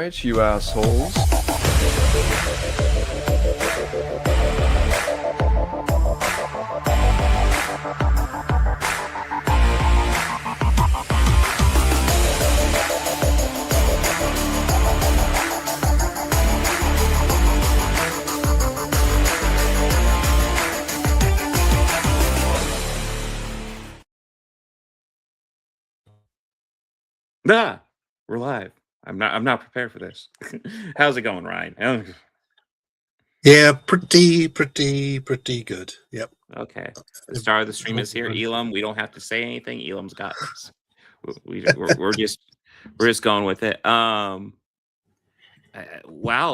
right, you assholes. Ah, we're live. I'm not prepared for this. How's it going, Ryan? Yeah, pretty good. Yep. Okay. The star of the stream is here. Elam, we don't have to say anything. Elam's got this. We're just going with it. Wow,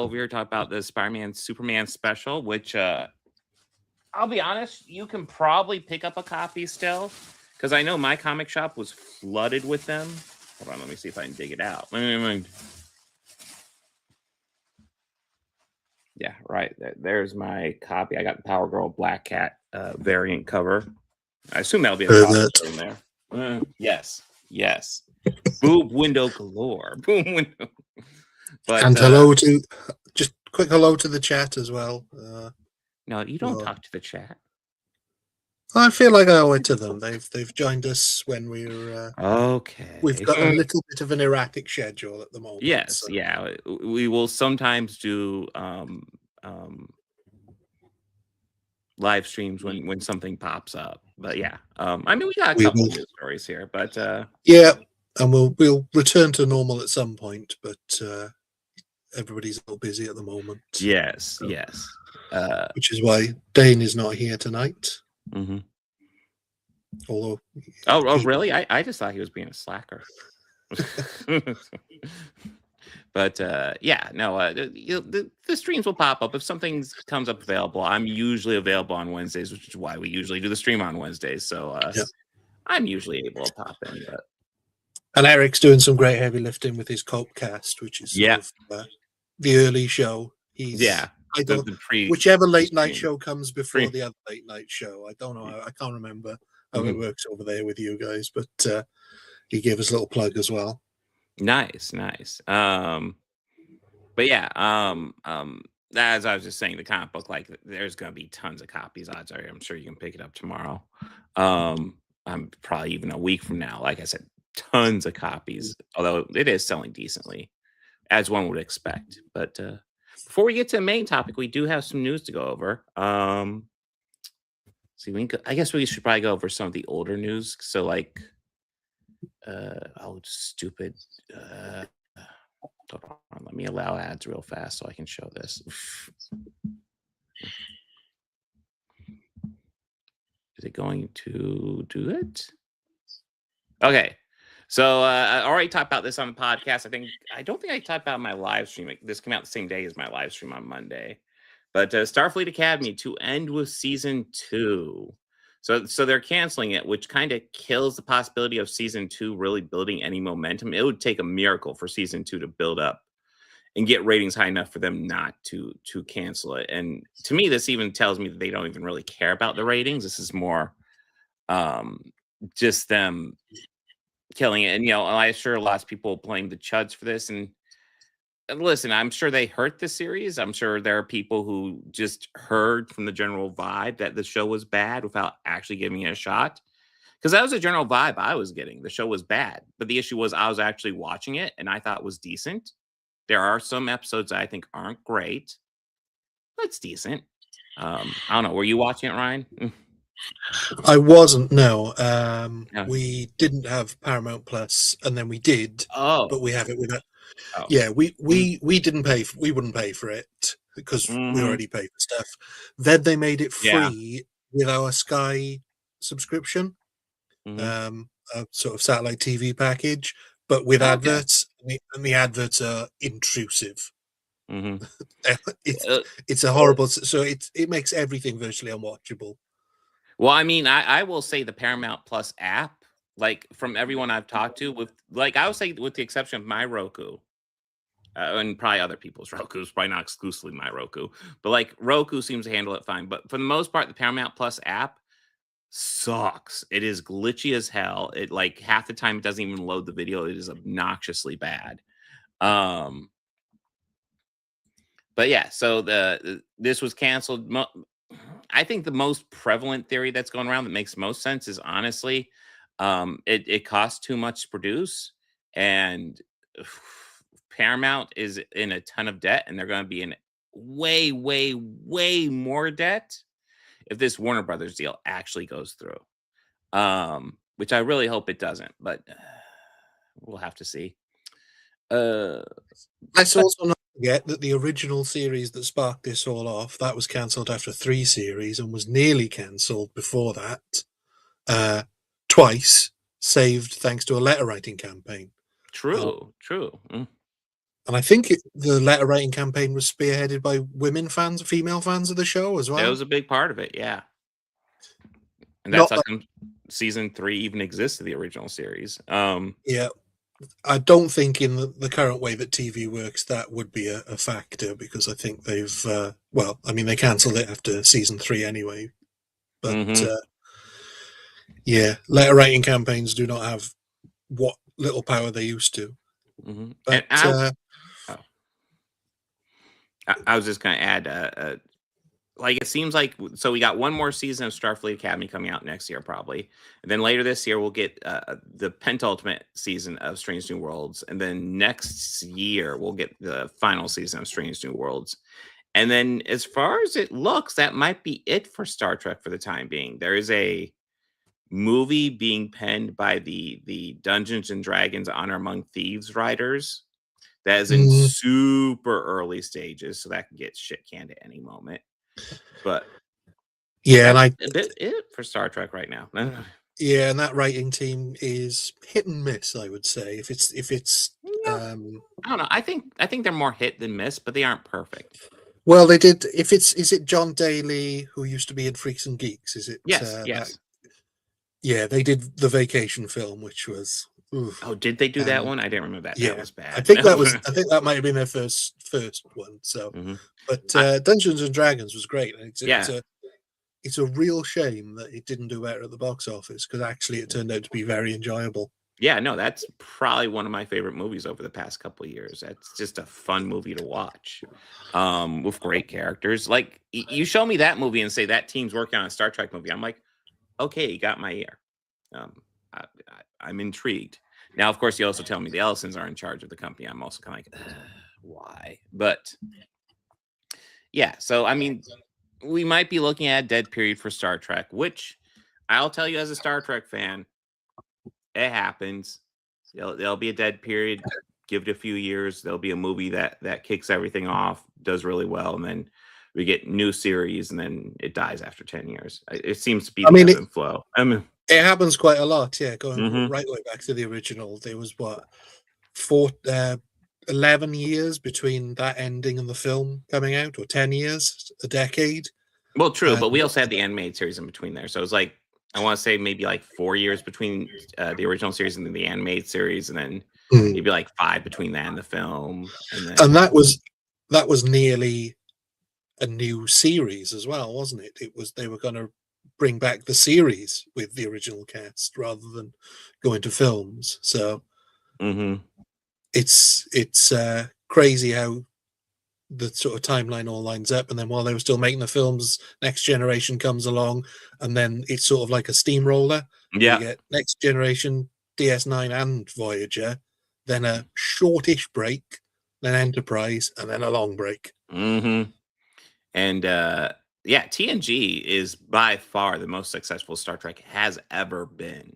we were talking about the Spider-Man Superman special, which I'll be honest, you can probably pick up a copy still, because I know my comic shop was flooded with them. Hold on, let me see if I can dig it out. Yeah, right. There's my copy. I got the Power Girl Black Cat variant cover. I assume that'll be a copy in there. Yes. Boob window galore. Boom window. But and hello to just quick hello to the chat as well. No, you don't talk to the chat. I feel like I owe it to them. They've joined us when we're okay. We've got a little bit of an erratic schedule at the moment. Yes, so. Yeah. We will sometimes do live streams when something pops up. But yeah, I mean we got a couple of news stories here, but yeah, and we'll return to normal at some point, but everybody's a little busy at the moment. Yes. Which is why Dane is not here tonight. Mm-hmm. Although, really? I just thought he was being a slacker. But yeah, no, the streams will pop up if something comes up available. I'm usually available on Wednesdays, which is why we usually do the stream on Wednesdays. So I'm usually able to pop in. But... And Eric's doing some great heavy lifting with his Copecast, which is sort of, the early show. He's I don't whichever late night show comes before the other late night show. I don't know. I can't remember how it works over there with you guys, but he gave us a little plug as well. Nice. But yeah, as I was just saying, the comic book, like, there's gonna be tons of copies. Odds are, I'm sure you can pick it up tomorrow. I'm probably even a week from now. Like I said, tons of copies. Although it is selling decently, as one would expect. But before we get to the main topic, we do have some news to go over. See, I guess we should probably go over some of the older news. So, like, stupid. Hold on, let me allow ads real fast so I can show this. Is it going to do it? Okay. So I already talked about this on the podcast. I don't think I talked about my live stream. This came out the same day as my live stream on Monday. But Starfleet Academy to end with season 2. So they're canceling it, which kind of kills the possibility of season 2 really building any momentum. It would take a miracle for season 2 to build up and get ratings high enough for them not to cancel it. And to me, this even tells me that they don't even really care about the ratings. This is more just them killing it. And, I'm sure lots of people blame the Chuds for this. And listen, I'm sure they hurt the series. I'm sure there are people who just heard from the general vibe that the show was bad without actually giving it a shot. Because that was a general vibe I was getting. The show was bad. But the issue was I was actually watching it and I thought it was decent. There are some episodes I think aren't great, but it's decent. I don't know. Were you watching it, Ryan? I wasn't. No. We didn't have Paramount Plus, and then we did. But we have it with it. Yeah, we didn't pay. We wouldn't pay for it because we already pay for stuff. Then they made it free with our Sky subscription, a sort of satellite TV package, but with adverts. And the adverts are intrusive. It's a horrible. So it makes everything virtually unwatchable. Well, I mean, I will say the Paramount Plus app, like from everyone I've talked to, I would say with the exception of my Roku. And probably other people's Roku, probably not exclusively my Roku, but like Roku seems to handle it fine. But for the most part, the Paramount Plus app sucks. It is glitchy as hell. It like half the time it doesn't even load the video. It is obnoxiously bad. But yeah, so this was canceled. I think the most prevalent theory that's going around that makes most sense is honestly, it costs too much to produce, and Paramount is in a ton of debt, and they're going to be in way, way, way more debt if this Warner Brothers deal actually goes through. Which I really hope it doesn't, but we'll have to see. Let's also not forget that the original series that sparked this all off, that was cancelled after 3 series and was nearly cancelled before that. Twice, saved thanks to a letter writing campaign. True. And I think the letter writing campaign was spearheaded by female fans of the show as well. That was a big part of it, yeah. And that's how come season 3 even exists of the original series. Yeah. I don't think in the current way that TV works that would be a factor, because I think they've they cancelled it after season 3 anyway. But yeah, letter writing campaigns do not have what little power they used to. But I was just going to add, like, it seems like, so we got one more season of Starfleet Academy coming out next year, probably. And then later this year, we'll get the penultimate season of Strange New Worlds. And then next year, we'll get the final season of Strange New Worlds. And then as far as it looks, that might be it for Star Trek for the time being. There is a movie being penned by the Dungeons and Dragons Honor Among Thieves writers that is in super early stages, so that can get shit canned at any moment. But yeah, and a bit it for Star Trek right now. Yeah, and that writing team is hit and miss, I would say. If it's I don't know. I think they're more hit than miss, but they aren't perfect. Well, they did. Is it John Daly who used to be in Freaks and Geeks? Is it? Yes. Yeah, they did the Vacation film, which was. Oof. Oh, did they do that one? I didn't remember that. Yeah, that was bad. I think that might have been their first one. So, but Dungeons and Dragons was great. It's a real shame that it didn't do better at the box office, because actually it turned out to be very enjoyable. Yeah, no, that's probably one of my favorite movies over the past couple of years. That's just a fun movie to watch, with great characters. Like, you show me that movie and say that team's working on a Star Trek movie, I'm like, okay, you got my ear. I'm intrigued. Now, of course, you also tell me the Ellisons are in charge of the company. I'm also kind of like, why? But yeah, so I mean, we might be looking at a dead period for Star Trek, which I'll tell you as a Star Trek fan, it happens. There'll be a dead period. Give it a few years. There'll be a movie that kicks everything off, does really well, and then we get new series, and then it dies after 10 years. It seems to be the ebb and flow. It happens quite a lot, yeah. Going right way back to the original, there was 11 years between that ending and the film coming out, or 10 years, a decade. Well, true, but we also had the animated series in between there, so it was like, I want to say maybe like 4 years between the original series and then the animated series, and then maybe like 5 between that and the film. And that was nearly a new series as well, wasn't it? They were going to bring back the series with the original cast rather than go into films. So it's crazy how the sort of timeline all lines up. And then while they were still making the films, Next Generation comes along, and then it's sort of like a steamroller. Yeah, you get Next Generation, DS9 and Voyager, then a shortish break, then Enterprise, and then a long break. And yeah, TNG is by far the most successful Star Trek has ever been.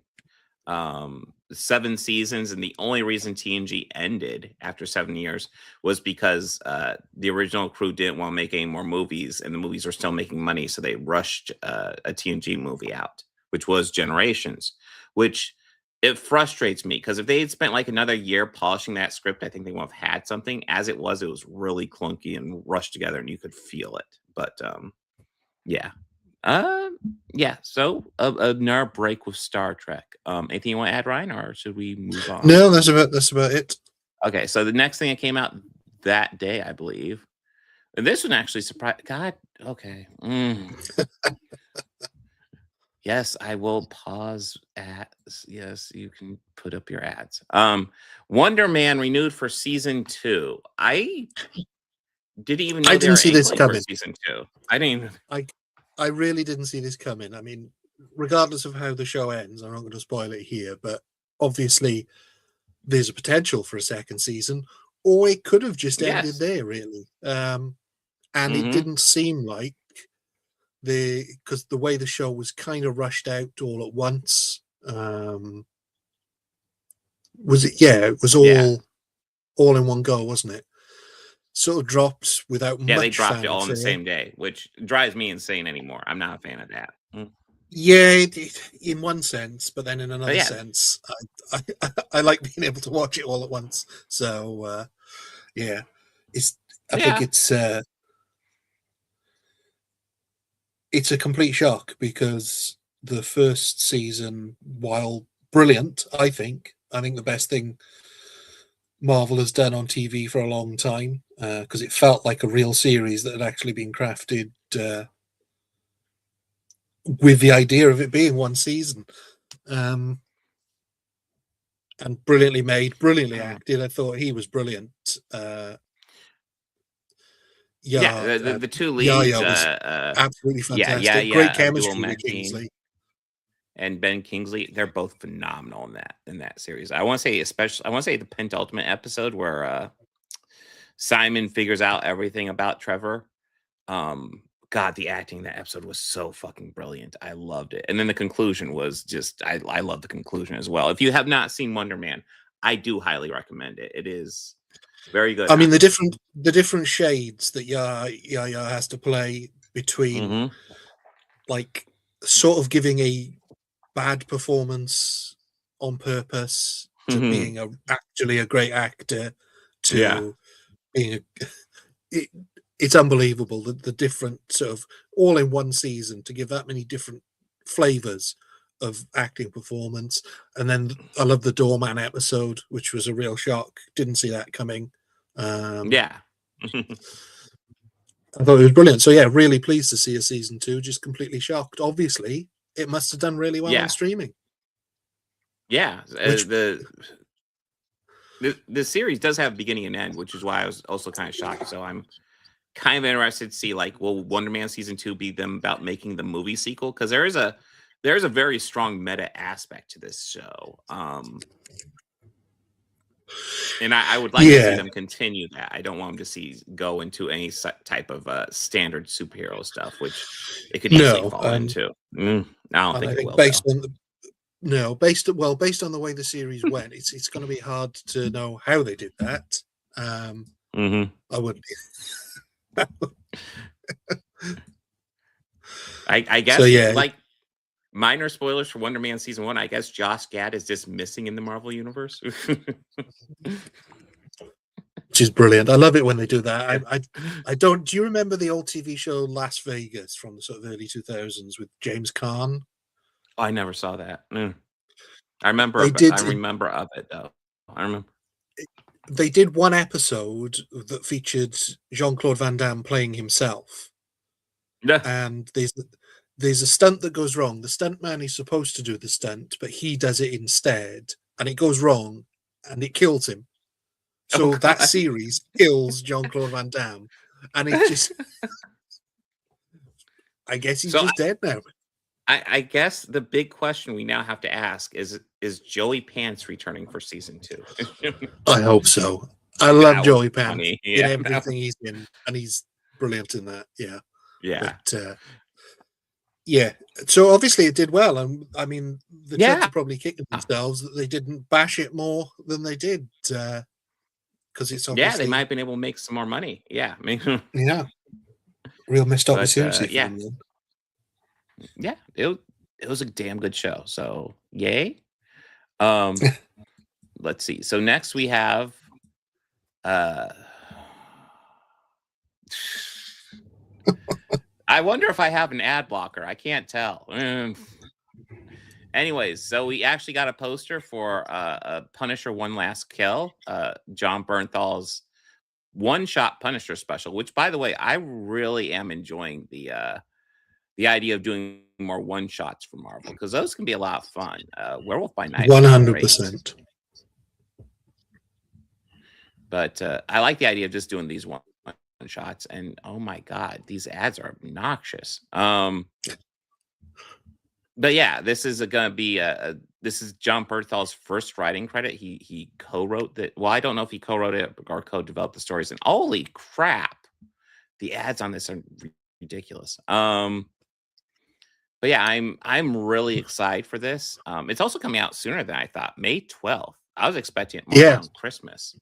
7 seasons, and the only reason TNG ended after 7 years was because the original crew didn't want to make any more movies, and the movies were still making money, so they rushed a TNG movie out, which was Generations, which it frustrates me, because if they had spent like another year polishing that script, I think they would have had something. As it was really clunky and rushed together, and you could feel it. But yeah. Yeah, so another break with Star Trek. Anything you want to add, Ryan, or should we move on? No, that's about it. Okay, so the next thing that came out that day, I believe, and this one actually surprised. God, okay. Yes, I will pause ads. Yes, you can put up your ads. Wonder Man renewed for season 2. did even know I didn't see this coming. Season 2. I didn't. I really didn't see this coming. I mean, regardless of how the show ends, I'm not going to spoil it here, but obviously there's a potential for a second season, or it could have just ended there, really. And it didn't seem like because the way the show was kind of rushed out all at once. Was it? Yeah, it was all in one go, wasn't it? Sort of drops without much. Yeah, they dropped it all in the same day, which drives me insane anymore. I'm not a fan of that. Yeah, in one sense, but then in another sense, I like being able to watch it all at once. So, yeah, I think it's a complete shock because the first season, while brilliant, I think the best thing Marvel has done on TV for a long time, because it felt like a real series that had actually been crafted with the idea of it being one season, and brilliantly made, brilliantly acted. I thought he was brilliant. The two leads was absolutely fantastic. Great chemistry with Kingsley and Ben Kingsley. They're both phenomenal in that series. I want to say the penultimate episode where Simon figures out everything about Trevor. God, the acting in that episode was so fucking brilliant. I loved it. And then the conclusion was just, I love the conclusion as well. If you have not seen Wonder Man, I do highly recommend it. It is very good. I mean, the different shades that Yahya has to play between, like, sort of giving a bad performance on purpose to being actually a great actor to being it's unbelievable the different sort of all in one season to give that many different flavors of acting performance. And then I love the Doorman episode, which was a real shock. Didn't see that coming. I thought it was brilliant. So yeah, really pleased to see a season 2. Just completely shocked. Obviously, it must have done really well on streaming. Yeah, the series does have a beginning and end, which is why I was also kind of shocked. So I'm kind of interested to see, like, will Wonder Man season 2 be them about making the movie sequel? Because there is a very strong meta aspect to this show. And I would like to see them continue that. I don't want them to go into any type of standard superhero stuff, which it could easily fall into. I don't think it will. Based on the way the series went, it's going to be hard to know how they did that. I would. I guess, so, like, minor spoilers for Wonder Man season 1. I guess Josh Gad is just missing in the Marvel universe, which is brilliant. I love it when they do that. I don't. Do you remember the old TV show Las Vegas from the sort of early 2000s with James Caan? I never saw that. I remember. I remember of it though. I remember. They did one episode that featured Jean-Claude Van Damme playing himself. Yeah. And there's a stunt that goes wrong. The stuntman is supposed to do the stunt, but he does it instead, and it goes wrong, and it kills him. So that series kills Jean-Claude Van Damme, and it just... I guess he's just dead now. I guess the big question we now have to ask is Joey Pants returning for season 2? I hope so. I love Joey Pants in everything he's in, and he's brilliant in that. Yeah. But, so obviously it did well, and I mean the kids are probably kicking themselves that they didn't bash it more than they did, because it's obviously they might have been able to make some more money. I mean, real missed opportunity. It was a damn good show. So yay. Let's see. So next we have I wonder if I have an ad blocker. I can't tell. Anyways, so we actually got a poster for a Punisher One Last Kill, John Bernthal's one-shot Punisher special, which, by the way, I really am enjoying the idea of doing more one-shots for Marvel, because those can be a lot of fun. Werewolf by Night, 100%. But I like the idea of just doing these one shots, and oh my god, these ads are obnoxious. But yeah, this is gonna be this is John Berthal's first writing credit. He co-wrote that. Well, I don't know if he co-wrote it or co-developed the stories. And holy crap, the ads on this are ridiculous. But yeah, I'm really excited for this. It's also coming out sooner than I thought. May 12th. I was expecting it more around Christmas.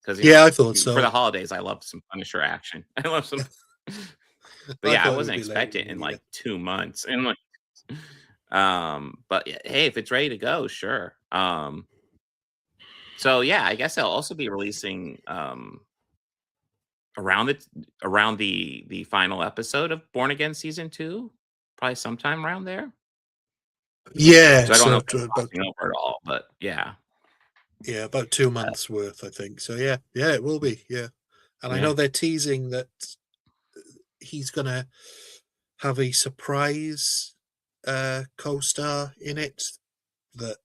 Because I thought so. For the holidays, I love some Punisher action. I love some. But yeah, I wasn't expecting it in like 2 months. And like, but hey, if it's ready to go, sure. So yeah, I guess they'll also be releasing around the final episode of Born Again season 2, probably sometime around there. Yeah, so I don't know if it's crossing over at all, but yeah. Yeah, about 2 months worth, I think. So yeah, it will be. Yeah, and I know they're teasing that he's gonna have a surprise co-star in it that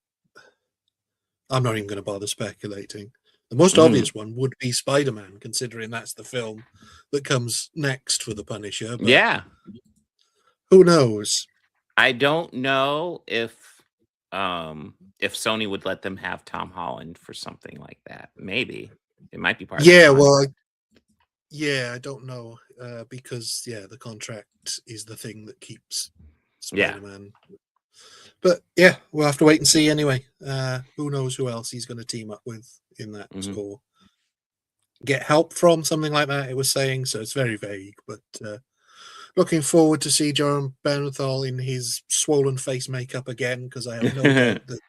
I'm not even going to bother speculating. The most obvious one would be Spider-Man, considering that's the film that comes next for the Punisher. But yeah, who knows? I don't know if Sony would let them have Tom Holland for something like that. Maybe it might be part of the I don't know because the contract is the thing that keeps Spider-Man. But yeah, we'll have to wait and see anyway. Who knows who else he's going to team up with in that or get help from, something like that it was saying. So it's very vague, but looking forward to see John Bernthal in his swollen face makeup again, because I have no doubt that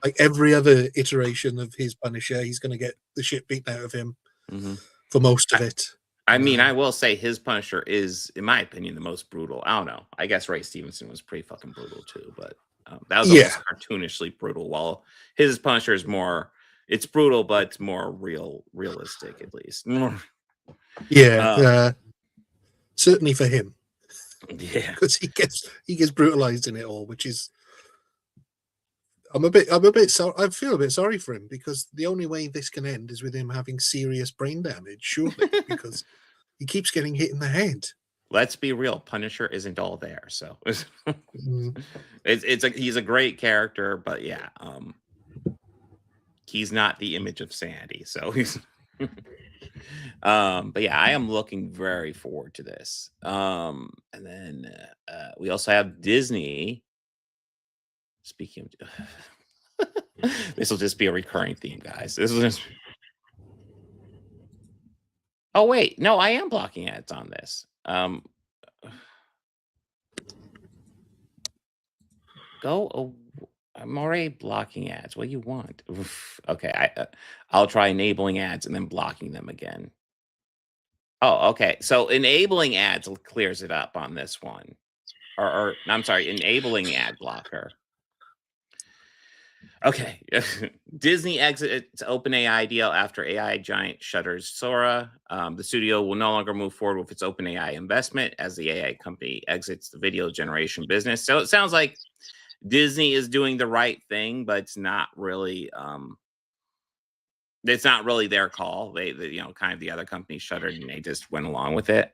like every other iteration of his Punisher, he's going to get the shit beaten out of him for most of it. I mean, I will say his Punisher is, in my opinion, the most brutal. I don't know. I guess Ray Stevenson was pretty fucking brutal too, but that was almost cartoonishly brutal. While his Punisher is more, it's brutal, but it's more realistic at least. Certainly for him. Yeah, because he gets brutalized in it all, which is. I'm a bit sorry. I feel a bit sorry for him, because the only way this can end is with him having serious brain damage, surely, because he keeps getting hit in the head. Let's be real, Punisher isn't all there, so he's a great character, but yeah, he's not the image of sanity, so he's. But yeah, I am looking very forward to this. And then we also have Disney. Speaking of, this will just be a recurring theme, guys. This is just. Oh wait, no, I am blocking ads on this. I'm already blocking ads. What do you want? Okay, I'll try enabling ads and then blocking them again. Oh, okay. So enabling ads clears it up on this one. Or I'm sorry, enabling ad blocker. Okay. Disney exits OpenAI deal after AI giant shutters Sora. The studio will no longer move forward with its OpenAI investment as the AI company exits the video generation business. So it sounds like Disney is doing the right thing, but it's not really their call. They kind of the other company shuttered and they just went along with it.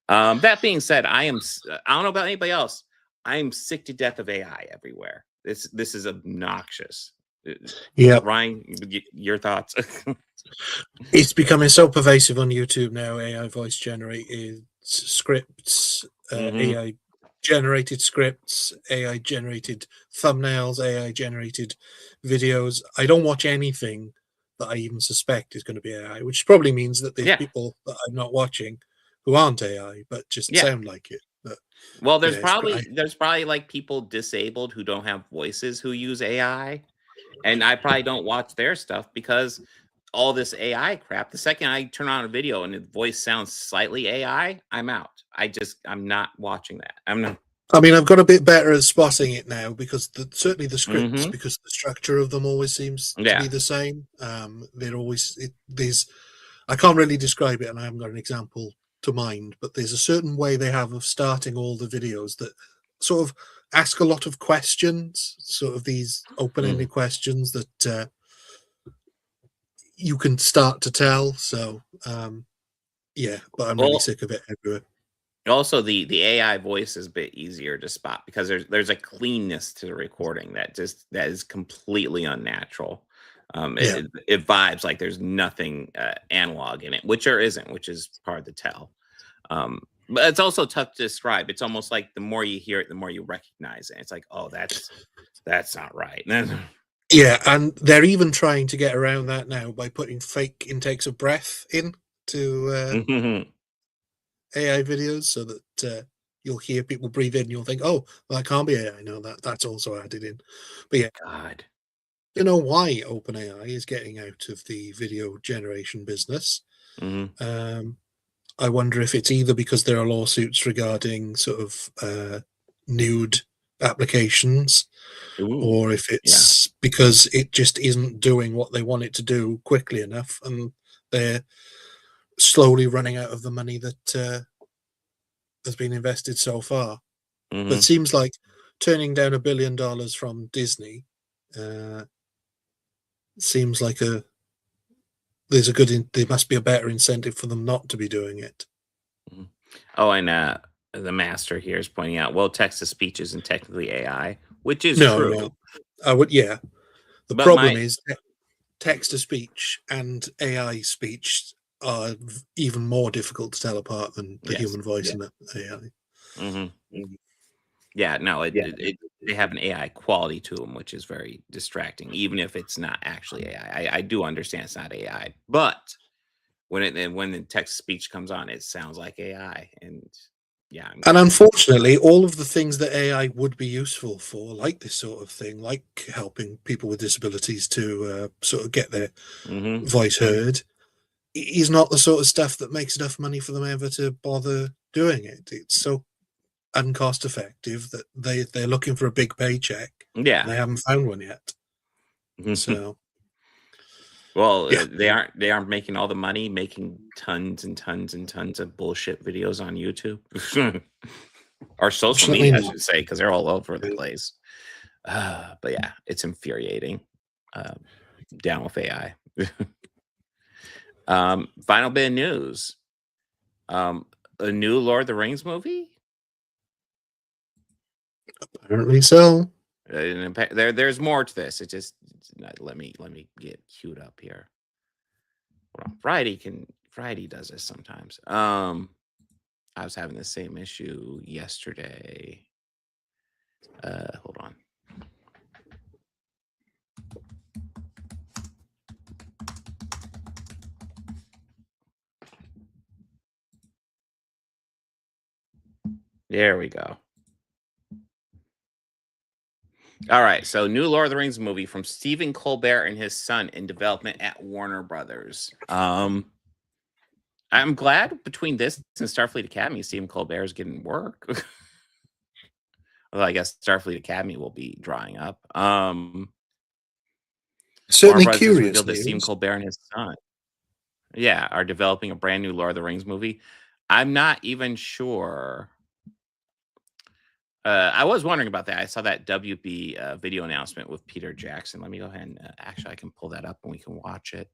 That being said, I don't know about anybody else. I am sick to death of AI everywhere. This is obnoxious. Yeah, Ryan, your thoughts? It's becoming so pervasive on YouTube now. AI voice generated scripts, AI generated scripts, AI generated thumbnails, AI generated videos. I don't watch anything that I even suspect is going to be AI, which probably means that there's people that I'm not watching who aren't AI but just sound like it. But, well, there's probably like people disabled who don't have voices who use AI, and I probably don't watch their stuff because all this AI crap. The second I turn on a video and the voice sounds slightly AI, I'm out. I'm not watching that. I'm not. I mean, I've got a bit better at spotting it now, because certainly the scripts, because the structure of them always seems to be the same. I can't really describe it, and I haven't got an example to mind, but there's a certain way they have of starting all the videos that sort of ask a lot of questions, sort of these open-ended questions that you can start to tell. So Yeah, but I'm really sick of it everywhere. Also, the AI voice is a bit easier to spot because there's a cleanness to the recording that is completely unnatural. Yeah. It vibes like there's nothing analog in it, which there isn't, which is hard to tell. But it's also tough to describe. It's almost like the more you hear it, the more you recognize it. It's like, oh, that's not right. Yeah, and they're even trying to get around that now by putting fake intakes of breath in to AI videos, so that you'll hear people breathe in, and you'll think, "Oh, well, that can't be AI." No, that's also added in. But yeah, God, I don't know why OpenAI is getting out of the video generation business. I wonder if it's either because there are lawsuits regarding sort of nude applications, or if it's because it just isn't doing what they want it to do quickly enough, and they're slowly running out of the money that has been invested so far. But it seems like turning down $1 billion from Disney seems like there must be a better incentive for them not to be doing it. Oh, and the master here is pointing out, well, text to speech isn't technically AI, which is true. No, I would, yeah. The problem is text to speech and AI speech are even more difficult to tell apart than the human voice in the AI. Yeah, no, they have an AI quality to them, which is very distracting, even if it's not actually AI. I do understand it's not AI, but when the text speech comes on, it sounds like AI, and yeah. And unfortunately, all of the things that AI would be useful for, like this sort of thing, like helping people with disabilities to sort of get their voice heard, is not the sort of stuff that makes enough money for them ever to bother doing it. It's so uncost effective that they're looking for a big paycheck. Yeah, and they haven't found one yet. So, well, they aren't making all the money making tons and tons and tons of bullshit videos on YouTube or social media, I should say, because they're all over the place. But yeah, it's infuriating. Down with AI. Final bit of news. A new Lord of the Rings movie? Apparently so. There's more to this. Let me get queued up here. Hold on. Friday does this sometimes. I was having the same issue yesterday. Hold on. There we go. All right, so new Lord of the Rings movie from Stephen Colbert and his son in development at Warner Brothers. I'm glad between this and Starfleet Academy, Stephen Colbert is getting work. Although I guess Starfleet Academy will be drying up. Certainly curious that Stephen Colbert and his son, are developing a brand new Lord of the Rings movie. I'm not even sure. I was wondering about that. I saw that WB video announcement with Peter Jackson. Let me go ahead and actually, I can pull that up and we can watch it.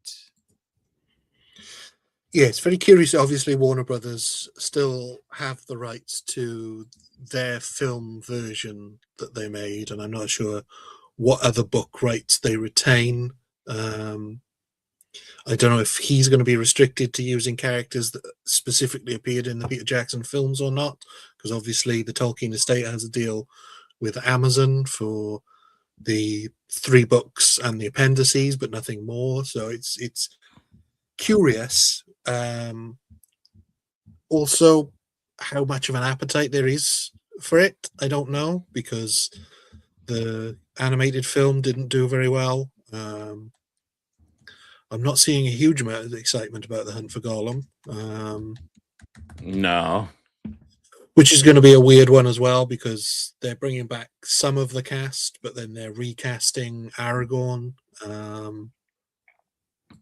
Yeah, it's very curious. Obviously, Warner Brothers still have the rights to their film version that they made, and I'm not sure what other book rights they retain. I don't know if he's going to be restricted to using characters that specifically appeared in the Peter Jackson films or not, because obviously the Tolkien estate has a deal with Amazon for the 3 books and the appendices, but nothing more. So it's curious. Also, how much of an appetite there is for it, I don't know, because the animated film didn't do very well. I'm not seeing a huge amount of excitement about The Hunt for Gollum. No. Which is going to be a weird one as well, because they're bringing back some of the cast, but then they're recasting Aragorn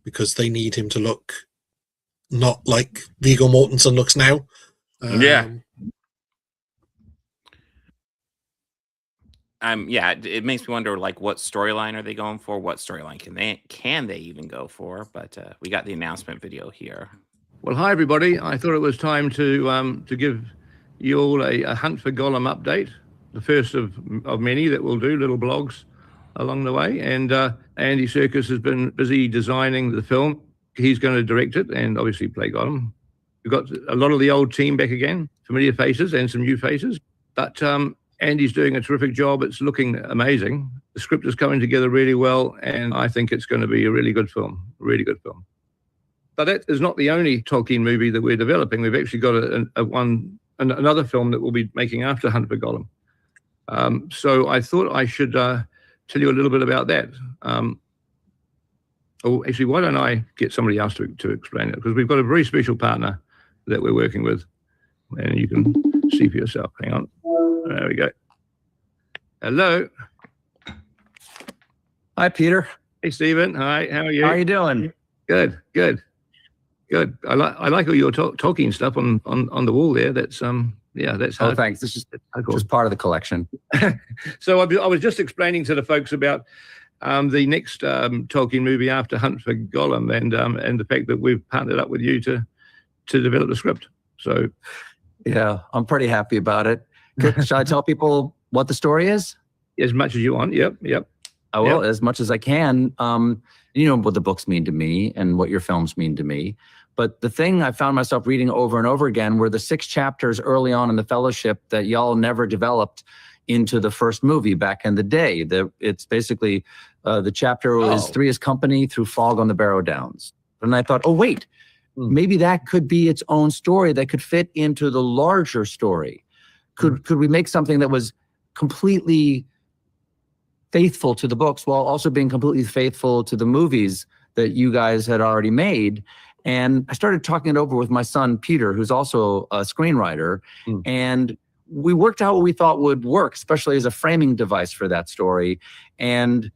because they need him to look not like Viggo Mortensen looks now. It makes me wonder, like, what storyline are they going for? What storyline can they even go for? But we got the announcement video here. Well, hi everybody. I thought it was time to give you all a Hunt for Gollum update, the first of many that we'll do, little blogs along the way. And Andy Serkis has been busy designing the film. He's going to direct it and obviously play Gollum. We've got a lot of the old team back again, familiar faces and some new faces. But Andy's doing a terrific job. It's looking amazing. The script is coming together really well, and I think it's going to be a really good film, a really good film. But that is not the only Tolkien movie that we're developing. We've actually got another film that we'll be making after Hunt for Gollum. So I thought I should tell you a little bit about that. Actually, why don't I get somebody else to explain it? Because we've got a very special partner that we're working with, and you can see for yourself. Hang on. There we go. Hello. Hi, Peter. Hey, Stephen. Hi. How are you? How are you doing? Good. I like all your Tolkien stuff on the wall there. That's that's hard. Oh, thanks. This is just part of the collection. So I was just explaining to the folks about the next Tolkien movie after Hunt for Gollum, and the fact that we've partnered up with you to develop the script. So yeah, I'm pretty happy about it. Should I tell people what the story is? As much as you want. Yep. I will, as much as I can. You know what the books mean to me and what your films mean to me. But the thing I found myself reading over and over again were the 6 chapters early on in the Fellowship that y'all never developed into the first movie back in the day. It's basically the chapter was 3 is Company through Fog on the Barrow Downs. And I thought, oh, wait, maybe that could be its own story that could fit into the larger story. Could we make something that was completely faithful to the books while also being completely faithful to the movies that you guys had already made? And I started talking it over with my son, Peter, who's also a screenwriter. And we worked out what we thought would work, especially as a framing device for that story. And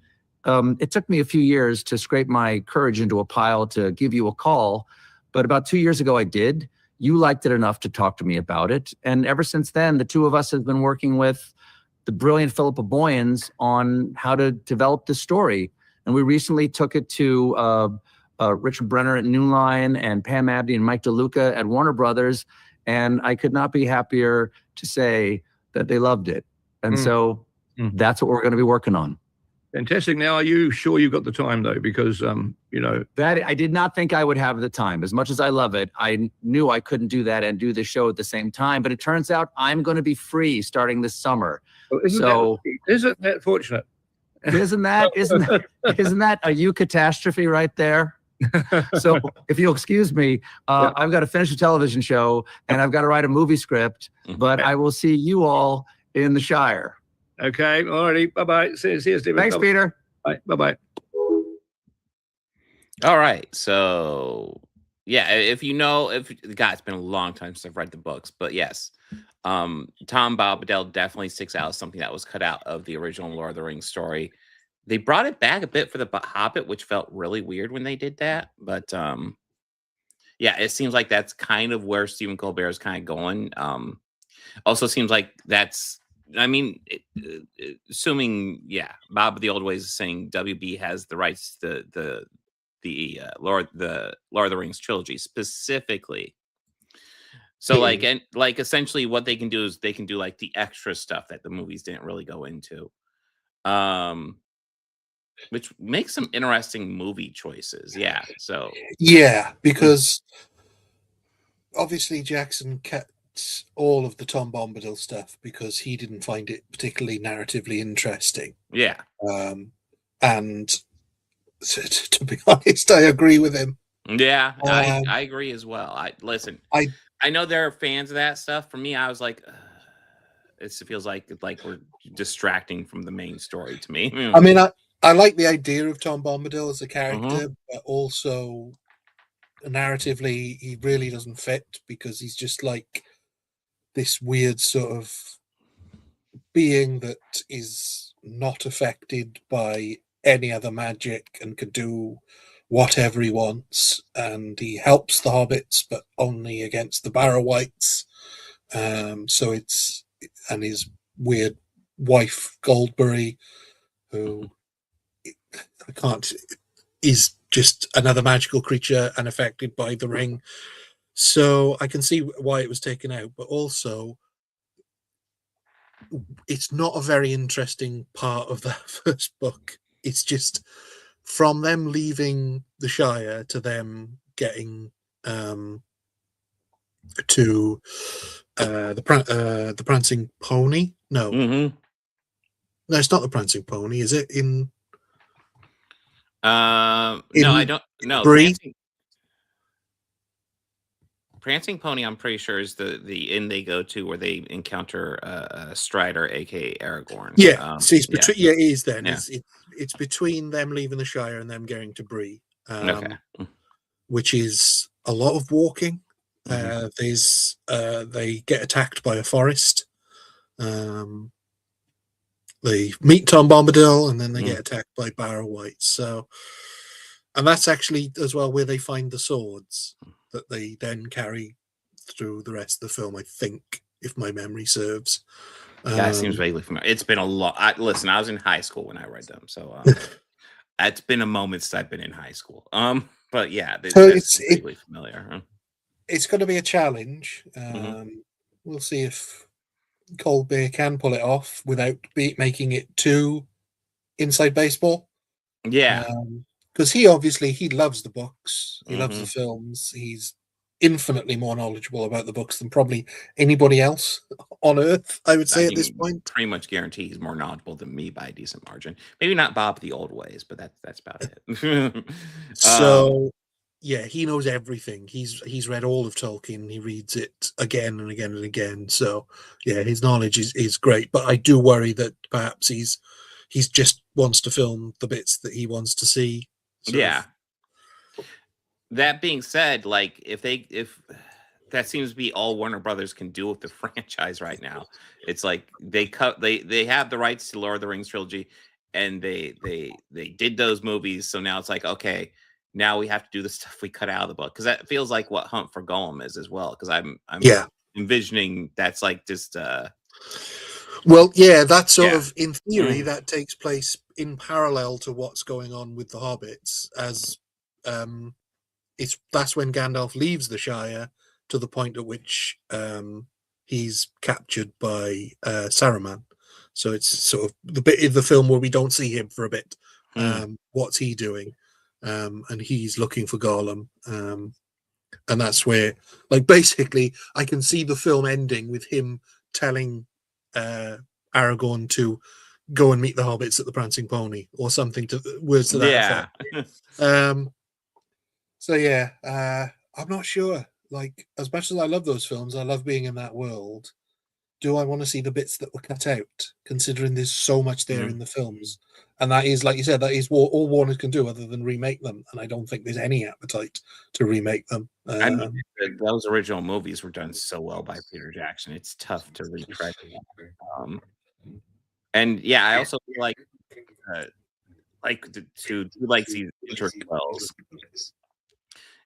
it took me a few years to scrape my courage into a pile to give you a call. But about 2 years ago, I did. You liked it enough to talk to me about it. And ever since then, the two of us have been working with the brilliant Philippa Boyens on how to develop this story. And we recently took it to Richard Brenner at New Line and Pam Abdy and Mike DeLuca at Warner Brothers. And I could not be happier to say that they loved it. And so that's what we're going to be working on. Fantastic. Now, are you sure you've got the time, though? Because, that I did not think I would have the time. As much as I love it, I knew I couldn't do that and do the show at the same time. But it turns out I'm going to be free starting this summer. Isn't that fortunate? Isn't that a you catastrophe right there? So if you'll excuse me, I've got to finish a television show and I've got to write a movie script, but I will see you all in the Shire. Okay. All righty. Bye-bye. See you, Stephen. Thanks, Peter. Bye. Bye-bye. All right. So, yeah, it's been a long time since I've read the books, but yes, Tom Bombadil definitely sticks out as something that was cut out of the original Lord of the Rings story. They brought it back a bit for the Hobbit, which felt really weird when they did that. But yeah, it seems like that's kind of where Stephen Colbert is kind of going. Also seems like that's, assuming, Bob of the Old Ways is saying WB has the rights to the Lord of the Rings trilogy specifically. So essentially what they can do is they can do like the extra stuff that the movies didn't really go into. Which makes some interesting movie choices. Yeah. So because obviously Jackson kept all of the Tom Bombadil stuff because he didn't find it particularly narratively interesting. Yeah. And to be honest, I agree with him. Yeah, I agree as well. I know there are fans of that stuff. For me, I was like, it feels like we're distracting from the main story to me. I mean, I like the idea of Tom Bombadil as a character, but also narratively, he really doesn't fit because he's just like this weird sort of being that is not affected by any other magic and can do whatever he wants. And he helps the hobbits, but only against the Barrow-wights. And his weird wife, Goldberry, who is just another magical creature unaffected by the ring. So I can see why it was taken out, but also it's not a very interesting part of that first book. It's just from them leaving the Shire to them getting to the Prancing Pony. No, no, it's not the Prancing Pony, is it? No, I don't. No, Bree? Prancing Pony, I'm pretty sure is the inn they go to where they encounter Strider, aka Aragorn. Yeah, so it's between. Yeah, it is. Then Yeah. it's between them leaving the Shire and them going to Bree, Okay. which is a lot of walking. There's they get attacked by a forest. They meet Tom Bombadil, and then they get attacked by Barrow White. So, and that's actually as well where they find the swords that they then carry through the rest of the film, I think, if my memory serves. Yeah, it seems vaguely familiar. It's been a lot. Listen, I was in high school when I read them, so it's been a moment since I've been in high school. But yeah, it's vaguely familiar. Huh? It's going to be a challenge. We'll see if Colbert can pull it off without making it too inside baseball. Yeah. Because he loves the books. He loves the films. He's infinitely more knowledgeable about the books than probably anybody else on Earth, I would say, at this point. Pretty much guarantee he's more knowledgeable than me by a decent margin. Maybe not Bob the old ways, but that's about it. So yeah, he knows everything. He's read all of Tolkien. He reads it again and again and again. So yeah, his knowledge is great. But I do worry that perhaps he's just wants to film the bits that he wants to see. Yeah. That being said, like if that seems to be all Warner Brothers can do with the franchise right now, it's like they have the rights to Lord of the Rings trilogy, and they did those movies. So now it's like, okay, now we have to do the stuff we cut out of the book, because that feels like what Hunt for Gollum is as well. Because I'm envisioning that's like just well, yeah, that sort of, in theory, that takes place in parallel to what's going on with the Hobbits, as that's when Gandalf leaves the Shire to the point at which he's captured by Saruman. So it's sort of the bit of the film where we don't see him for a bit. What's he doing? And he's looking for Gollum. And that's where, like, basically, I can see the film ending with him telling Aragorn to go and meet the hobbits at the Prancing Pony, or something to words to that effect. So yeah, I'm not sure. Like, as much as I love those films, I love being in that world. Do I want to see the bits that were cut out, considering there's so much there in the films? And that is, like you said, that is all Warner can do other than remake them. And I don't think there's any appetite to remake them. I mean, those original movies were done so well by Peter Jackson. It's tough to retread. And yeah, I also feel like to do like these interquels,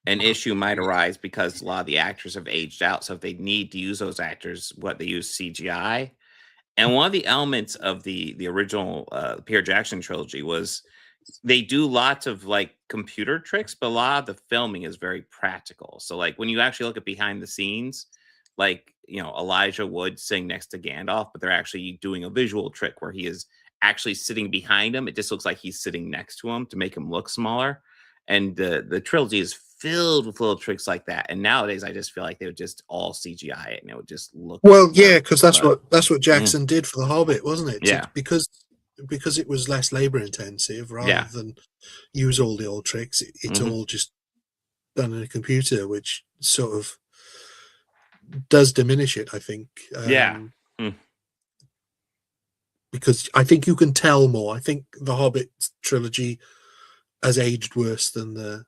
an issue might arise because a lot of the actors have aged out. So if they need to use those actors, they use CGI. And one of the elements of the original Peter Jackson trilogy was they do lots of like computer tricks, but a lot of the filming is very practical. So like when you actually look at behind the scenes, like, you know, Elijah Wood sitting next to Gandalf, but they're actually doing a visual trick where he is actually sitting behind him. It just looks like he's sitting next to him to make him look smaller. And the trilogy is filled with little tricks like that. And nowadays, I just feel like they would just all CGI it, and it would just look because that's what Jackson did for The Hobbit, wasn't it? Yeah, because it was less labor intensive, rather than use all the old tricks. It's all just done in a computer, which sort of does diminish it, I think. Because I think you can tell more. I think the Hobbit trilogy has aged worse than the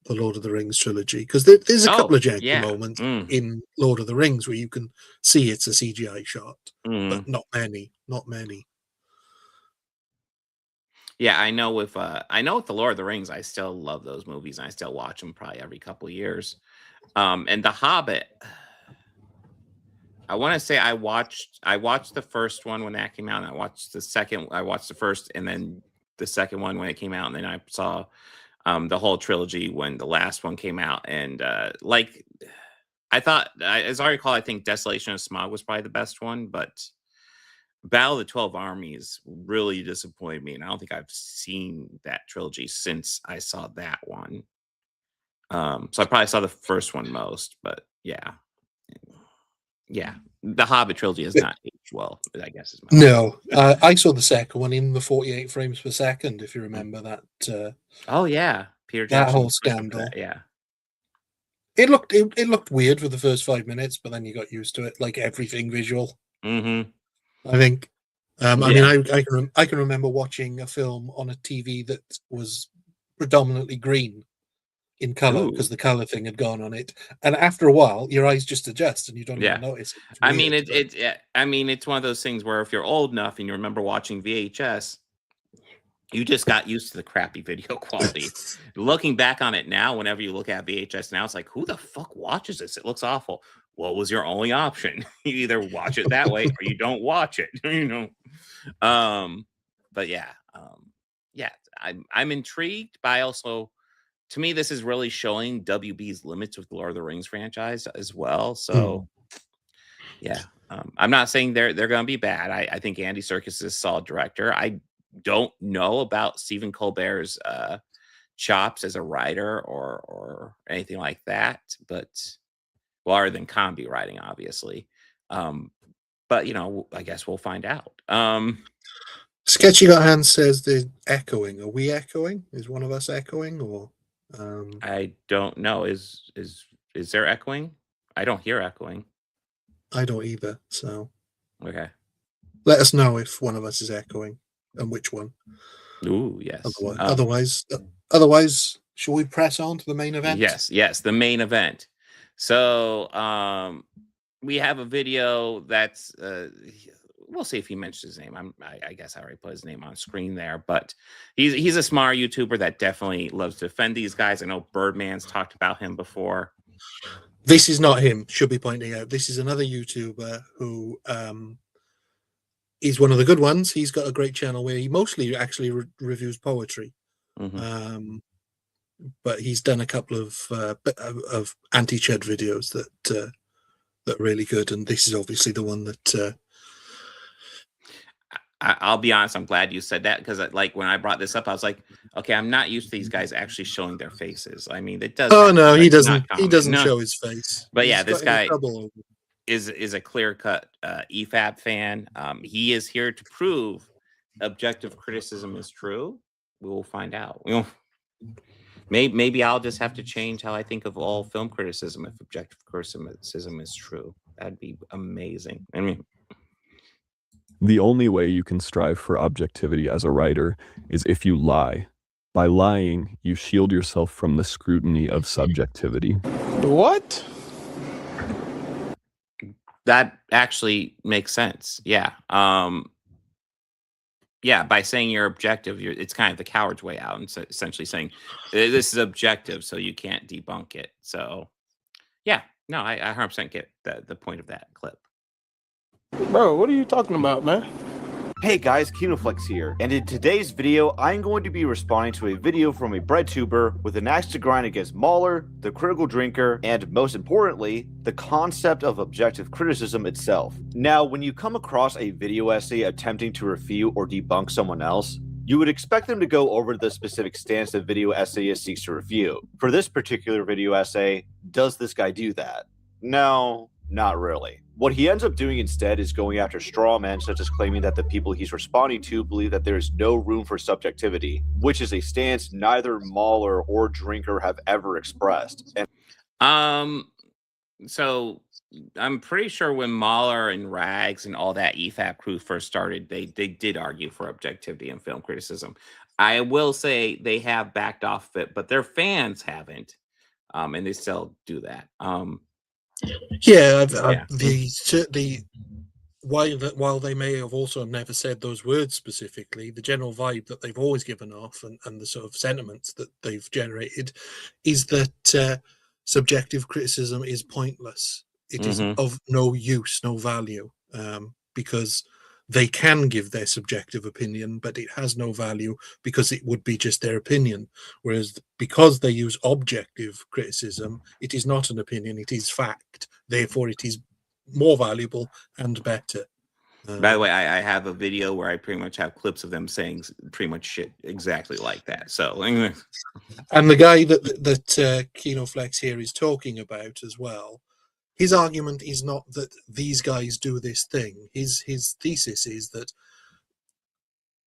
Lord of the Rings trilogy, because there's a couple of janky moments in Lord of the Rings where you can see it's a CGI shot, but not many. Yeah, I know with the Lord of the Rings, I still love those movies, and I still watch them probably every couple of years. And The Hobbit, I want to say I watched the first one when that came out, and I watched the first and then the second one when it came out, and then I saw the whole trilogy when the last one came out. And like I thought, as I recall, I think Desolation of Smog was probably the best one, but Battle of the 12 Armies really disappointed me, and I don't think I've seen that trilogy since I saw that one. So I probably saw the first one most, but yeah, the Hobbit trilogy is not aged well, I guess. Is my no, I saw the second one in the 48 frames per second. If you remember that. Oh yeah, Peter Jackson, that whole scandal. That, yeah. It looked weird for the first 5 minutes, but then you got used to it, like everything visual. Mm-hmm. I think. I mean, I can remember watching a film on a TV that was predominantly green in color because the color thing had gone on it, and after a while, your eyes just adjust and you don't even notice it. I mean, it's one of those things where if you're old enough and you remember watching VHS, you just got used to the crappy video quality. Looking back on it now, whenever you look at VHS now, it's like, who the fuck watches this? It looks awful. What was your only option? You either watch it that way or you don't watch it, you know? But yeah, I'm intrigued by also, to me, this is really showing WB's limits with the Lord of the Rings franchise as well. So yeah, I'm not saying they're going to be bad. I think Andy Serkis is a solid director. I don't know about Stephen Colbert's chops as a writer or anything like that, but other than comedy writing, obviously. But you know, I guess we'll find out. Sketchy Got Hands says they're echoing. Are we echoing? Is one of us echoing, or I don't know. Is there echoing? I don't hear echoing. I don't either. So okay, let us know if one of us is echoing and which one. Ooh, yes. Otherwise, shall we press on to the main event? Yes, the main event. So we have a video that's we'll see if he mentions his name. I guess I already put his name on screen there, but he's a smart YouTuber that definitely loves to defend these guys. I know Birdman's talked about him before. This is not him, should be pointing out. This is another YouTuber who is one of the good ones. He's got a great channel where he mostly actually reviews poetry. But he's done a couple of anti-Chud videos that are really good, and this is obviously the one that. I'll be honest. I'm glad you said that because, like, when I brought this up, I was like, okay, I'm not used to these guys actually showing their faces. I mean, it does. Oh no, he doesn't. He doesn't show his face. But yeah, this guy is a clear-cut EFAP fan. He is here to prove objective criticism is true. We will find out. Maybe I'll just have to change how I think of all film criticism if objective criticism is true. That'd be amazing. I mean, the only way you can strive for objectivity as a writer is if you lie. By lying, you shield yourself from the scrutiny of subjectivity. What? That actually makes sense. Yeah. Yeah, by saying you're objective, it's kind of the coward's way out, and so essentially saying this is objective, so you can't debunk it. So, yeah, no, I 100% get the point of that clip. Bro, what are you talking about, man? Hey guys, Kinoflex here, and in today's video, I'm going to be responding to a video from a breadtuber with an axe to grind against Mahler, the critical drinker, and most importantly, the concept of objective criticism itself. Now, when you come across a video essay attempting to refute or debunk someone else, you would expect them to go over the specific stance the video essayist seeks to refute. For this particular video essay, does this guy do that? No, not really. What he ends up doing instead is going after straw men, such as claiming that the people he's responding to believe that there is no room for subjectivity, which is a stance neither Mahler or Drinker have ever expressed. So I'm pretty sure when Mahler and Rags and all that EFAP crew first started, they did argue for objectivity in film criticism. I will say they have backed off of it, but their fans haven't, and they still do that. While they may have also never said those words specifically, the general vibe that they've always given off and the sort of sentiments that they've generated is that subjective criticism is pointless. It is of no use, no value, because they can give their subjective opinion, but it has no value because it would be just their opinion. Whereas because they use objective criticism, it is not an opinion, it is fact. Therefore, it is more valuable and better. By the way, I have a video where I pretty much have clips of them saying pretty much shit exactly like that. So, and the guy that Kinoflex here is talking about as well, his argument is not that these guys do this thing. His thesis is that,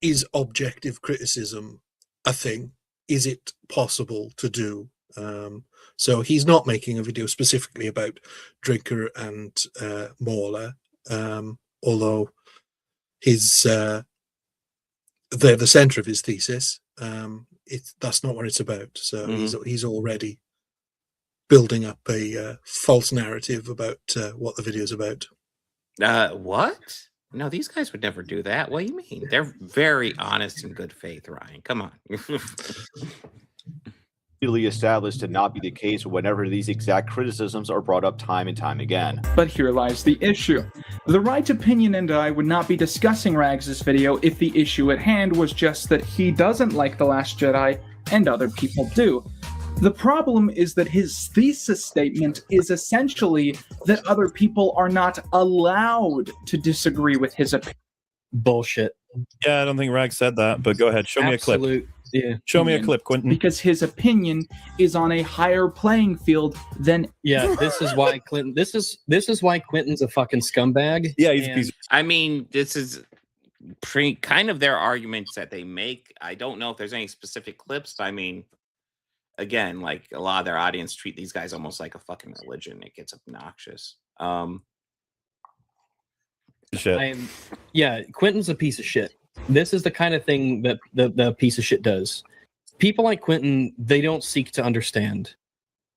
is objective criticism a thing? Is it possible to do? So he's not making a video specifically about Drinker and Mauler, although they're the center of his thesis. That's not what it's about. So he's already building up a false narrative about what the video's about. What? No, these guys would never do that. What do you mean? They're very honest and good faith, Ryan. Come on. Established to not be the case whenever these exact criticisms are brought up time and time again. But here lies the issue. The Right Opinion and I would not be discussing Rags' video if the issue at hand was just that he doesn't like The Last Jedi and other people do. The problem is that his thesis statement is essentially that other people are not allowed to disagree with his opinion. Bullshit. Yeah, I don't think Rag said that, but go ahead. Show me a clip. Yeah. Show me a clip, Quentin. Because his opinion is on a higher playing field than. Yeah, this is why Clinton. This is why Quentin's a fucking scumbag. Yeah, he's a piece of. I mean, this is kind of their arguments that they make. I don't know if there's any specific clips. But I mean, again, like a lot of their audience treat these guys almost like a fucking religion. It gets obnoxious. Shit. Yeah, Quentin's a piece of shit. This is the kind of thing that the piece of shit does. People like Quentin, they don't seek to understand.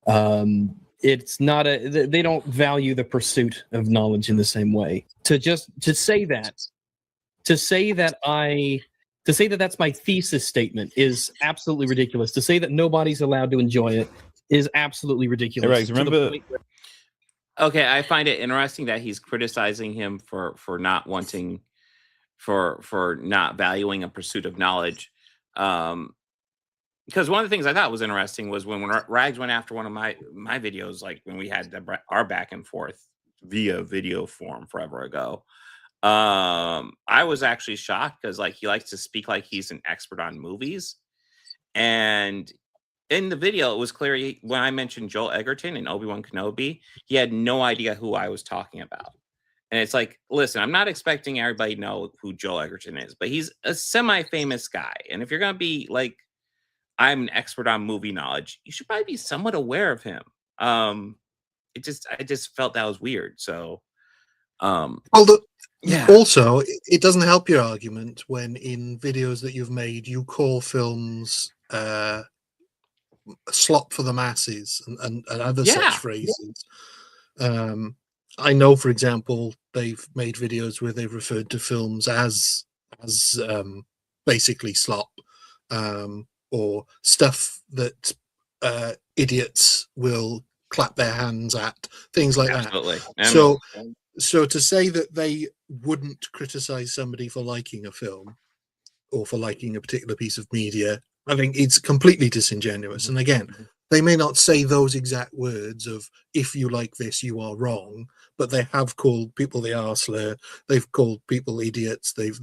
It's not they don't value the pursuit of knowledge in the same way. To say that that's my thesis statement is absolutely ridiculous. To say that nobody's allowed to enjoy it is absolutely ridiculous. Hey, Rags, remember. Okay, I find it interesting that he's criticizing him for not wanting. For not valuing a pursuit of knowledge, because one of the things I thought was interesting was when Rags went after one of my videos, like when we had our back and forth via video form forever ago. I was actually shocked because like he likes to speak like he's an expert on movies, and in the video it was clear when I mentioned Joel Edgerton and Obi-Wan Kenobi, he had no idea who I was talking about. And it's like, listen, I'm not expecting everybody to know who Joel Edgerton is, but he's a semi-famous guy. And if you're going to be like, I'm an expert on movie knowledge, you should probably be somewhat aware of him. I just felt that was weird. So, also, it doesn't help your argument when in videos that you've made, you call films slop for the masses and other such phrases. I know, for example, they've made videos where they've referred to films as basically slop, or stuff that idiots will clap their hands at, things like that. So to say that they wouldn't criticize somebody for liking a film or for liking a particular piece of media, I think it's completely disingenuous. And again, they may not say those exact words of "if you like this, you are wrong," but they have called people the arsehole. They've called people idiots. They've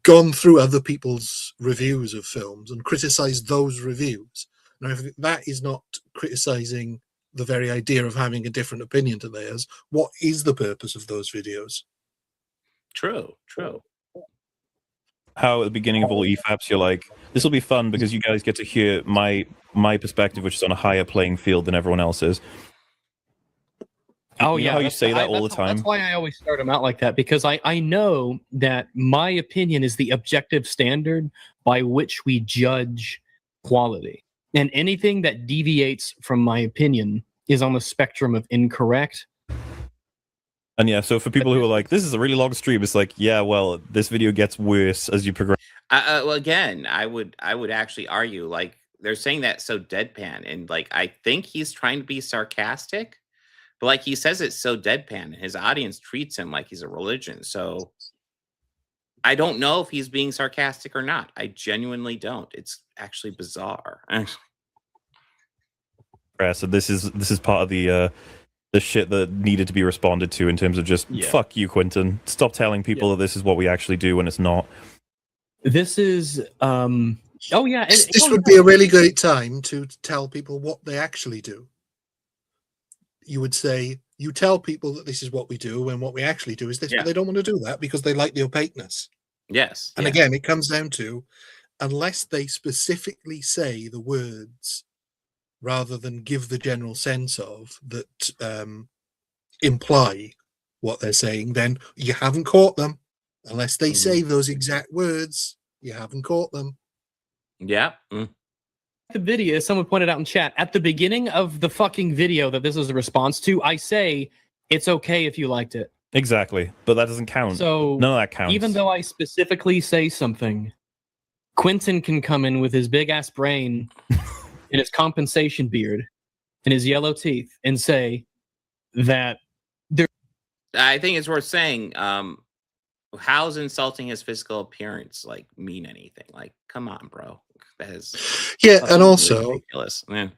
gone through other people's reviews of films and criticized those reviews. Now, if that is not criticizing the very idea of having a different opinion to theirs, what is the purpose of those videos? True. How at the beginning of all EFAPs, you're like, this will be fun because you guys get to hear my perspective, which is on a higher playing field than everyone else's. Oh, you know how you say that all the time? That's why I always start them out like that, because I know that my opinion is the objective standard by which we judge quality. And anything that deviates from my opinion is on the spectrum of incorrect. And yeah, so for people who are like, this is a really long stream, it's like, yeah, well, this video gets worse as you progress. Well, again, I would actually argue, like, they're saying that so deadpan, and like, I think he's trying to be sarcastic, But like he says it's so deadpan. His audience treats him like he's a religion. So I don't know if he's being sarcastic or not. I genuinely don't. It's actually bizarre. So this is part of the shit that needed to be responded to in terms of just fuck you, Quentin. Stop telling people that this is what we actually do when it's not. This is this would be a really great time to tell people what they actually do. You would say, you tell people that this is what we do when what we actually do is this, but they don't want to do that because they like the opaqueness. Yes. And again, it comes down to, unless they specifically say the words rather than give the general sense of that imply what they're saying, then you haven't caught them. Unless they say those exact words, you haven't caught them. Yeah. The video, someone pointed out in chat, at the beginning of the fucking video that this is a response to, I say, it's okay if you liked it. Exactly. But that doesn't count. So none of that counts. Even though I specifically say something, Quentin can come in with his big ass brain and his compensation beard and his yellow teeth and say that I think it's worth saying, how's insulting his physical appearance like mean anything? Like, come on, bro. That is and also ridiculous. Man.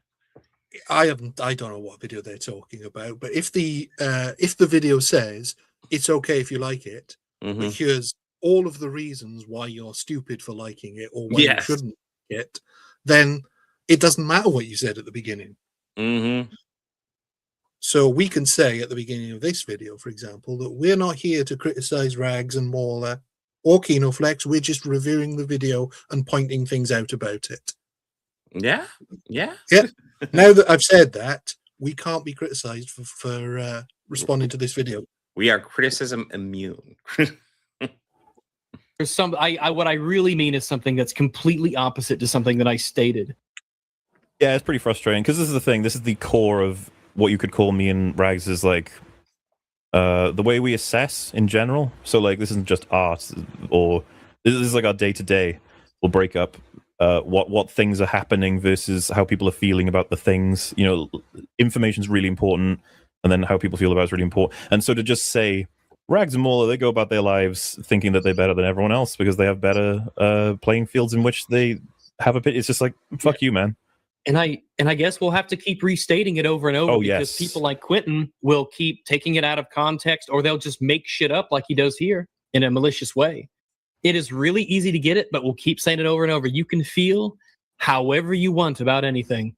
I don't know what video they're talking about, but if the video says it's okay if you like it, but here's all of the reasons why you're stupid for liking it or why you shouldn't like it, then it doesn't matter what you said at the beginning. So we can say at the beginning of this video, for example, that we're not here to criticize Rags and Mauler or Kinoflex. We're just reviewing the video and pointing things out about it. Yeah. Now that I've said that, we can't be criticized for responding to this video. We are criticism immune. There's some what I really mean is something that's completely opposite to something that I stated. Yeah, it's pretty frustrating because this is the thing. This is the core of what you could call me and Rags is like the way we assess in general. So like this isn't just art, or this is like our day-to-day. We'll break up what things are happening versus how people are feeling about the things. You know, information is really important, and then how people feel about it is really important. And so to just say Rags and Mauler, they go about their lives thinking that they're better than everyone else because they have better playing fields in which they have a bit. It's just like, fuck you, man. And I guess we'll have to keep restating it over and over because people like Quentin will keep taking it out of context, or they'll just make shit up like he does here in a malicious way. It is really easy to get it, but we'll keep saying it over and over. You can feel however you want about anything.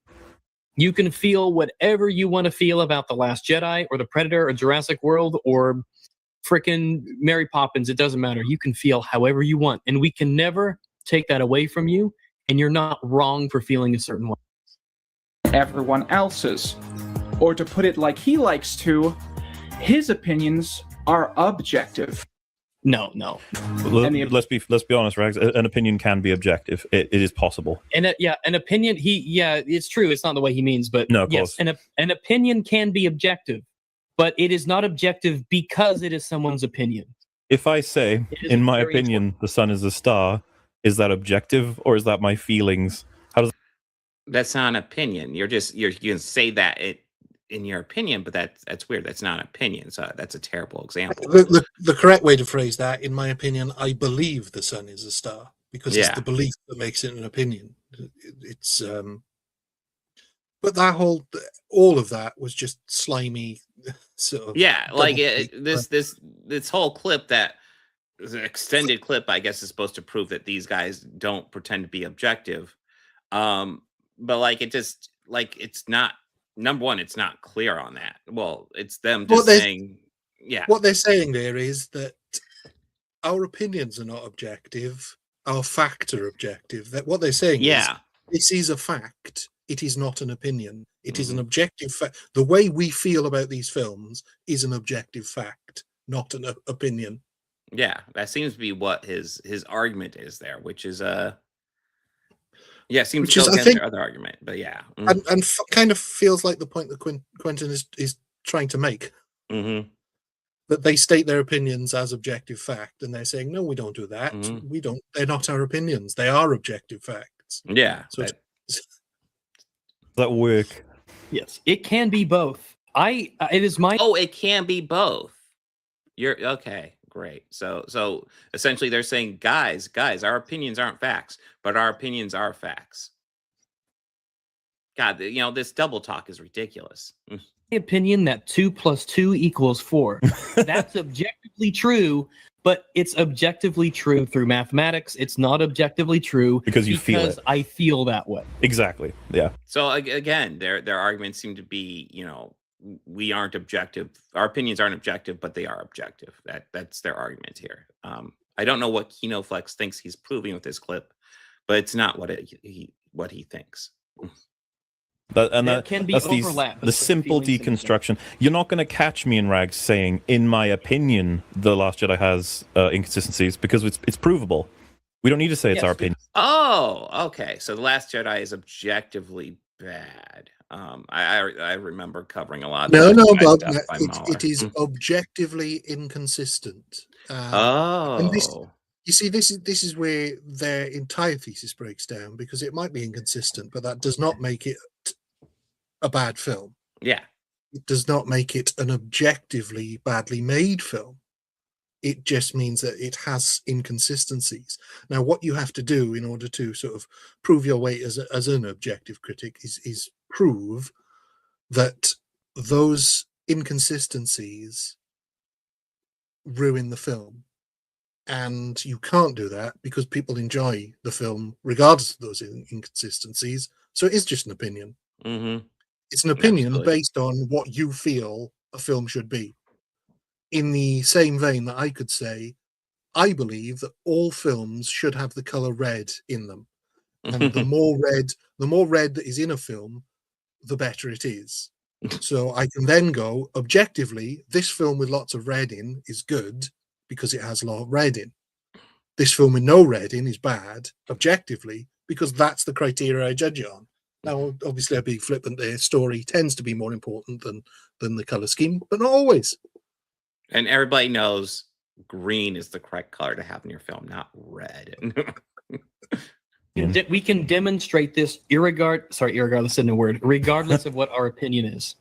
You can feel whatever you want to feel about The Last Jedi or The Predator or Jurassic World or frickin' Mary Poppins. It doesn't matter. You can feel however you want, and we can never take that away from you, and you're not wrong for feeling a certain way. Everyone else's. Or to put it like he likes to, his opinions are objective. No. Let's be honest, Rags. An opinion can be objective. It is possible. And an opinion. It's true. It's not the way he means, but no, of yes, course. An opinion can be objective, but it is not objective because it is someone's opinion. If I say, in my opinion, the sun is a star, is that objective or is that my feelings? How does that's not an opinion. You can say that in your opinion, but that's weird. That's not an opinion. So that's a terrible example. The correct way to phrase that, in my opinion, I believe the sun is a star, because it's the belief that makes it an opinion. It's but all of that was just slimy sort of like this whole clip, that is an extended clip, I guess, is supposed to prove that these guys don't pretend to be objective. But like it's not, number one, it's not clear on that. Well, it's them just saying, what they're saying there is that our opinions are not objective, our facts are objective. That what they're saying is this is a fact. It is not an opinion. It is an objective fact. The way we feel about these films is an objective fact, not an opinion. Yeah, that seems to be what his argument is there, which is seems to go against their other argument, but and kind of feels like the point that Quentin is trying to make. That they state their opinions as objective fact, and they're saying, no, we don't do that. We don't. They're not our opinions. They are objective facts. Yeah. So that work? Yes, it can be both. It is my. Oh, it can be both. You're okay. Great. So essentially, they're saying, guys, our opinions aren't facts, but our opinions are facts. God, this double talk is ridiculous. Opinion that 2 + 2 = 4. That's objectively true, but it's objectively true through mathematics. It's not objectively true because feel it. I feel that way. Exactly. Yeah. So again, their arguments seem to be, we aren't objective. Our opinions aren't objective, but they are objective. That's their argument here. I don't know what Kinoflex thinks he's proving with this clip, but it's not what he thinks. There can be overlap. The simple deconstruction. You're not going to catch me and Rags saying, in my opinion, The Last Jedi has inconsistencies, because it's provable. We don't need to say it's our opinion. Oh, okay. So The Last Jedi is objectively bad. I remember covering a lot of Bob. It is objectively inconsistent. You see, this is where their entire thesis breaks down, because it might be inconsistent, but that does not make it a bad film. Yeah. It does not make it an objectively badly made film. It just means that it has inconsistencies. Now, what you have to do in order to sort of prove your weight as an objective critic is prove that those inconsistencies ruin the film. And you can't do that because people enjoy the film regardless of those inconsistencies. So it is just an opinion. Mm-hmm. It's an opinion based on what you feel a film should be. In the same vein that I could say, I believe that all films should have the color red in them. And the more red that is in a film, the better it is. So I can then go, objectively, this film with lots of red in is good because it has a lot of red in. This film with no red in is bad, objectively, because that's the criteria I judge it on. Now, obviously, I'd be flippant there. Story tends to be more important than the color scheme, but not always. And everybody knows green is the correct color to have in your film, not red. We can demonstrate this regardless of what our opinion is.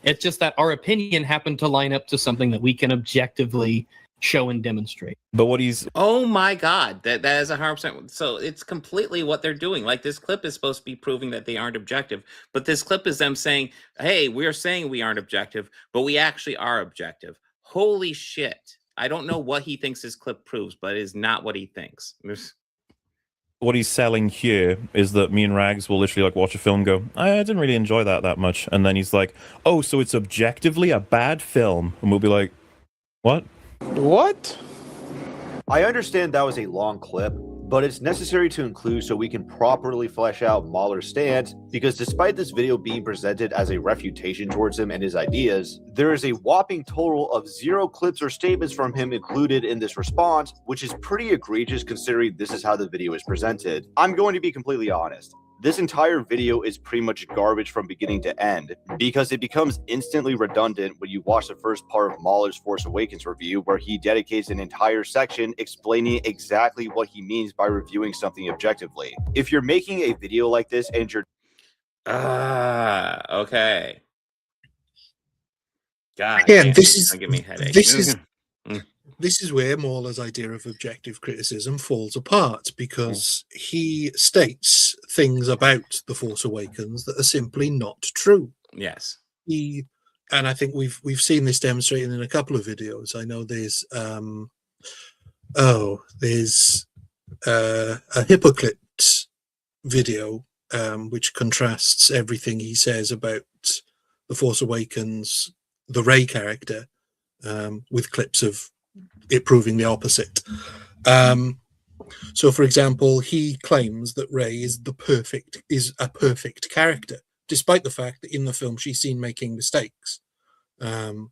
It's just that our opinion happened to line up to something that we can objectively show and demonstrate. But what he's... Oh my God, that is 100%. So it's completely what they're doing. Like, this clip is supposed to be proving that they aren't objective, but this clip is them saying, hey, we're saying we aren't objective, but we actually are objective. Holy shit. I don't know what he thinks this clip proves, but it is not what he thinks. What he's selling here is that me and Rags will literally watch a film and go, I didn't really enjoy that much. And then he's like, oh, so it's objectively a bad film. And we'll be like, what? What? I understand that was a long clip, but it's necessary to include so we can properly flesh out Mahler's stance, because despite this video being presented as a refutation towards him and his ideas, there is a whopping total of 0 clips or statements from him included in this response, which is pretty egregious considering this is how the video is presented. I'm going to be completely honest. This entire video is pretty much garbage from beginning to end, because it becomes instantly redundant when you watch the first part of Mahler's Force Awakens review, where he dedicates an entire section explaining exactly what he means by reviewing something objectively. If you're making a video like this and you're... okay. God, again, this is give me a headache. This is where Mahler's idea of objective criticism falls apart, because he states things about The Force Awakens that are simply not true. Yes. And I think we've seen this demonstrated in a couple of videos. I know there's a hypocrite video which contrasts everything he says about The Force Awakens, the Rey character, with clips of it proving the opposite. So, for example, he claims that Rey is a perfect character, despite the fact that in the film she's seen making mistakes. And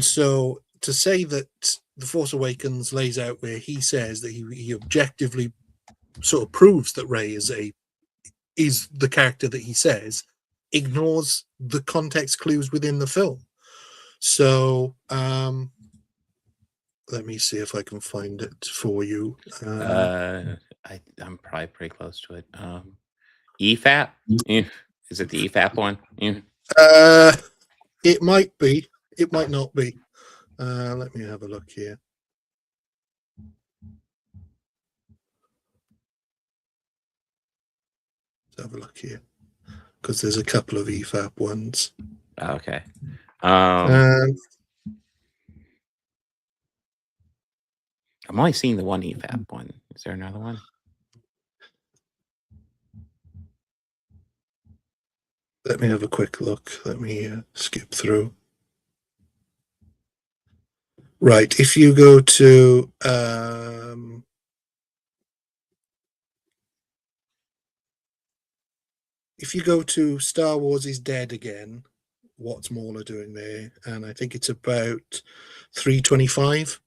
so, to say that The Force Awakens lays out where he says that he objectively sort of proves that Rey is the character that he says, ignores the context clues within the film. So, let me see if I can find it for you. I'm probably pretty close to it. EFAP? Is it the EFAP one? It might be. It might not be. Let me have a look here. Let's have a lock here, because there's a couple of EFAP ones. Okay. Um, I'm only seeing the one EFAP one. Is there another one? Let me have a quick look. Let me skip through. Right, if you go to Star Wars is Dead Again, what's Mauler doing there? And I think it's about 325.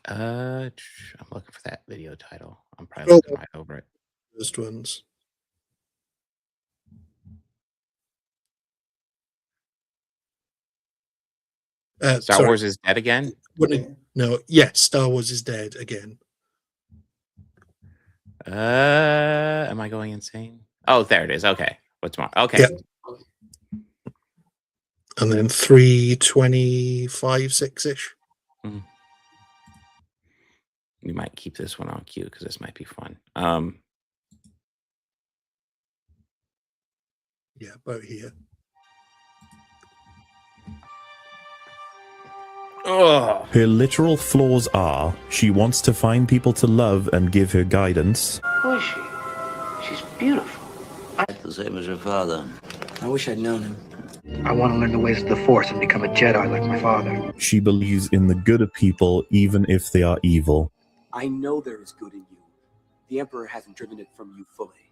I'm looking for that video title. I'm probably looking right over it. First ones. Star Wars is Dead Again? No, yes, Star Wars is Dead Again. Am I going insane? Oh, there it is. Okay. What's more? Okay. Yeah. And then 325, 6-ish. Mm. We might keep this one on cue because this might be fun. Yeah, about here. Oh. Her literal flaws are she wants to find people to love and give her guidance. Who is she? She's beautiful. The same as her father. I wish I'd known him. I want to learn the ways of the Force and become a Jedi like my father. She believes in the good of people even if they are evil. I know there is good in you. The Emperor hasn't driven it from you fully.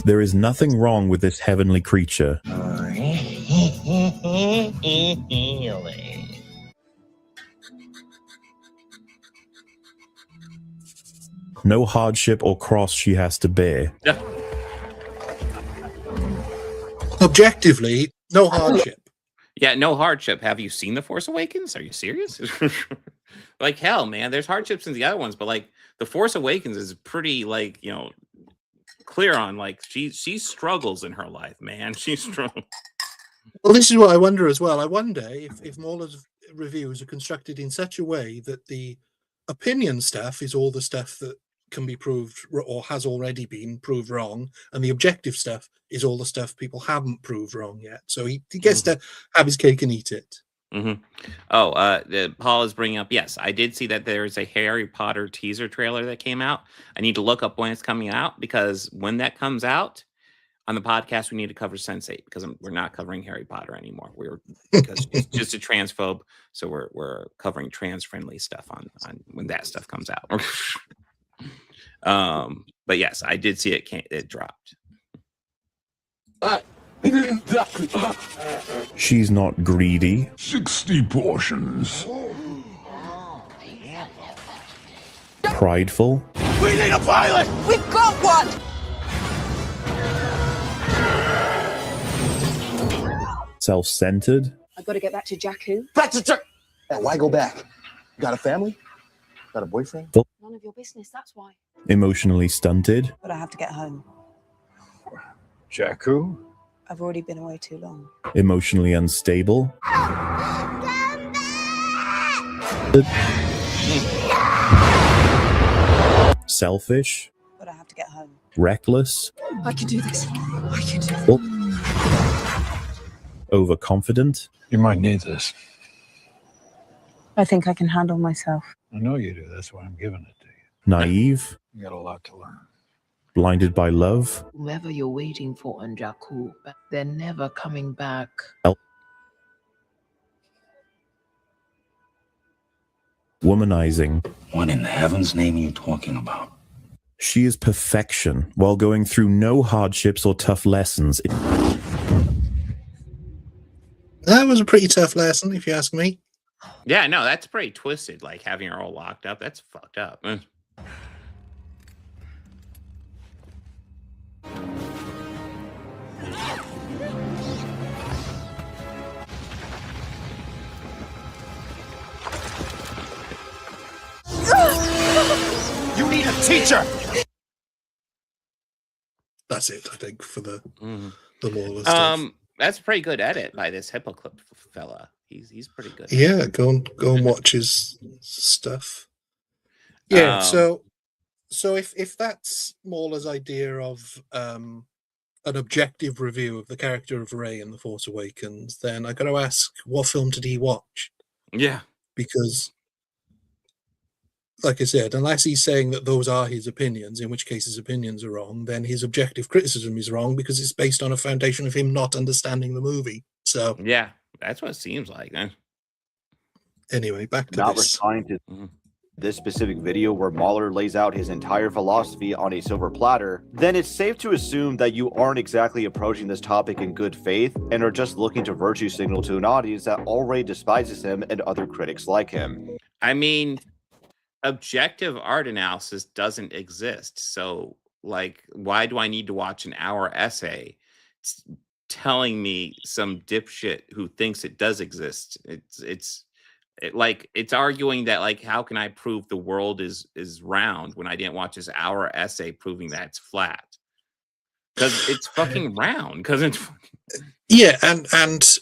There is nothing wrong with this heavenly creature. No hardship or cross she has to bear. Yeah. Objectively, no hardship. Yeah, no hardship. Have you seen The Force Awakens? Are you serious? Like, hell, man, there's hardships in the other ones, but like The Force Awakens is pretty, like, you know, clear on, like, she struggles in her life, man. She struggles. Well, this is what I wonder as well. I wonder if Mauler's reviews are constructed in such a way that the opinion stuff is all the stuff that can be proved or has already been proved wrong, and the objective stuff is all the stuff people haven't proved wrong yet. So he gets to have his cake and eat it. Mm-hmm. Oh, Paul is bringing up, yes, I did see that there's a Harry Potter teaser trailer that came out. I need to look up when it's coming out, because when that comes out on the podcast, we need to cover Sense8, because we're not covering Harry Potter anymore. Because it's just a transphobe, so we're covering trans-friendly stuff on when that stuff comes out. But yes, I did see it dropped. She's not greedy. 60 portions. Prideful. We need a pilot! We've got one! Self-centered. I've got to get back to Jakku. Back to Jakku! Why go back? You got a family? Got a boyfriend? None of your business, that's why. Emotionally stunted. But I have to get home. Jakku? I've already been away too long. Emotionally unstable. Selfish. But I have to get home. Reckless. I can do this. I can do this. Overconfident. You might need this. I think I can handle myself. I know you do. That's why I'm giving it to you. Naive. You got a lot to learn. Blinded by love. Whoever you're waiting for on Jakku, they're never coming back. Womanizing. What in heaven's name are you talking about? She is perfection while going through no hardships or tough lessons. That was a pretty tough lesson, if you ask me. Yeah, no, that's pretty twisted. Like having her all locked up, that's fucked up. You need a teacher! that's it. I think for the Mauler stuff. That's a pretty good edit by this Hippoclip fella. He's pretty good. Yeah, go and watch his stuff. Yeah, so if that's Mauler's idea of an objective review of the character of Rey in The Force Awakens, then I got to ask, what film did he watch? Yeah, because, like I said, unless he's saying that those are his opinions, in which case his opinions are wrong, then his objective criticism is wrong because it's based on a foundation of him not understanding the movie. So yeah, that's what it seems like. Anyway, back to not this. responding to this specific video where Mauler lays out his entire philosophy on a silver platter, then it's safe to assume that you aren't exactly approaching this topic in good faith and are just looking to virtue signal to an audience that already despises him and other critics like him. I mean, objective art analysis doesn't exist. So, like, why do I need to watch an hour essay telling me some dipshit who thinks it does exist? It's arguing that, like, how can I prove the world is round when I didn't watch this hour essay proving that it's flat? Because it's fucking round. Because it's yeah, and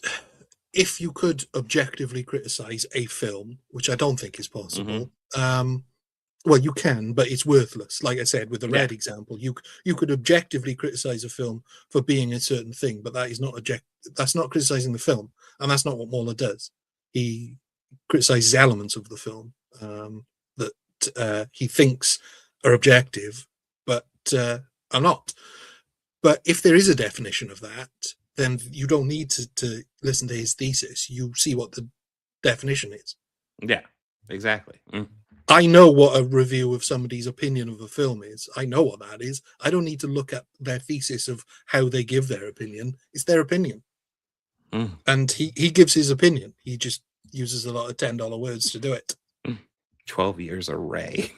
if you could objectively criticize a film, which I don't think is possible, well, you can, but it's worthless. Like I said with the Red example, you could objectively criticize a film for being a certain thing, but that is not that's not criticizing the film, and that's not what Mauler does. He criticizes elements of the film that he thinks are objective, but are not. But if there is a definition of that, then you don't need to listen to his thesis. You see what the definition is. Yeah, exactly. I know what a review of somebody's opinion of a film is. I know what that is. I don't need to look at their thesis of how they give their opinion. It's their opinion. And he gives his opinion. He just uses a lot of $10 words to do it. 12 years of Rey.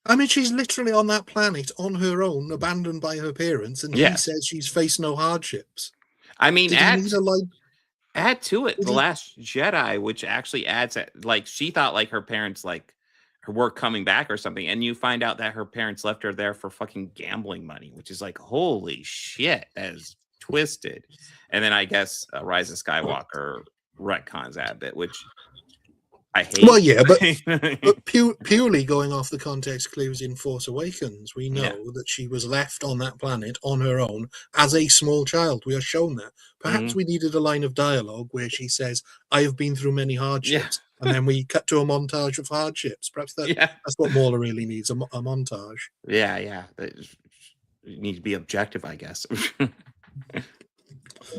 I mean, she's literally on that planet on her own, abandoned by her parents, and he says she's faced no hardships. I mean, add to it The Last Jedi, which actually adds that, like, she thought like her parents were coming back or something, and you find out that her parents left her there for fucking gambling money, which is like, holy shit, that is twisted. And then I guess Rise of Skywalker retcons that bit, which I hate. Well, yeah, but purely going off the context clues in Force Awakens, we know that she was left on that planet on her own as a small child. We are shown that. Perhaps we needed a line of dialogue where she says, "I have been through many hardships," and then we cut to a montage of hardships. Perhaps that's what Mauler really needs, a montage. Yeah. You need to be objective, I guess.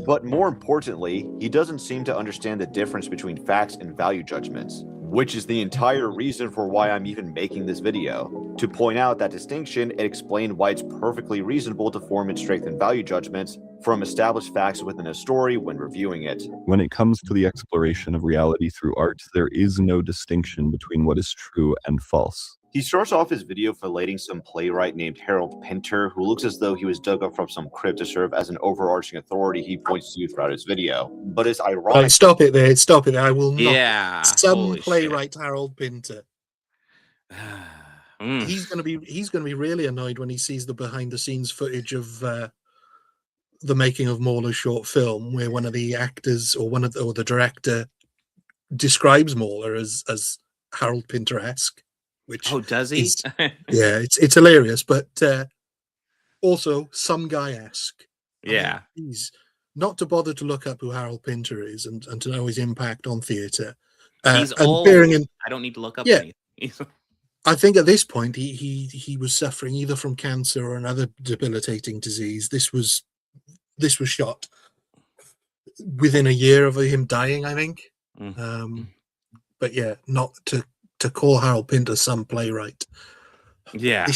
But more importantly, he doesn't seem to understand the difference between facts and value judgments, which is the entire reason for why I'm even making this video. To point out that distinction and explain why it's perfectly reasonable to form and strengthen value judgments from established facts within a story when reviewing it. When it comes to the exploration of reality through art, there is no distinction between what is true and false. He starts off his video filleting some playwright named Harold Pinter, who looks as though he was dug up from some crypt to serve as an overarching authority he points to throughout his video. But it's ironic. Right, stop it there. I will not. Yeah. Some playwright Harold Pinter. He's gonna be really annoyed when he sees the behind the scenes footage of the making of Mauler's short film, where one of the actors or the director describes Mauler as Harold Pinter-esque. Which does he? Yeah, it's hilarious, but also some guy-esque. Yeah. I mean, he's not to bother to look up who Harold Pinter is and to know his impact on theatre. He's old. I don't need to look up anything. I think at this point he was suffering either from cancer or another debilitating disease. This was shot within a year of him dying, I think. But yeah, not to call Harold Pinter some playwright. Yeah.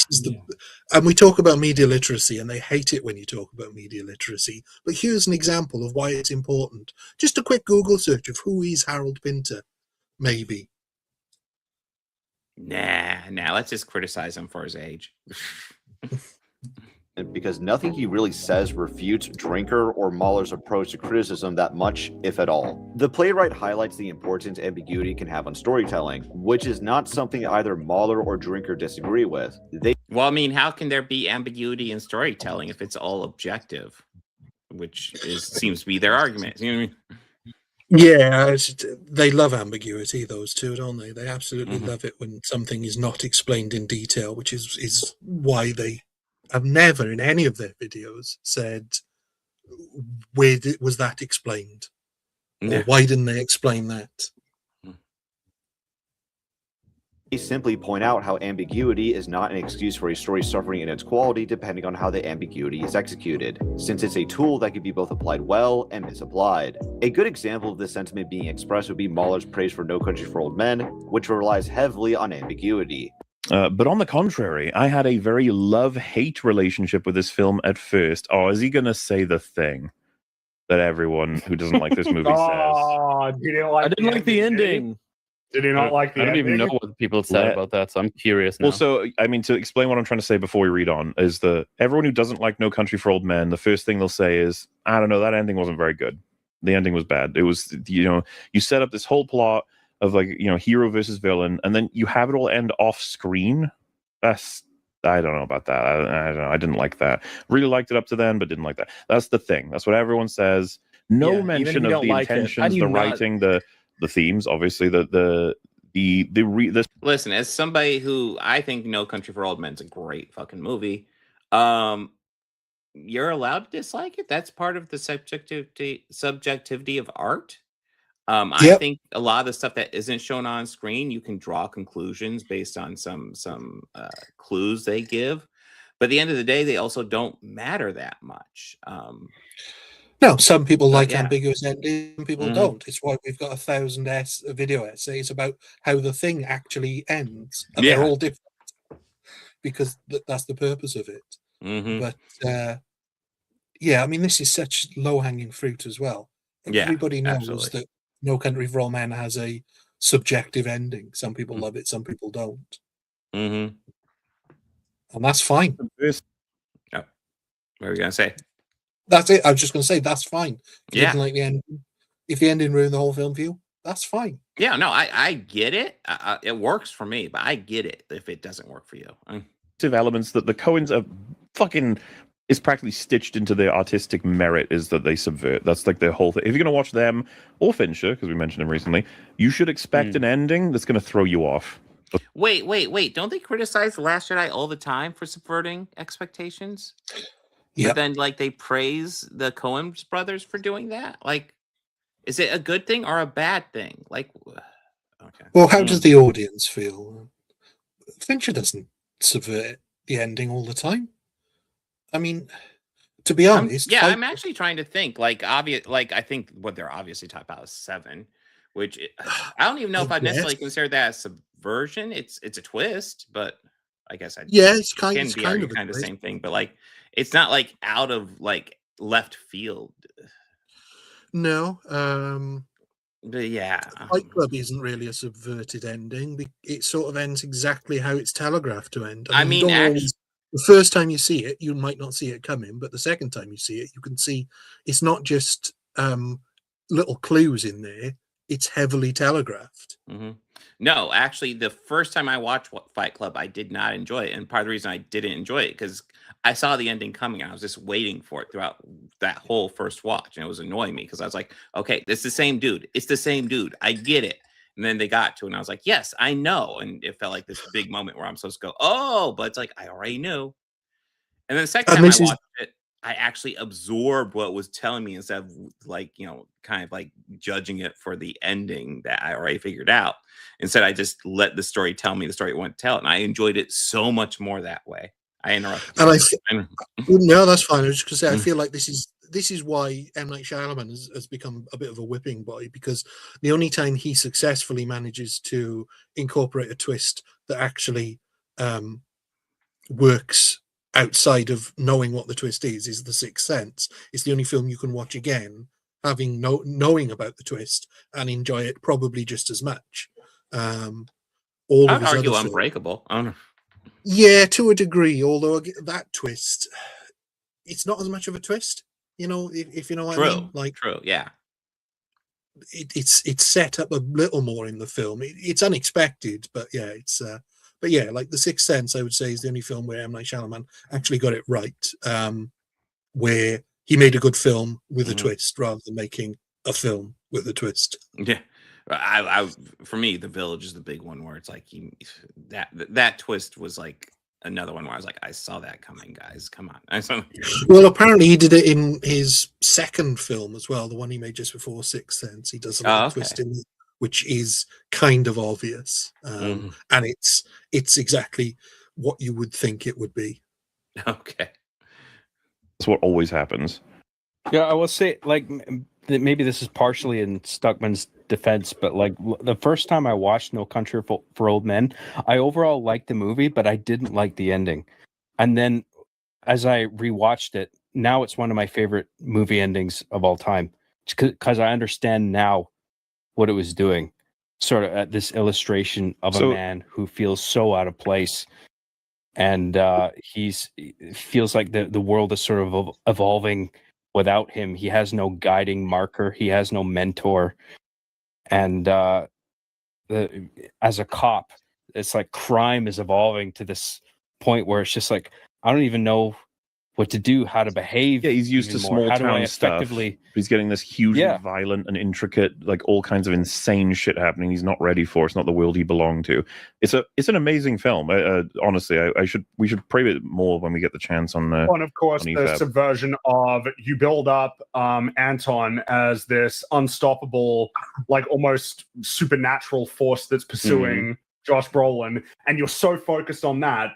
And we talk about media literacy, and they hate it when you talk about media literacy. But here's an example of why it's important. Just a quick Google search of who is Harold Pinter, maybe. Nah, let's just criticize him for his age. Because nothing he really says refutes Drinker or Mauler's approach to criticism that much, if at all. The playwright highlights the importance ambiguity can have on storytelling, which is not something either Mauler or Drinker disagree with. Well, I mean, how can there be ambiguity in storytelling if it's all objective, which seems to be their argument? You know what I mean? Yeah, they love ambiguity, those two, don't they? They absolutely love it when something is not explained in detail, which is why they have never in any of their videos said, was that explained? Or why didn't they explain that? They simply point out how ambiguity is not an excuse for a story suffering in its quality depending on how the ambiguity is executed, since it's a tool that can be both applied well and misapplied. A good example of this sentiment being expressed would be Mahler's praise for No Country for Old Men, which relies heavily on ambiguity. But on the contrary, I had a very love-hate relationship with this film at first. Oh, is he going to say the thing that everyone who doesn't like this movie says? Oh, you didn't like I didn't like the ending. Did he not like the I don't ending? even know what people said about that, so I'm curious now. Well, so, I mean, to explain what I'm trying to say before we read on, is everyone who doesn't like No Country for Old Men, the first thing they'll say is, I don't know, that ending wasn't very good. The ending was bad. It was, you set up this whole plot of, hero versus villain, and then you have it all end off screen. I don't know about that. I don't know. I didn't like that. Really liked it up to then, but didn't like that. That's the thing. That's what everyone says. No mention of the intentions, the writing, the themes, obviously, Listen, as somebody who I think No Country for Old Men's a great fucking movie, you're allowed to dislike it. That's part of the subjectivity of art. I think a lot of the stuff that isn't shown on screen, you can draw conclusions based on some clues they give. But at the end of the day, they also don't matter that much. No, some people like ambiguous endings, some people don't. It's why we've got 1,000 video essays about how the thing actually ends. And they're all different because that's the purpose of it. But I mean, this is such low-hanging fruit as well. Everybody knows that No Country for Old Men has a subjective ending. Some people love it, some people don't. And that's fine. What were you going to say? That's it. I was just going to say that's fine. If you didn't like the ending, if the ending ruined the whole film for you, that's fine. Yeah, no, I get it. It works for me, but I get it if it doesn't work for you. Elements that the Coens are fucking is practically stitched into their artistic merit is that they subvert. That's like their whole thing. If you're going to watch them or Fincher, because we mentioned him recently, you should expect an ending that's going to throw you off. Wait. Don't they criticize The Last Jedi all the time for subverting expectations? But then, they praise the Coen brothers for doing that. Is it a good thing or a bad thing? Well, how does the audience feel? Fincher doesn't subvert the ending all the time. I mean, to be honest, I'm actually trying to think. I think what they're obviously talking about is 7, which I don't even know if I'd necessarily consider that a subversion. It's a twist, but I guess it's kind of the same thing. But it's not out of left field. No. But yeah, Fight Club isn't really a subverted ending. It sort of ends exactly how it's telegraphed to end. I mean, the first time you see it, you might not see it coming, but the second time you see it, you can see it's not just little clues in there. It's heavily telegraphed. No, actually, the first time I watched Fight Club, I did not enjoy it. And part of the reason I didn't enjoy it because I saw the ending coming. I was just waiting for it throughout that whole first watch. And it was annoying me because I was like, okay, it's the same dude. It's the same dude. I get it. And then they got to it, and I was like, yes, I know. And it felt like this big moment where I'm supposed to go, oh, but it's I already knew. And then the second time I watched it, I actually absorbed what it was telling me instead of kind of judging it for the ending that I already figured out. Instead, I just let the story tell me the story it wanted to tell. And I enjoyed it so much more that way. I interrupted. No, that's fine. I was just going to say, I feel like this is why M. Night Shyamalan has become a bit of a whipping boy, because the only time he successfully manages to incorporate a twist that actually works outside of knowing what the twist is The Sixth Sense. It's the only film you can watch again having knowing about the twist and enjoy it probably just as much. I'd argue Unbreakable. I don't know. Yeah, to a degree, although that twist, it's not as much of a twist, if you know what I mean. True, yeah. It's set up a little more in the film. It's unexpected, but yeah, it's But yeah, like The Sixth Sense, I would say is the only film where M. Night Shyamalan actually got it right, where he made a good film with a twist rather than making a film with a twist. Yeah. For me, The Village is the big one where it's like that twist was like another one where I was like, I saw that coming, guys. Come on. Well, apparently he did it in his second film as well, the one he made just before Sixth Sense. He does a little twist in it, which is kind of obvious, and it's exactly what you would think it would be. Okay, that's what always happens. Yeah, I will say, like, maybe this is partially in Stuckman's defense, but like the first time I watched No Country for Old Men, I overall liked the movie, but I didn't like the ending. And then as I rewatched it, now it's one of my favorite movie endings of all time, because I understand now what it was doing. Sort of at this illustration of a man who feels so out of place, and feels like the world is sort of evolving without him. He has no guiding marker. He has no mentor. And as a cop, it's like crime is evolving to this point where it's just like, I don't even know what to do, how to behave. Yeah, he's used to small town stuff. He's getting this hugely violent and intricate, like all kinds of insane shit happening. He's not ready for. It's not the world he belonged to. It's an amazing film. Honestly, we should praise it more when we get the chance on. And of course, the EFAP. subversion of you build up Anton as this unstoppable, like almost supernatural force that's pursuing Josh Brolin, and you're so focused on that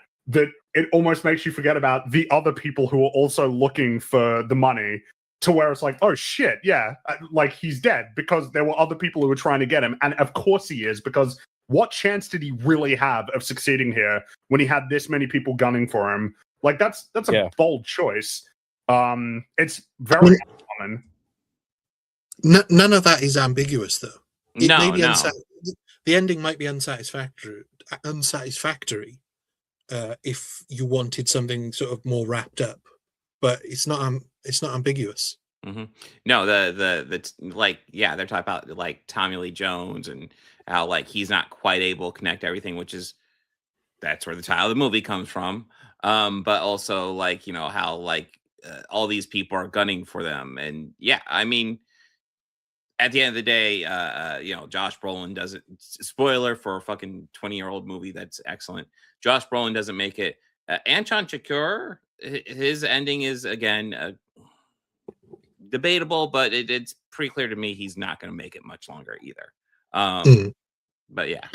it almost makes you forget about the other people who are also looking for the money, to where it's like, oh shit, yeah, like he's dead because there were other people who were trying to get him. And of course he is, because what chance did he really have of succeeding here when he had this many people gunning for him? Like that's a bold choice. It's very common. None of that is ambiguous though. It may be no. The ending might be unsatisfactory. If you wanted something sort of more wrapped up, but it's not ambiguous. No, the like, yeah, they're talking about like Tommy Lee Jones and how like he's not quite able to connect everything, which is that's where the title of the movie comes from. But also like, you know, how like all these people are gunning for them, and yeah, I mean, at the end of the day, you know, Josh Brolin doesn't. Spoiler for a fucking 20-year-old movie that's excellent. Josh Brolin doesn't make it. Anton Chigurh, his ending is again debatable, but it's pretty clear to me he's not going to make it much longer either. But yeah.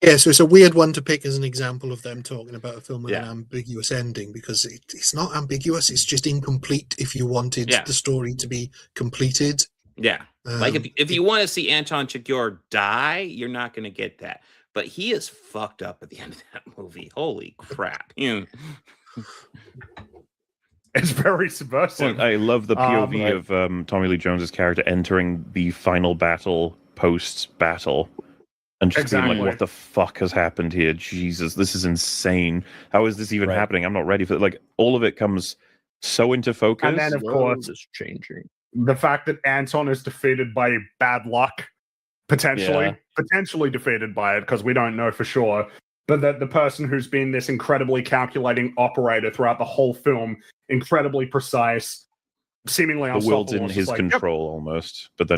Yeah, so it's a weird one to pick as an example of them talking about a film with an ambiguous ending, because it's not ambiguous. It's just incomplete if you wanted the story to be completed. Yeah. Like if you want to see Anton Chigurh die, you're not going to get that. But he is fucked up at the end of that movie. Holy crap. It's very subversive. Well, I love the POV of Tommy Lee Jones's character entering the final battle post-battle and just being like, what the fuck has happened here? Jesus, this is insane. How is this even happening? I'm not ready for it. Like, all of it comes so into focus. And then, of course, it's changing. The fact that Anton is defeated by bad luck, potentially defeated by it, because we don't know for sure, but that the person who's been this incredibly calculating operator throughout the whole film, incredibly precise, seemingly the unstoppable. world's in his control almost, but then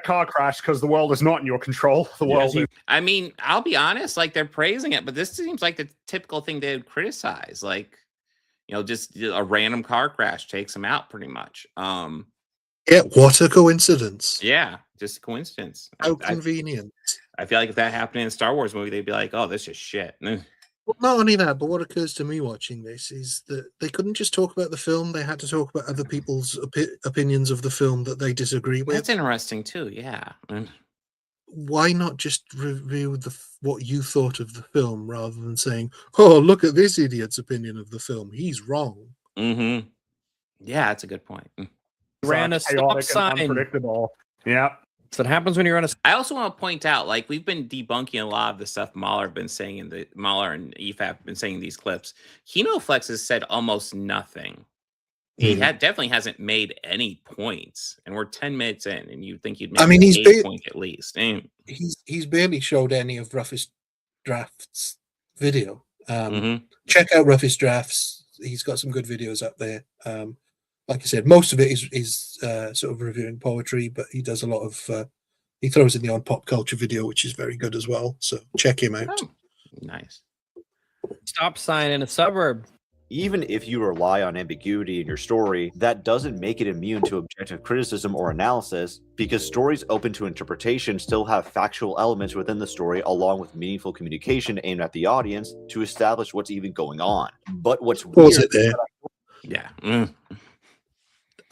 car crash, because the world is not in your control. The world is. I mean, I'll be honest, like they're praising it, but this seems like the typical thing they would criticize, like, you know, just a random car crash takes him out pretty much. Yeah, what a coincidence. Yeah, just a coincidence. How convenient. I feel like if that happened in a Star Wars movie, they'd be like, oh, this is shit. Well, not only that, but what occurs to me watching this is that they couldn't just talk about the film. They had to talk about other people's opinions of the film that they disagree with. That's interesting too, yeah. Why not just review what you thought of the film rather than saying, oh, look at this idiot's opinion of the film. He's wrong. Yeah, that's a good point. Ran a stop sign. Unpredictable. Yeah. So it happens when you're on a. I also want to point out, like, we've been debunking a lot of the stuff Mahler have been saying Mahler and EFAP have been saying in these clips. Kinoflex has said almost nothing. He definitely hasn't made any points, and we're 10 minutes in, and you'd think you'd make a point at least. He's barely showed any of Roughest Draft's video. Check out Roughest Drafts. He's got some good videos up there. Like I said, most of it is sort of reviewing poetry, but he does a lot of he throws in the odd pop culture video, which is very good as well. So check him out. Oh, nice. Stop sign in a suburb. Even if you rely on ambiguity in your story, that doesn't make it immune to objective criticism or analysis, because stories open to interpretation still have factual elements within the story along with meaningful communication aimed at the audience to establish what's even going on. But what's Pause weird it there. Yeah.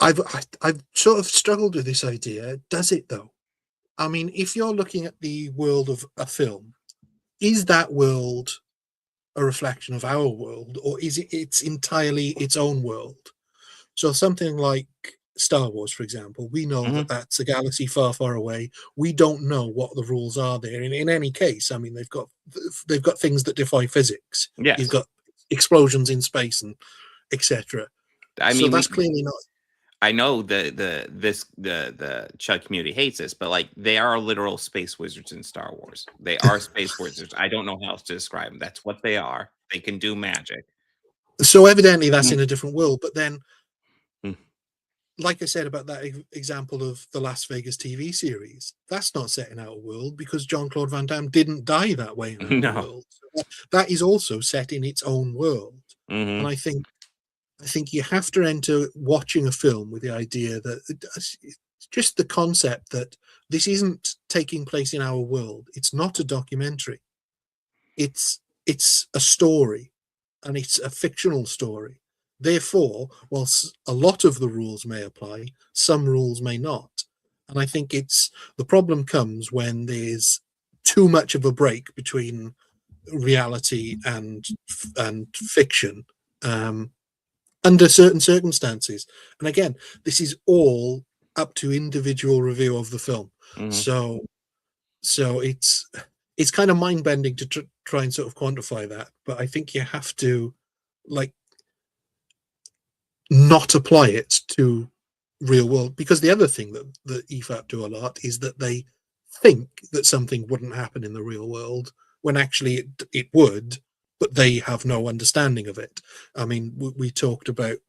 I've sort of struggled with this idea. Does it though? I mean, if you're looking at the world of a film, is that world a reflection of our world, or is it's entirely its own world? So something like Star Wars, for example, we know that that's a galaxy far, far away. We don't know what the rules are there. In any case, I mean, they've got things that defy physics. Yes. You've got explosions in space and etc. I mean, so that's clearly not. I know the Chud community hates this, but like they are literal space wizards in Star Wars. They are space wizards. I don't know how else to describe them. That's what they are. They can do magic. So evidently that's in a different world. But then, like I said about that example of the Las Vegas TV series, that's not set in our world because Jean-Claude Van Damme didn't die that way in our world. So that is also set in its own world. And I think you have to enter watching a film with the idea that just the concept that this isn't taking place in our world. It's not a documentary. It's a story, and it's a fictional story. Therefore, whilst a lot of the rules may apply, some rules may not. And I think the problem comes when there's too much of a break between reality and fiction. Under certain circumstances. And again, this is all up to individual review of the film. So it's kind of mind-bending to try and sort of quantify that. But I think you have to not apply it to real world, because the other thing that the EFAP do a lot is that they think that something wouldn't happen in the real world when actually it would, but they have no understanding of it. I mean, we talked about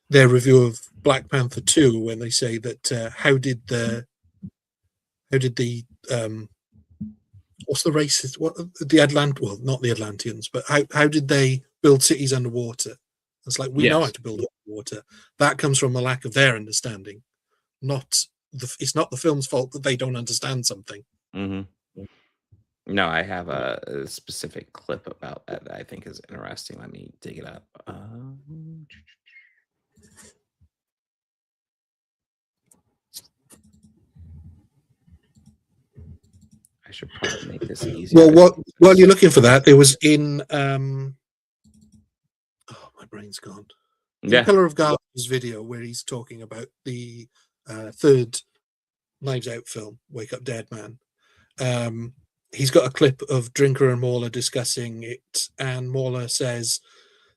their review of Black Panther 2 when they say that how did the what's the racist not the Atlanteans, but how did they build cities underwater? It's like we know how to build underwater. That comes from a lack of their understanding. It's not the film's fault that they don't understand something. No, I have a specific clip about that I think is interesting. Let me dig it up. I should probably make this easier. Well, while you're looking for that, there was in my brain's gone. Yeah. Pillar of Garbage video where he's talking about the third Knives Out film, Wake Up Dead Man. He's got a clip of Drinker and Mauler discussing it, and Mauler says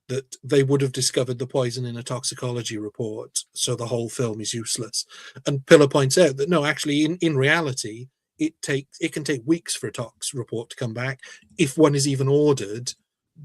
that they would have discovered the poison in a toxicology report, so the whole film is useless. And Pillar points out that no, actually, in reality, it can take weeks for a tox report to come back if one is even ordered,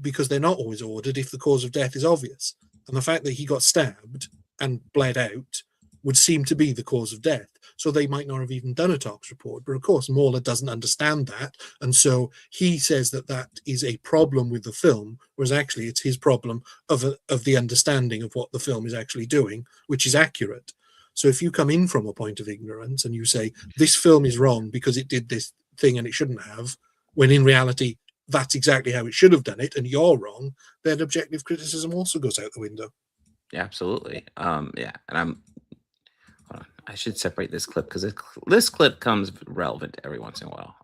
because they're not always ordered if the cause of death is obvious. And the fact that he got stabbed and bled out would seem to be the cause of death. So they might not have even done a tox report. But of course, Mauler doesn't understand that. And so he says that is a problem with the film, whereas actually it's his problem of the understanding of what the film is actually doing, which is accurate. So if you come in from a point of ignorance and you say, this film is wrong because it did this thing and it shouldn't have, when in reality, that's exactly how it should have done it, and you're wrong, then objective criticism also goes out the window. Yeah, absolutely. Yeah, and I should separate this clip because this clip comes relevant every once in a while.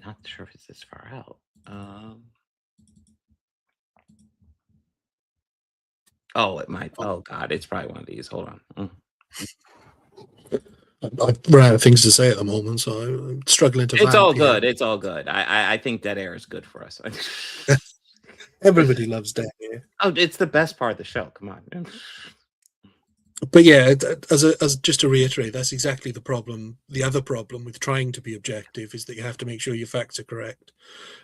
Not sure if it's this far out. Oh, it might. Oh God, it's probably one of these. Hold on. I've run out of things to say at the moment, so I'm struggling to. It's all good. It's all good. I think dead air is good for us. Everybody loves dead air. Oh, it's the best part of the show. Come on. But yeah, as just to reiterate, that's exactly the problem. The other problem with trying to be objective is that you have to make sure your facts are correct.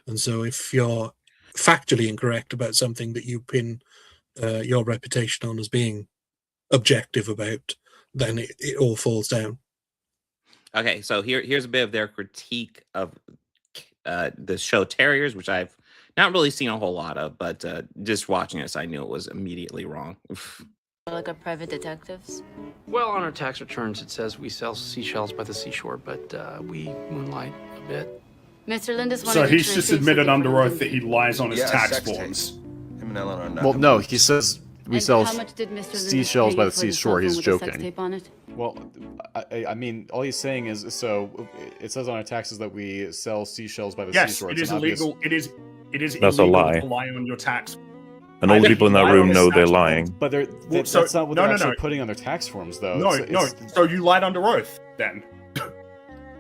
And so if you're factually incorrect about something that you pin your reputation on as being objective about, then it all falls down. Okay, so here's a bit of their critique of the show Terriers, which I've not really seen a whole lot of, but just watching this, I knew it was immediately wrong. Like our private detectives? Well, on our tax returns, it says we sell seashells by the seashore, but we moonlight a bit. Mr. Lindis wanted So to he's trade just things admitted with under the oath that he lies on his tax sex forms. Him and Ellen are not. Well, no, he says we And sell how much did Mr. Lindis seashells pay by you the for the seashore. He's cell phone with the sex joking. tape on it? Well, I mean, all he's saying is, so it says on our taxes that we sell seashells by the Yes, seashore. it It's is an obvious- illegal. It is That's a illegal lie. to lie on your tax. And all the people in that room know they're lying. But that's not what they're actually putting on their tax forms, though. No. So you lied under oath, then?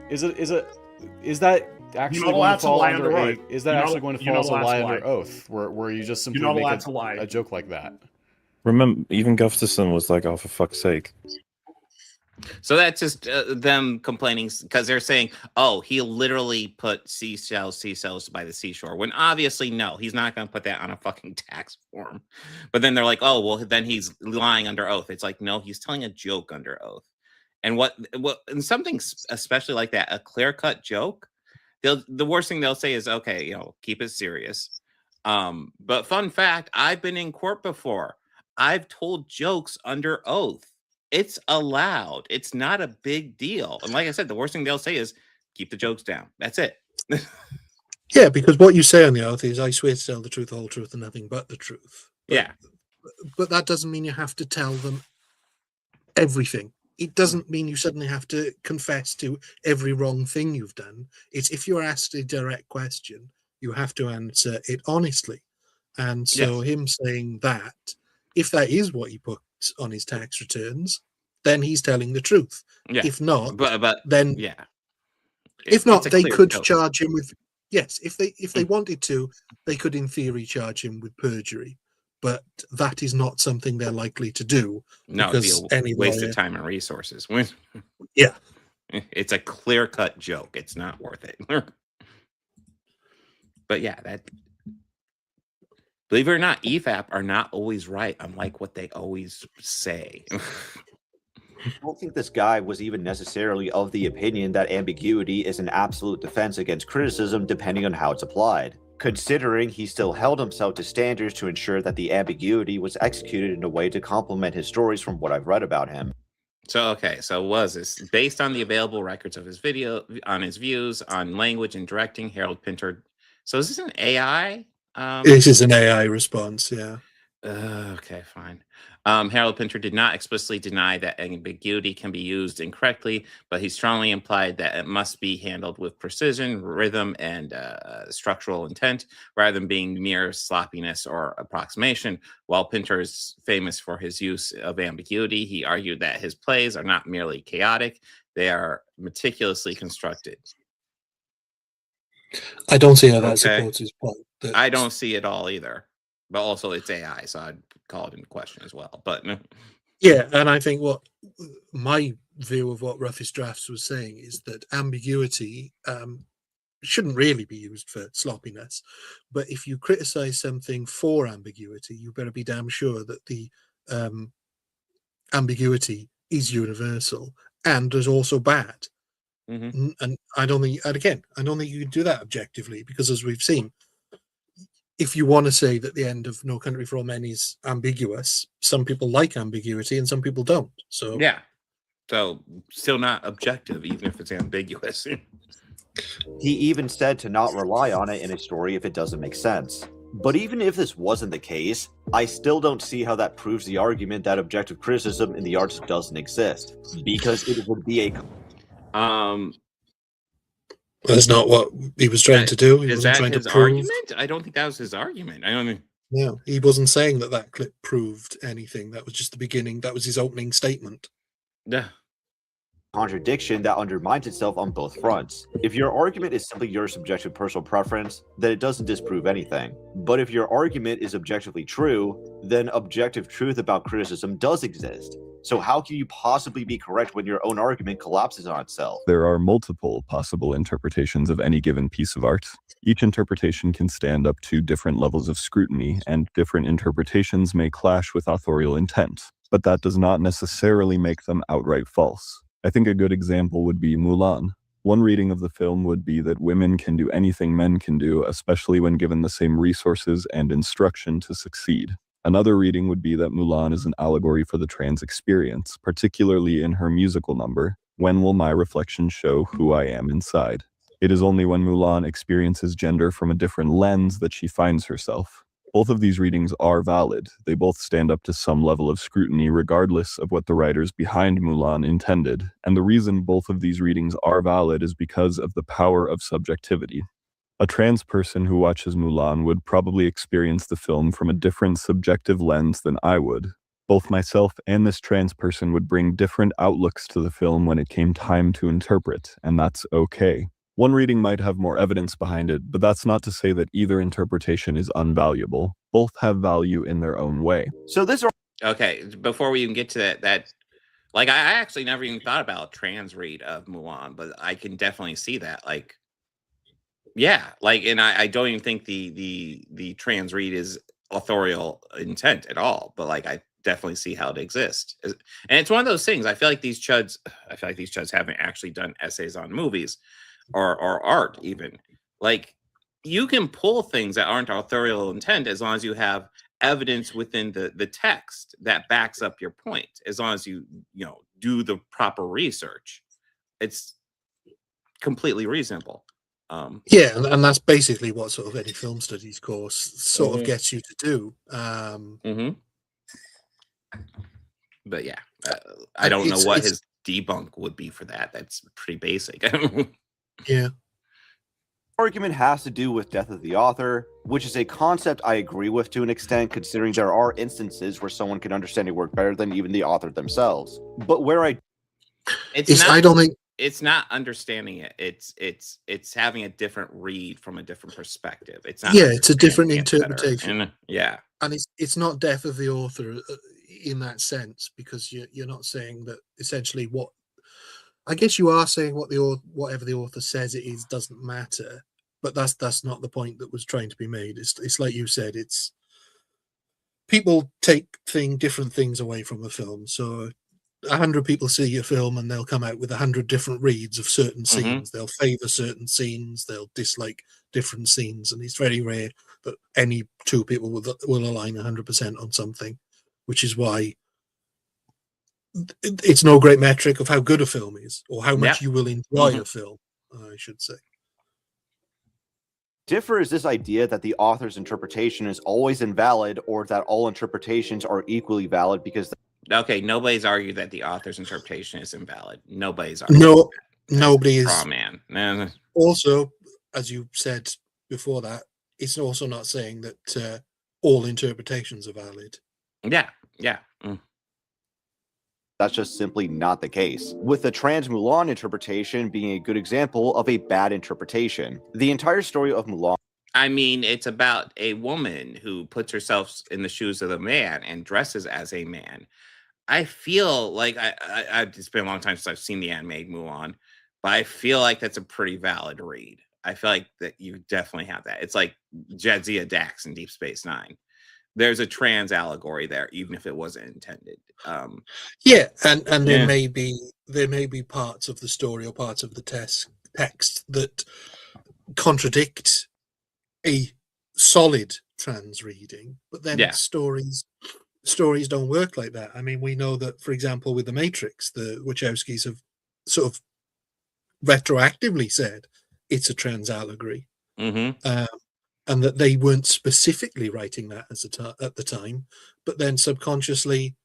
Is that actually You're not allowed going to fall to lie under under a? oath. Is that You're actually not- going to you're fall not as a allowed lie to under lie. oath, where you just simply You're not make allowed to lie. a joke like that? Remember, even Gustafson was like, "Oh, for fuck's sake." So that's just them complaining because they're saying, "Oh, he literally put seashells by the seashore." When obviously, no, he's not going to put that on a fucking tax form. But then they're like, "Oh, well, then he's lying under oath." It's like, no, he's telling a joke under oath. And and something especially like that, a clear-cut joke, the worst thing they'll say is, "Okay, keep it serious." But fun fact, I've been in court before. I've told jokes under oath. It's allowed. It's not a big deal. And like I said, the worst thing they'll say is keep the jokes down. That's it. Yeah, because what you say on the oath is, "I swear to tell the truth, the whole truth, and nothing but the truth." But that doesn't mean you have to tell them everything. It doesn't mean you suddenly have to confess to every wrong thing you've done. It's if you're asked a direct question, you have to answer it honestly. And so him saying that, if that is what he puts on his tax returns, then he's telling the truth. Yeah. If not, but then if not, they could charge him with if they wanted to, they could in theory charge him with perjury. But that is not something they're likely to do. No, because it'd be a waste of time and resources. Yeah. It's a clear-cut joke. It's not worth it. But yeah, believe it or not, EFAP are not always right, unlike what they always say. I don't think this guy was even necessarily of the opinion that ambiguity is an absolute defense against criticism depending on how it's applied, considering he still held himself to standards to ensure that the ambiguity was executed in a way to complement his stories from what I've read about him. So was this based on the available records of his video, on his views, on language and directing, Harold Pinter? So is this an AI? This is an AI response, yeah. Okay, fine. Harold Pinter did not explicitly deny that ambiguity can be used incorrectly, but he strongly implied that it must be handled with precision, rhythm, and structural intent, rather than being mere sloppiness or approximation. While Pinter is famous for his use of ambiguity, he argued that his plays are not merely chaotic, they are meticulously constructed. I don't see how that supports his point. I don't see it all either. But also it's AI, so I'd call it into question as well. But yeah, and I think what my view of what Roughest Drafts was saying is that ambiguity shouldn't really be used for sloppiness. But if you criticize something for ambiguity, you better be damn sure that the ambiguity is universal and is also bad. Mm-hmm. And I don't think, and again, I don't think you can do that objectively, because as we've seen, if you want to say that the end of No Country for Old Men is ambiguous, some people like ambiguity and some people don't. So yeah, so still not objective, even if it's ambiguous. He even said to not rely on it in a story if it doesn't make sense. But even if this wasn't the case, I still don't see how that proves the argument that objective criticism in the arts doesn't exist, because it would be a that's not what he was trying to do. He Is wasn't that trying his to prove. argument? I don't think that was his argument. I don't think. No, he wasn't saying that clip proved anything. That was just the beginning. That was his opening statement. Yeah. contradiction that undermines itself on both fronts. If your argument is simply your subjective personal preference, then it doesn't disprove anything. But if your argument is objectively true, then objective truth about criticism does exist. So how can you possibly be correct when your own argument collapses on itself? There are multiple possible interpretations of any given piece of art. Each interpretation can stand up to different levels of scrutiny, and different interpretations may clash with authorial intent, but that does not necessarily make them outright false. I think a good example would be Mulan. One reading of the film would be that women can do anything men can do, especially when given the same resources and instruction to succeed. Another reading would be that Mulan is an allegory for the trans experience, particularly in her musical number, "When Will My Reflection Show Who I Am Inside?" It is only when Mulan experiences gender from a different lens that she finds herself. Both of these readings are valid. They both stand up to some level of scrutiny regardless of what the writers behind Mulan intended, and the reason both of these readings are valid is because of the power of subjectivity. A trans person who watches Mulan would probably experience the film from a different subjective lens than I would. Both myself and this trans person would bring different outlooks to the film when it came time to interpret, and that's okay. One reading might have more evidence behind it, but that's not to say that either interpretation is unvaluable. Both have value in their own way. So this okay, before we even get to that like I actually never even thought about trans read of Mulan, but I can definitely see that. Like, yeah, like, and I don't even think the trans read is authorial intent at all, but like I definitely see how it exists. And it's one of those things. I feel like these chuds haven't actually done essays on movies or art even. Like, you can pull things that aren't authorial intent as long as you have evidence within the text that backs up your point, as long as you do the proper research. It's completely reasonable. Yeah, and that's basically what sort of any film studies course sort of gets you to do. But yeah, I don't know what his debunk would be for that. That's pretty basic. Yeah. Argument has to do with death of the author, which is a concept I agree with to an extent, considering there are instances where someone can understand a work better than even the author themselves. But where I don't think it's not understanding it. It's having a different read from a different perspective. It's not. Yeah, it's a different interpretation. And it's not death of the author in that sense, because you're not saying that essentially what. I guess you are saying whatever the author says it is doesn't matter, but that's not the point that was trying to be made. It's like you said, it's people take different things away from a film. So 100 people see a film and they'll come out with 100 different reads of certain scenes. They'll favor certain scenes, they'll dislike different scenes, and it's very rare that any two people will align 100% on something, which is why it's no great metric of how good a film is or how much you will enjoy a film, I should say. Differ is this idea that the author's interpretation is always invalid, or that all interpretations are equally valid because... Okay, nobody's argued that the author's interpretation is invalid. Nobody's argued nobody is. Straw man. Also, as you said before that, it's also not saying that all interpretations are valid. Yeah. That's just simply not the case, with the trans Mulan interpretation being a good example of a bad interpretation. The entire story of Mulan... I mean, it's about a woman who puts herself in the shoes of a man and dresses as a man. I feel like it's been a long time since I've seen the anime Mulan, but I feel like that's a pretty valid read. I feel like that you definitely have that. It's like Jadzia Dax in Deep Space Nine. There's a trans allegory there, even if it wasn't intended. And there may be parts of the story or parts of the text that contradict a solid trans reading, but then stories don't work like that. I mean, we know that, for example, with The Matrix, the Wachowskis have sort of retroactively said it's a trans allegory. And that they weren't specifically writing that at the time, but then subconsciously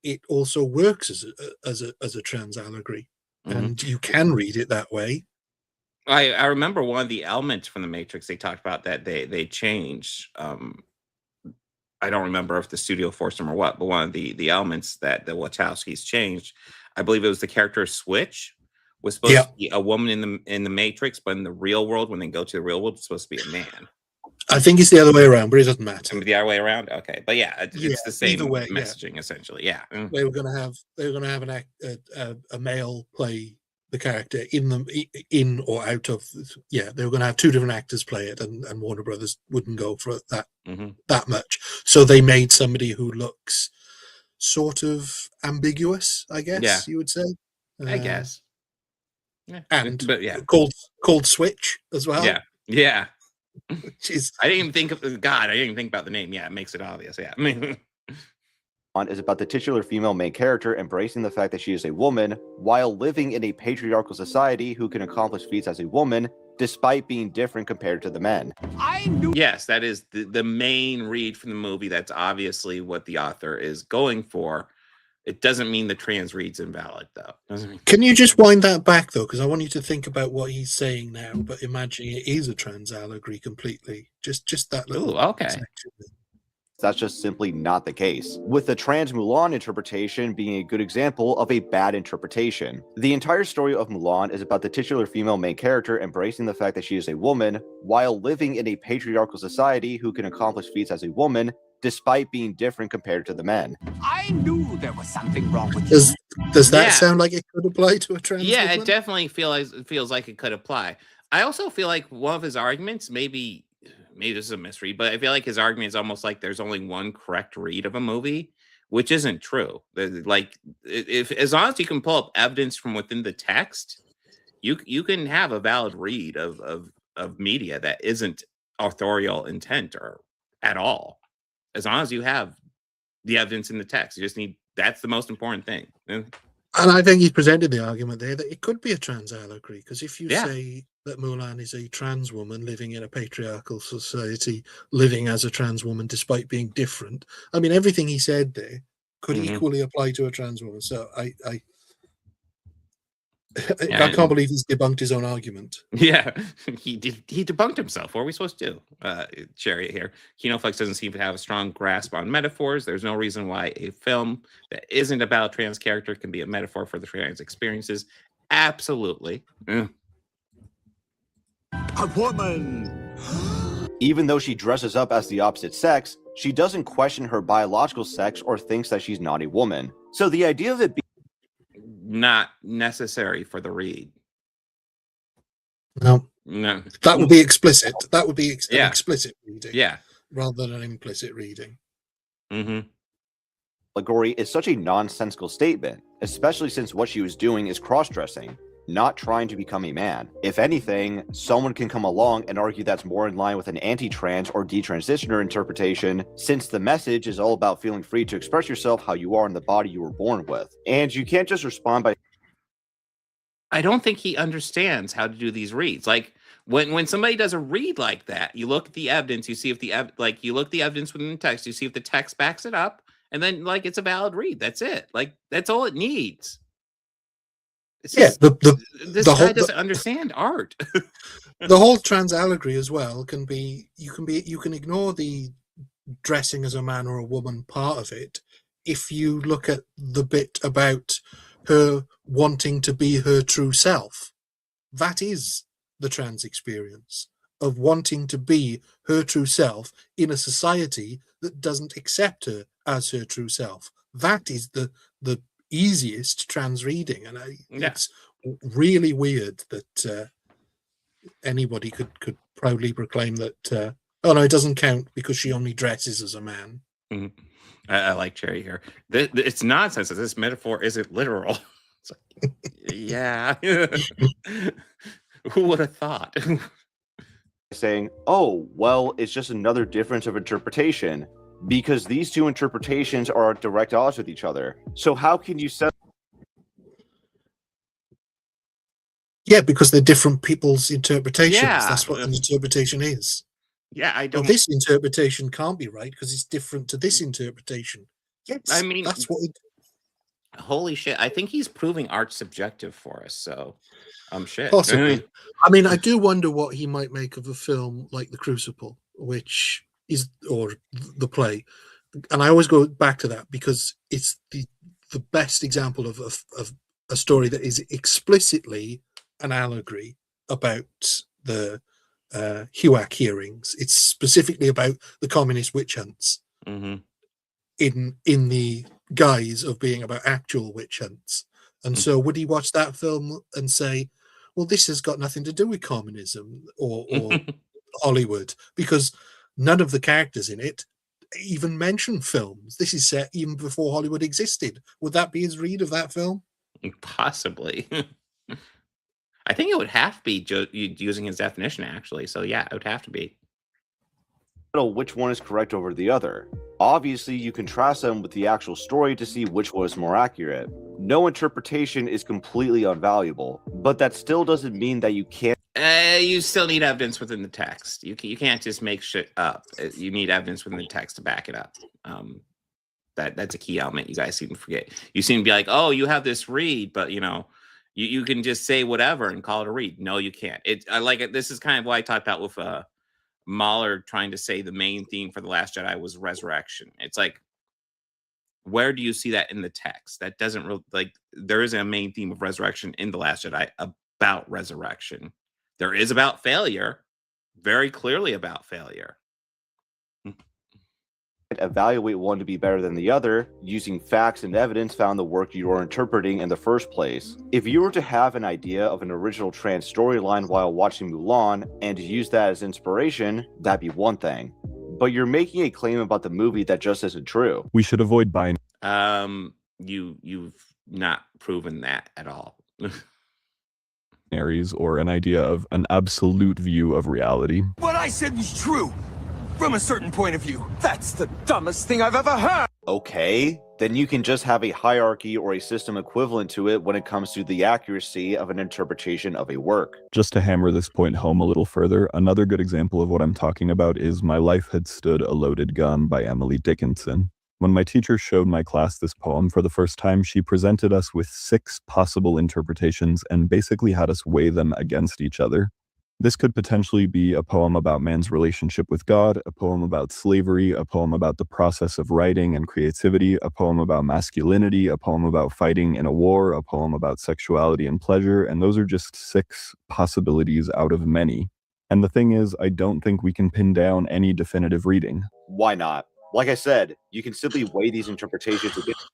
it also works as a trans allegory, and you can read it that way. I remember one of the elements from The Matrix they talked about that they changed. I don't remember if the studio forced them or what, but one of the elements that the Wachowskis changed, I believe it was the character Switch. was supposed to be a woman in the Matrix, but in the real world, when they go to the real world, it's supposed to be a man. I think it's the other way around, but it doesn't matter. The other way around, okay, but yeah, it's the same way, messaging essentially. Yeah, they were going to have a male play the character in or out of. Yeah, they were going to have two different actors play it, and Warner Brothers wouldn't go for that that much. So they made somebody who looks sort of ambiguous, I guess you would say. I guess. Yeah. And called Switch as well. Yeah. Jeez. I didn't even think about the name. Yeah, it makes it obvious. Yeah. Is about the titular female main character embracing the fact that she is a woman while living in a patriarchal society who can accomplish feats as a woman despite being different compared to the men. Yes, that is the main read from the movie. That's obviously what the author is going for. It doesn't mean the trans read's invalid, though. Can you just wind that back, though? Because I want you to think about what he's saying now, but imagining it is a trans allegory completely. Just that little section. That's just simply not the case, with the trans Mulan interpretation being a good example of a bad interpretation. The entire story of Mulan is about the titular female main character embracing the fact that she is a woman while living in a patriarchal society who can accomplish feats as a woman despite being different compared to the men. I knew there was something wrong with you. Does that sound like it could apply to a trans woman? It definitely feels like it could apply. I also feel like one of his arguments, maybe this is a mystery, but I feel like his argument is almost like there's only one correct read of a movie, which isn't true. Like, if as long as you can pull up evidence from within the text, you can have a valid read of media that isn't authorial intent or at all. As long as you have the evidence in the text, you just need, that's the most important thing. And I think he presented the argument there that it could be a trans allegory, because if you say that Mulan is a trans woman living in a patriarchal society, living as a trans woman despite being different, I mean, everything he said there could equally apply to a trans woman. So I can't believe he's debunked his own argument. Yeah, he debunked himself. What are we supposed to do? Cherry here. Kinoflex doesn't seem to have a strong grasp on metaphors. There's no reason why a film that isn't about a trans character can be a metaphor for the trans experiences. Absolutely. A woman! Even though she dresses up as the opposite sex, she doesn't question her biological sex or thinks that she's not a woman. So the idea of it being not necessary for the read. No. That would be explicit. That would be an explicit reading. Yeah. Rather than an implicit reading. Allegory is such a nonsensical statement, especially since what she was doing is cross-dressing, not trying to become a man. If anything, someone can come along and argue that's more in line with an anti-trans or detransitioner interpretation, since the message is all about feeling free to express yourself how you are in the body you were born with. And you can't just respond by... I don't think he understands how to do these reads. Like, when somebody does a read like that, you look at the evidence, you see if you look at the evidence within the text, you see if the text backs it up, and then, like, it's a valid read. That's it. Like, that's all it needs. This guy doesn't understand art. The whole trans allegory as well can be you can ignore the dressing as a man or a woman part of it if you look at the bit about her wanting to be her true self. That is the trans experience of wanting to be her true self in a society that doesn't accept her as her true self. That is the easiest trans reading, and it's really weird that anybody could proudly proclaim that oh no, it doesn't count because she only dresses as a man. I like Cherry here. It's nonsense that this metaphor isn't literal. It's like, yeah. Who would have thought? Saying, oh, well, it's just another difference of interpretation, because these two interpretations are at direct odds with each other. So how can you say... Yeah, because they're different people's interpretations. That's what an interpretation is. Yeah, I don't... Well, this interpretation can't be right because it's different to this interpretation. Yes, I mean, that's what it... Holy shit, I think he's proving art subjective for us, so... shit. Possibly. I mean, I do wonder what he might make of a film like The Crucible, which is, or the play, and I always go back to that because it's the best example of a story that is explicitly an allegory about the HUAC hearings. It's specifically about the communist witch hunts in the guise of being about actual witch hunts. And so would he watch that film and say, well, this has got nothing to do with communism or Hollywood, because none of the characters in it even mention films. This is set even before Hollywood existed. Would that be his read of that film? Possibly. I think it would have to be using his definition, actually. So yeah, it would have to be. Which one is correct over the other. Obviously, you contrast them with the actual story to see which one is more accurate. No interpretation is completely unvaluable, but that still doesn't mean that you can't. You still need evidence within the text. You can't just make shit up. You need evidence within the text to back it up. That's a key element you guys seem to forget. You seem to be like, oh, you have this read, but you know, you can just say whatever and call it a read. No, you can't. I like it. This is kind of what I talked about with Mahler trying to say the main theme for The Last Jedi was resurrection. It's like, where do you see that in the text? That doesn't really, like, there isn't a main theme of resurrection in The Last Jedi about resurrection. There is about failure, very clearly about failure. Evaluate one to be better than the other using facts and evidence found in the work you are interpreting in the first place. If you were to have an idea of an original trans storyline while watching Mulan and use that as inspiration, that'd be one thing. But you're making a claim about the movie that just isn't true. We should avoid buying. You've not proven that at all. Or an idea of an absolute view of reality. What I said was true. From a certain point of view. That's the dumbest thing I've ever heard. Okay, then you can just have a hierarchy or a system equivalent to it when it comes to the accuracy of an interpretation of a work. Just to hammer this point home a little further, another good example of what I'm talking about is My Life Had Stood a Loaded Gun by Emily Dickinson. When my teacher showed my class this poem for the first time, she presented us with 6 possible interpretations and basically had us weigh them against each other. This could potentially be a poem about man's relationship with God, a poem about slavery, a poem about the process of writing and creativity, a poem about masculinity, a poem about fighting in a war, a poem about sexuality and pleasure, and those are just 6 possibilities out of many. And the thing is, I don't think we can pin down any definitive reading. Why not? Like I said, you can simply weigh these interpretations against.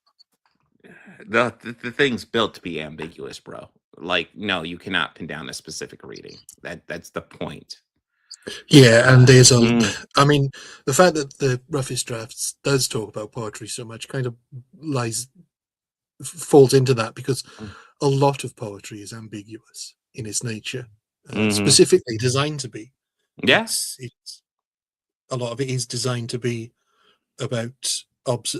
The thing's built to be ambiguous, bro. Like, no, you cannot pin down a specific reading. That's the point. Yeah, and there's I mean, the fact that the Roughest Drafts does talk about poetry so much kind of falls into that, because a lot of poetry is ambiguous in its nature, specifically designed to be. Yes, it's a lot of it is designed to be about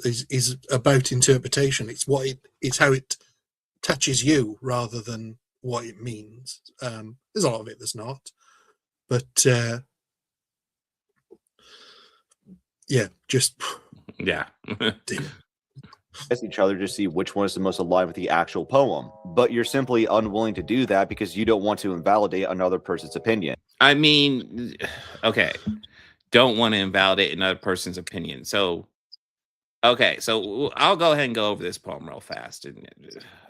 is about interpretation. It's how it touches you rather than what it means. There's a lot of it that's not, but just each other to see which one is the most aligned with the actual poem, but you're simply unwilling to do that because you don't want to invalidate another person's opinion. I mean, okay, don't want to invalidate another person's opinion. So okay, so I'll go ahead and go over this poem real fast.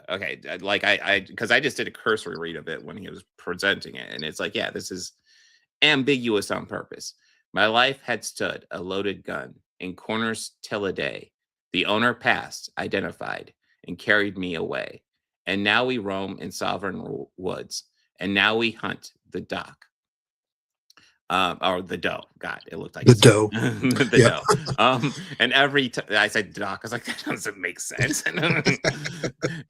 Okay, like because I just did a cursory read of it when he was presenting it, and it's like, yeah, this is ambiguous on purpose. My life had stood a loaded gun in corners till a day. The owner passed, identified, and carried me away. And now we roam in sovereign woods, and now we hunt the dock. Or the doe. God, it looked like the doe. The doe. And every I said dock, I was like, that doesn't make sense.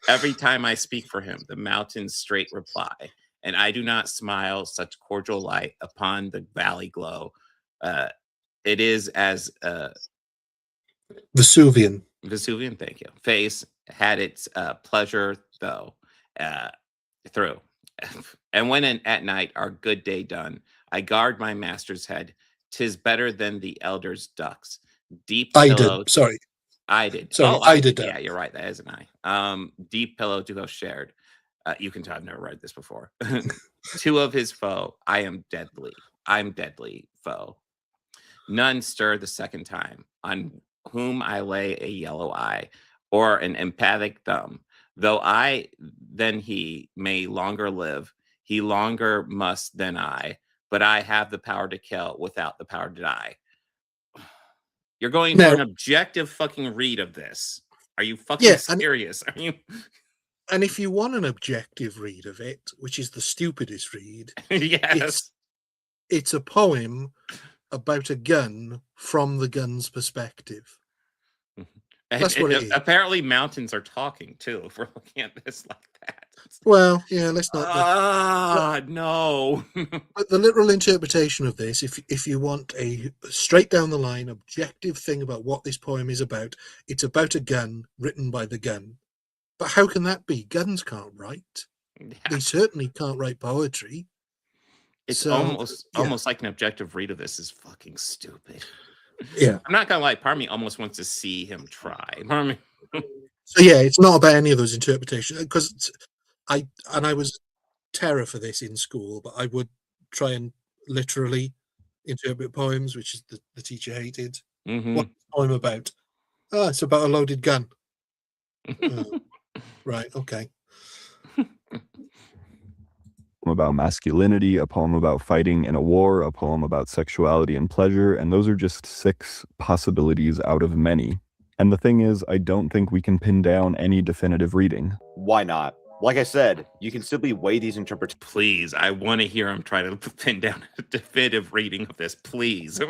Every time I speak for him, the mountains straight reply, and I do not smile such cordial light upon the valley glow. It is as Vesuvian, thank you. Face had its pleasure though through. And when at night our good day done, I guard my master's head. 'Tis better than the elders' ducks. Deep pillow. I did. Yeah, you're right. That is an I. Deep pillow to have shared. You can tell I've never read this before. 2 of his foe. I am deadly. I'm deadly foe. None stir the second time. On whom I lay a yellow eye or an emphatic thumb. Though I than he may longer live, he longer must than I, but I have the power to kill without the power to die. You're going for an objective fucking read of this. Are you fucking serious? Are you? And if you want an objective read of it, which is the stupidest read, yes, it's a poem about a gun from the gun's perspective. That's what it is. Apparently, mountains are talking too. If we're looking at this like that. Well, yeah, let's not. No. But the literal interpretation of this, if you want a straight down the line objective thing about what this poem is about, it's about a gun written by the gun. But how can that be? Guns can't write. Yeah. They certainly can't write poetry. It's almost like an objective read of this is fucking stupid. Yeah, I'm not gonna lie. Part of me almost wants to see him try. So yeah, it's not about any of those interpretations because I was terror for this in school, but I would try and literally interpret poems, which is the teacher hated. What's the poem about? Oh, it's about a loaded gun. Right, okay. About masculinity, a poem about fighting in a war, a poem about sexuality and pleasure, and those are just 6 possibilities out of many. And the thing is, I don't think we can pin down any definitive reading. Why not? Like I said, you can simply weigh these interpretations. Please, I want to hear him try to pin down a definitive reading of this, please.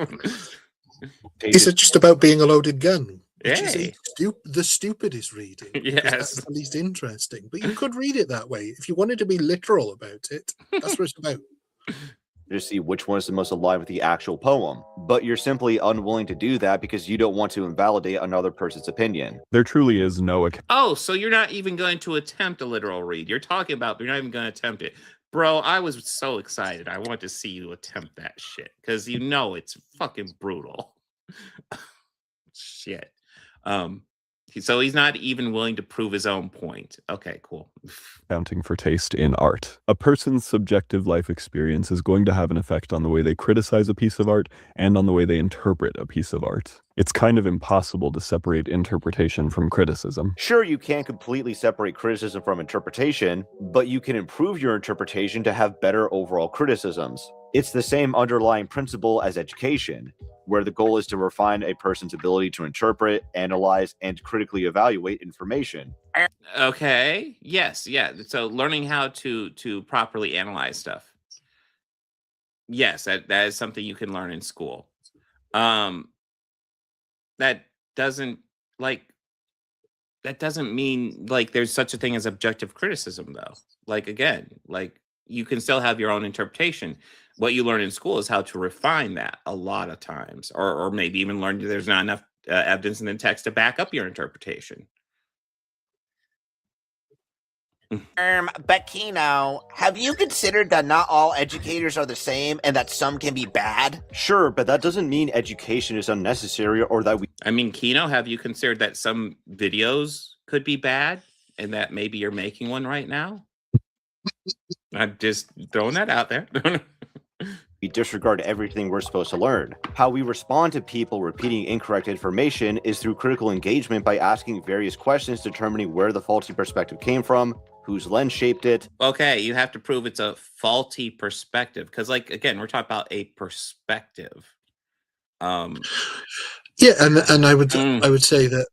Is it just about being a loaded gun? Which Hey. is the stupidest reading. Yes. That's the least interesting. But you could read it that way. If you wanted to be literal about it, that's what it's about. To see which one is the most aligned with the actual poem. But you're simply unwilling to do that because you don't want to invalidate another person's opinion. There truly is no Oh, so you're not even going to attempt a literal read. You're talking about, you're not even going to attempt it. Bro, I was so excited. I want to see you attempt that shit. Because you know it's fucking brutal. Shit. So he's not even willing to prove his own point. Okay, cool. accounting for taste in art. A person's subjective life experience is going to have an effect on the way they criticize a piece of art and on the way they interpret a piece of art. It's kind of impossible to separate interpretation from criticism. Sure, you can't completely separate criticism from interpretation, but you can improve your interpretation to have better overall criticisms. It's the same underlying principle as education, where the goal is to refine a person's ability to interpret, analyze, and critically evaluate information. Okay. Yes. Yeah. So learning how to properly analyze stuff. Yes, that is something you can learn in school. That doesn't mean like there's such a thing as objective criticism, though. Like again, like you can still have your own interpretation. What you learn in school is how to refine that a lot of times, or maybe even learn there's not enough evidence in the text to back up your interpretation. But Kino, have you considered that not all educators are the same and that some can be bad? Sure, but that doesn't mean education is unnecessary or that we... I mean, Kino, have you considered that some videos could be bad and that maybe you're making one right now? I'm just throwing that out there. We disregard everything we're supposed to learn. How we respond to people repeating incorrect information is through critical engagement by asking various questions, determining where the faulty perspective came from, whose lens shaped it. Okay, you have to prove it's a faulty perspective because, like, again, we're talking about a perspective. Yeah, and I would say that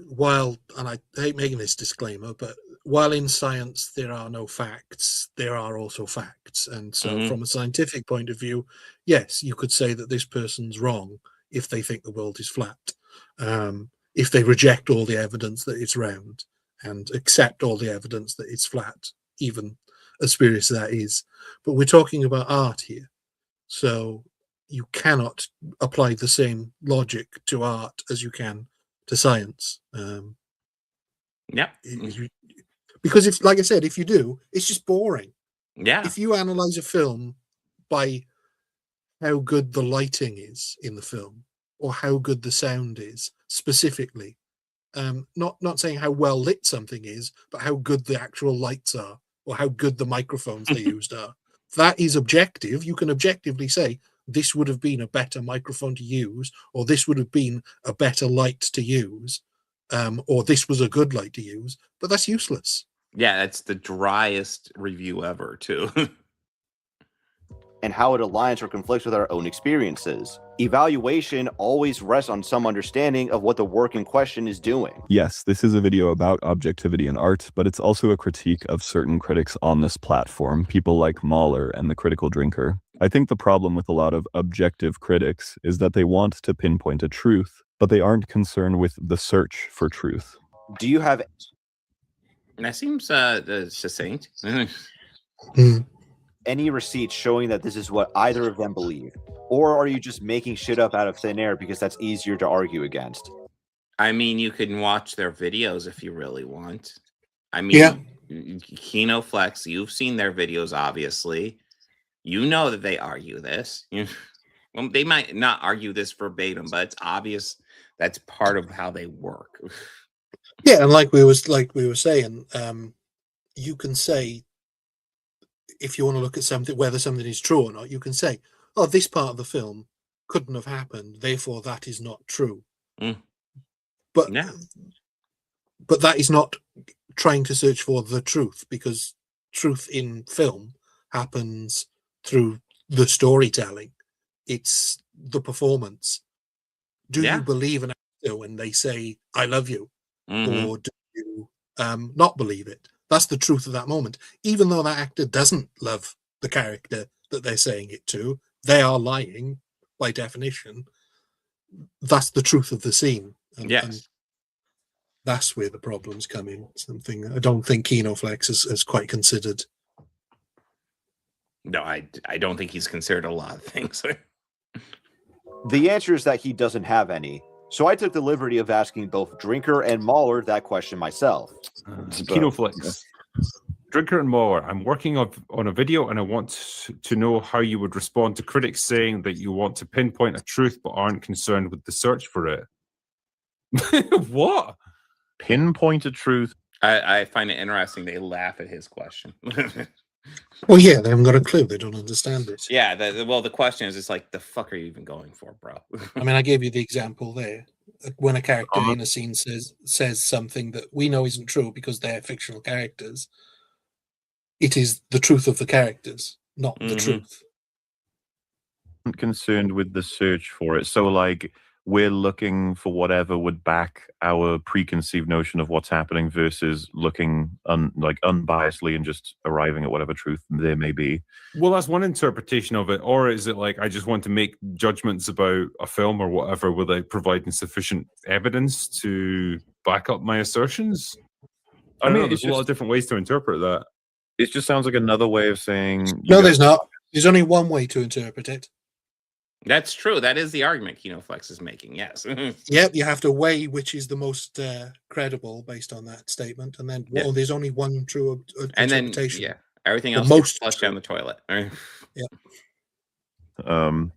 while, and I hate making this disclaimer, but while in science there are no facts, there are also facts. And so from a scientific point of view, yes, you could say that this person's wrong if they think the world is flat. If they reject all the evidence that it's round and accept all the evidence that it's flat, even as spurious as that is. But we're talking about art here. So you cannot apply the same logic to art as you can to science. Yeah. Because if, like I said, if you do, it's just boring. Yeah. If you analyze a film by how good the lighting is in the film or how good the sound is specifically, not saying how well lit something is, but how good the actual lights are or how good the microphones they used are. That is objective. You can objectively say this would have been a better microphone to use or this would have been a better light to use. or this was a good light to use, but that's useless. Yeah, that's the driest review ever, too. And how it aligns or conflicts with our own experiences. Evaluation always rests on some understanding of what the work in question is doing. Yes, this is a video about objectivity in art, but it's also a critique of certain critics on this platform, people like Mahler and the Critical Drinker. I think the problem with a lot of objective critics is that they want to pinpoint a truth, but they aren't concerned with the search for truth. Do you have... That seems succinct. Any receipts showing that this is what either of them believe? Or are you just making shit up out of thin air because that's easier to argue against? I mean, you can watch their videos if you really want. I mean, KinoFlex, you've seen their videos, obviously. You know that they argue this. Well, they might not argue this verbatim, but it's obvious that's part of how they work. Yeah, and like we were saying, you can say, if you want to look at something, whether something is true or not, you can say, oh, this part of the film couldn't have happened, therefore that is not true. But that is not trying to search for the truth, because truth in film happens through the storytelling. It's the performance. Do you believe an actor when they say, I love you? Or do you not believe it? That's the truth of that moment. Even though that actor doesn't love the character that they're saying it to, they are lying by definition. That's the truth of the scene. And that's where the problems come in. Something I don't think KinoFlex has quite considered. No, I don't think he's considered a lot of things. The answer is that he doesn't have any. So I took the liberty of asking both Drinker and Mahler that question myself. KinoFlex. Drinker and Mahler, I'm working on a video and I want to know how you would respond to critics saying that you want to pinpoint a truth but aren't concerned with the search for it. What? Pinpoint a truth? I find it interesting they laugh at his question. Well, yeah, they haven't got a clue. They don't understand it. Yeah, the question is, it's like, the fuck are you even going for, bro? I mean, I gave you the example there. When a character in a scene says something that we know isn't true because they're fictional characters, it is the truth of the characters, not the truth. I'm concerned with the search for it. So, like, we're looking for whatever would back our preconceived notion of what's happening versus looking unbiasedly and just arriving at whatever truth there may be. Well, that's one interpretation of it. Or is it like, I just want to make judgments about a film or whatever without providing sufficient evidence to back up my assertions? I mean, there's a lot of different ways to interpret that. It just sounds like another way of saying... No, there's not. There's only one way to interpret it. That's true. That is the argument KinoFlex is making, yes. Yep, you have to weigh which is the most credible based on that statement. And then, well, there's only one true interpretation. And then, everything else most flushed down the toilet. Yeah. And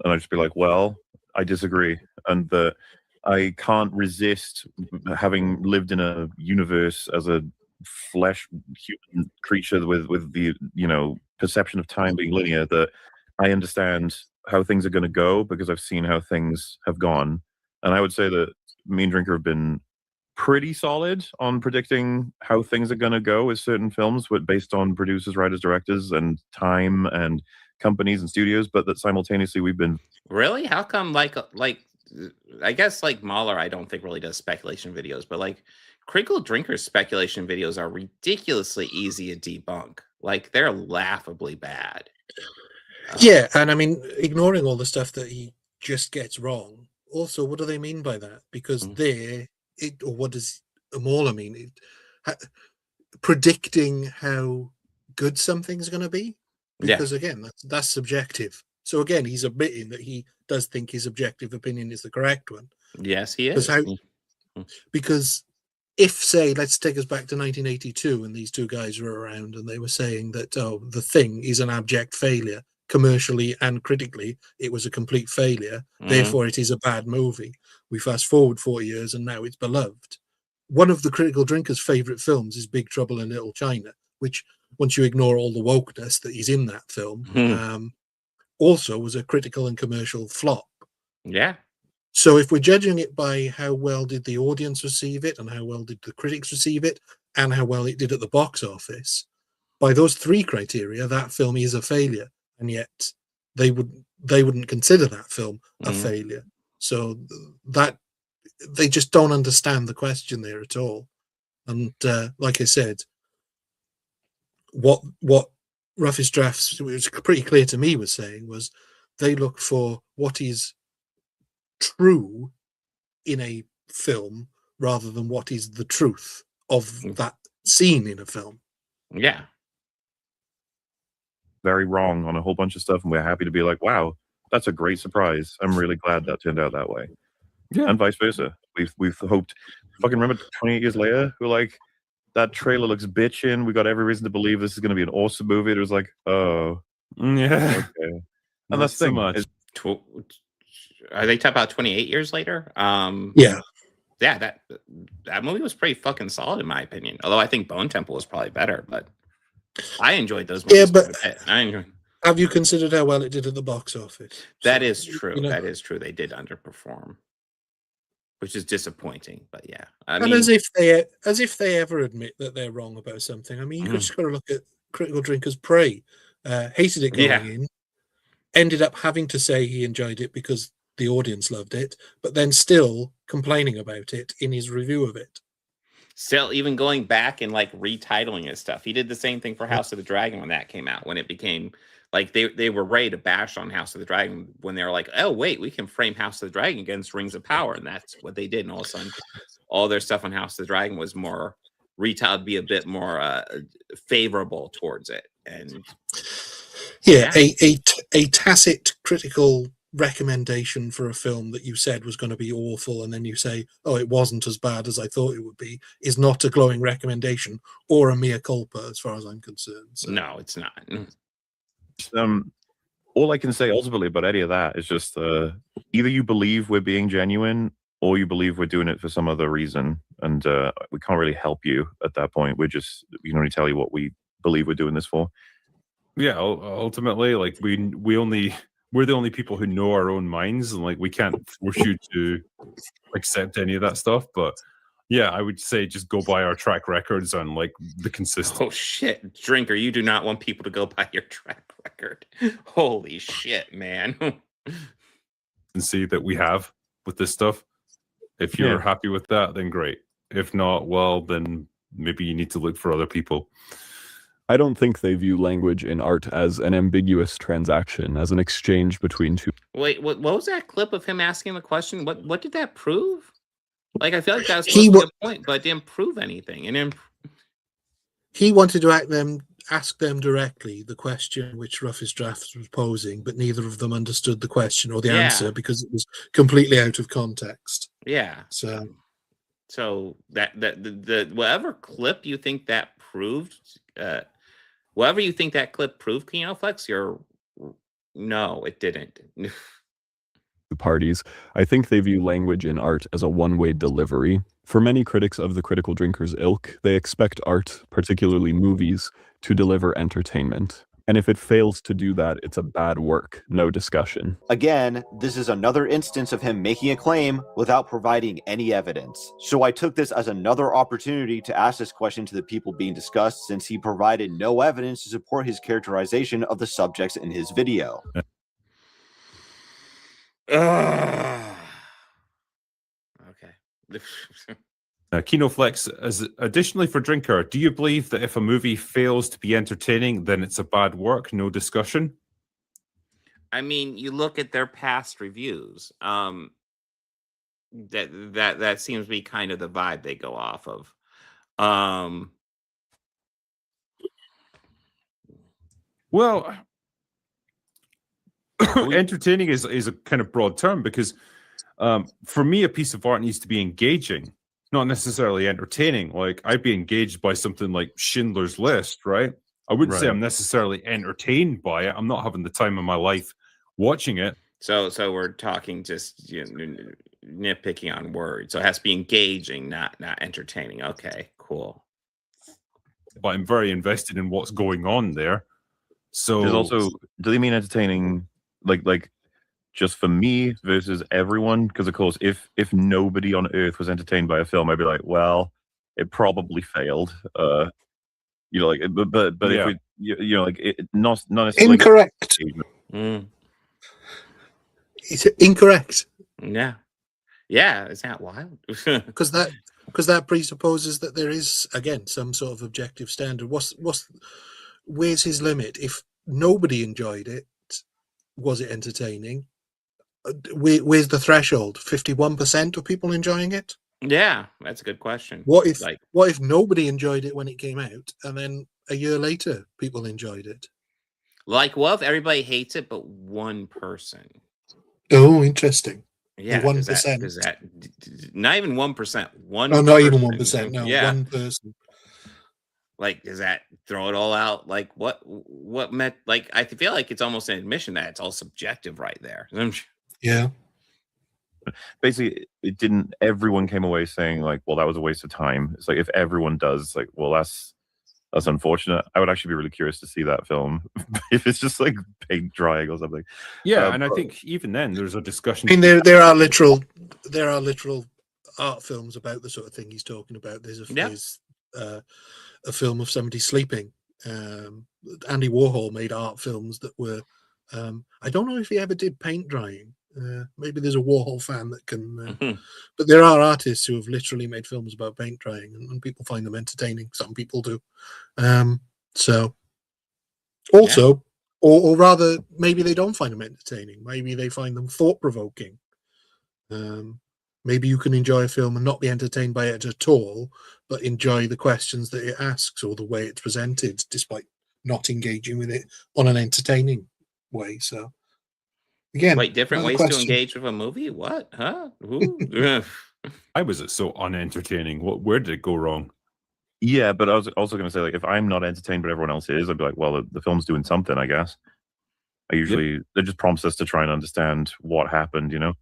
I'd just be like, well, I disagree. And I can't resist, having lived in a universe as a flesh human creature with the, perception of time being linear, that I understand how things are going to go because I've seen how things have gone. And I would say that me and Drinker have been pretty solid on predicting how things are going to go with certain films, but based on producers, writers, directors, and time and companies and studios, but that simultaneously we've been... Really? How come, like I guess, like, Mahler, I don't think really does speculation videos, but, like, Critical Drinker's speculation videos are ridiculously easy to debunk. Like, they're laughably bad. Yeah, and I mean, ignoring all the stuff that he just gets wrong, also, what do they mean by that? Because or what does Mahler mean? Predicting how good something's going to be? Because, again, that's subjective. So, again, he's admitting that he does think his objective opinion is the correct one. Yes, he is. Because if, say, let's take us back to 1982, and these two guys were around and they were saying that, The Thing is an abject failure. Commercially and critically, it was a complete failure. Therefore, it is a bad movie. We fast forward 40 years and now it's beloved. One of the Critical Drinker's favorite films is Big Trouble in Little China, which, once you ignore all the wokeness that is in that film, also was a critical and commercial flop. Yeah. So if we're judging it by how well did the audience receive it, and how well did the critics receive it, and how well it did at the box office, by those three criteria, that film is a failure, and yet they wouldn't consider that film a failure. So that they just don't understand the question there at all. And like I said, what Roughest Drafts, it was pretty clear to me, was saying was they look for what is true in a film rather than what is the truth of that scene in a film. Yeah. Very wrong on a whole bunch of stuff, and we're happy to be like, wow, that's a great surprise. I'm really glad that turned out that way. Yeah. And vice versa. We've hoped. Fucking remember 28 years later, we're like, that trailer looks bitchin'. We got every reason to believe this is going to be an awesome movie. It was like, oh, yeah. Okay. And that's the thing. Are they talking about 28 years later? Yeah. Yeah, that movie was pretty fucking solid in my opinion. Although I think Bone Temple was probably better, but I enjoyed those movies. Yeah, but I enjoyed. Have you considered how well it did at the box office? That is true. That is true. They did underperform, which is disappointing. But yeah, I mean, as if they ever admit that they're wrong about something. I mean, you just got to look at Critical Drinker's Prey. Hated it going in, ended up having to say he enjoyed it because the audience loved it, but then still complaining about it in his review of it. Still, even going back and like retitling his stuff. He did the same thing for House of the Dragon when that came out, when it became like they were ready to bash on House of the Dragon when they were like, oh, wait, we can frame House of the Dragon against Rings of Power. And that's what they did. And all of a sudden, all their stuff on House of the Dragon was more retailed, be a bit more favorable towards it. And yeah, a tacit critical recommendation for a film that you said was going to be awful, and then you say, oh, it wasn't as bad as I thought it would be, is not a glowing recommendation or a mea culpa as far as I'm concerned. So. No, it's not. All I can say ultimately about any of that is just either you believe we're being genuine or you believe we're doing it for some other reason, and we can't really help you at that point. We can only tell you what we believe we're doing this for. Yeah, ultimately, like we're the only people who know our own minds, and like we can't force you to accept any of that stuff. But yeah, I would say just go by our track records on like the consistent. Oh shit, Drinker, you do not want people to go by your track record. Holy shit, man. And see that we have with this stuff. If you're happy with that, then great. If not, well, then maybe you need to look for other people. I don't think they view language in art as an ambiguous transaction, as an exchange between two. Wait, what was that clip of him asking the question? What did that prove? Like, I feel like that was supposed to be a point, but it didn't prove anything. And he wanted to ask them directly the question which Roughest Drafts was posing, but neither of them understood the question or the answer because it was completely out of context. Yeah. So that the whatever clip you think that proved, whatever you think that clip proved, Kinoflex, no, it didn't. Parties, I think they view language in art as a one-way delivery. For many critics of the critical drinker's ilk, they expect art, particularly movies, to deliver entertainment. And if it fails to do that, it's a bad work, no discussion. Again, this is another instance of him making a claim without providing any evidence. So I took this as another opportunity to ask this question to the people being discussed, since he provided no evidence to support his characterization of the subjects in his video. Okay. Kinoflex, as additionally for Drinker, do you believe that if a movie fails to be entertaining, then it's a bad work, no discussion? I mean, you look at their past reviews. That seems to be kind of the vibe they go off of. Well, entertaining is a kind of broad term, because for me, a piece of art needs to be engaging, not necessarily entertaining. Like, I'd be engaged by something like Schindler's List, right? I wouldn't say I'm necessarily entertained by it. I'm not having the time of my life watching it. So we're talking just nitpicking on words. So it has to be engaging, not entertaining. Okay, cool. But I'm very invested in what's going on there. So there's also, do they mean entertaining like just for me versus everyone, because of course, if nobody on Earth was entertained by a film, I'd be like, well, it probably failed. You know, like, but Yeah. if we, you know, like, not necessarily Incorrect. It's incorrect. Yeah. Yeah, is that wild? Because that presupposes that there is, again, some sort of objective standard. Where's his limit? If nobody enjoyed it, was it entertaining? Where's the threshold? 51% of people enjoying it? Yeah, that's a good question. What if nobody enjoyed it when it came out, and then a year later people enjoyed it? Like, what if everybody hates it, but one person? Oh, interesting. Yeah, 1%. Does that not even 1%? Oh, not even 1%. No, yeah. one person. Like, does that throw it all out? Like, what meant? Like, I feel like it's almost an admission that it's all subjective, right there. Yeah. Basically, it didn't. Everyone came away saying like, "Well, that was a waste of time." It's like if everyone does, like, well, that's unfortunate. I would actually be really curious to see that film if it's just like paint drying or something. Yeah, and I think even then there's a discussion. I mean, there are literal art films about the sort of thing he's talking about. There's a film of somebody sleeping. Andy Warhol made art films that were. I don't know if he ever did paint drying. Maybe there's a Warhol fan that can. But there are artists who have literally made films about paint drying, and people find them entertaining. Some people do. So, also, or rather, maybe they don't find them entertaining. Maybe they find them thought-provoking. Maybe you can enjoy a film and not be entertained by it at all, but enjoy the questions that it asks or the way it's presented, despite not engaging with it on an entertaining way. So, again, wait, different ways to engage with a movie? What? Huh? Why was it so unentertaining? Where did it go wrong? Yeah, but I was also going to say, like, if I'm not entertained, but everyone else is, I'd be like, well, the film's doing something, I guess. It just prompts us to try and understand what happened, you know?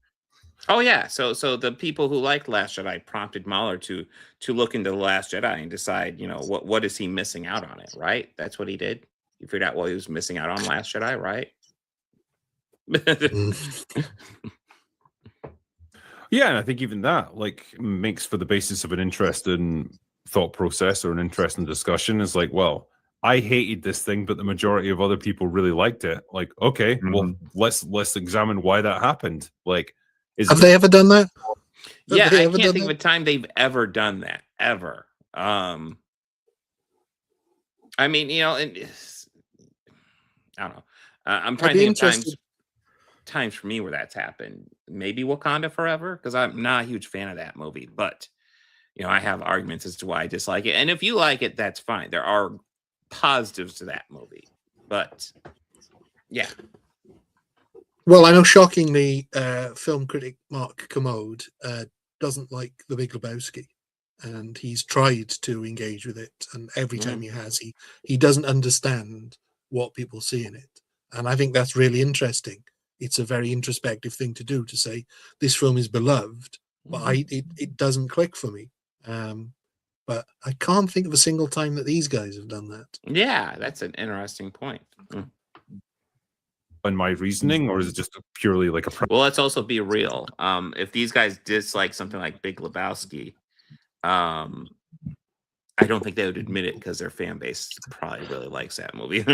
Oh yeah, so the people who liked Last Jedi prompted Mahler to look into The Last Jedi and decide, you know, what is he missing out on it, right? That's what he did. He figured out what he was missing out on Last Jedi, right? Yeah, and I think even that like makes for the basis of an interesting thought process or an interesting discussion. Is like, well, I hated this thing, but the majority of other people really liked it. Like, okay, well, let's examine why that happened. Like, have they ever done that? Yeah, I can't think of a time they've ever done that, ever. I mean, you know, I don't know. I'm trying to think of times for me where that's happened. Maybe Wakanda Forever, because I'm not a huge fan of that movie, but you know, I have arguments as to why I dislike it. And if you like it, that's fine. There are positives to that movie, but yeah. Well, I know, shockingly, film critic Mark Kermode doesn't like The Big Lebowski, and he's tried to engage with it, and every time he has, he doesn't understand what people see in it, and I think that's really interesting. It's a very introspective thing to do, to say this film is beloved, but it doesn't click for me. But I can't think of a single time that these guys have done that. Yeah, that's an interesting point. On my reasoning, or is it just purely like a? Well, let's also be real. If these guys dislike something like Big Lebowski, I don't think they would admit it because their fan base probably really likes that movie.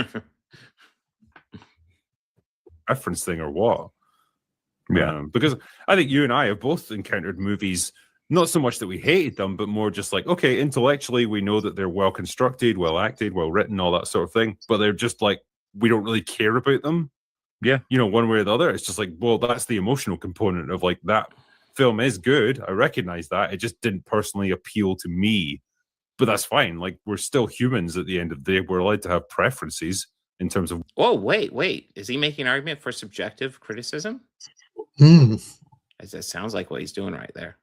Reference thing or what? Yeah, because I think you and I have both encountered movies, not so much that we hated them, but more just like, okay, intellectually we know that they're well constructed, well acted, well written, all that sort of thing, but they're just like, we don't really care about them. Yeah, you know, one way or the other. It's just like, well, that's the emotional component of like, that film is good, I recognize that, it just didn't personally appeal to me, but that's fine. Like, we're still humans at the end of the day. We're allowed to have preferences in terms of. Whoa, wait, is he making an argument for subjective criticism? That sounds like what he's doing right there.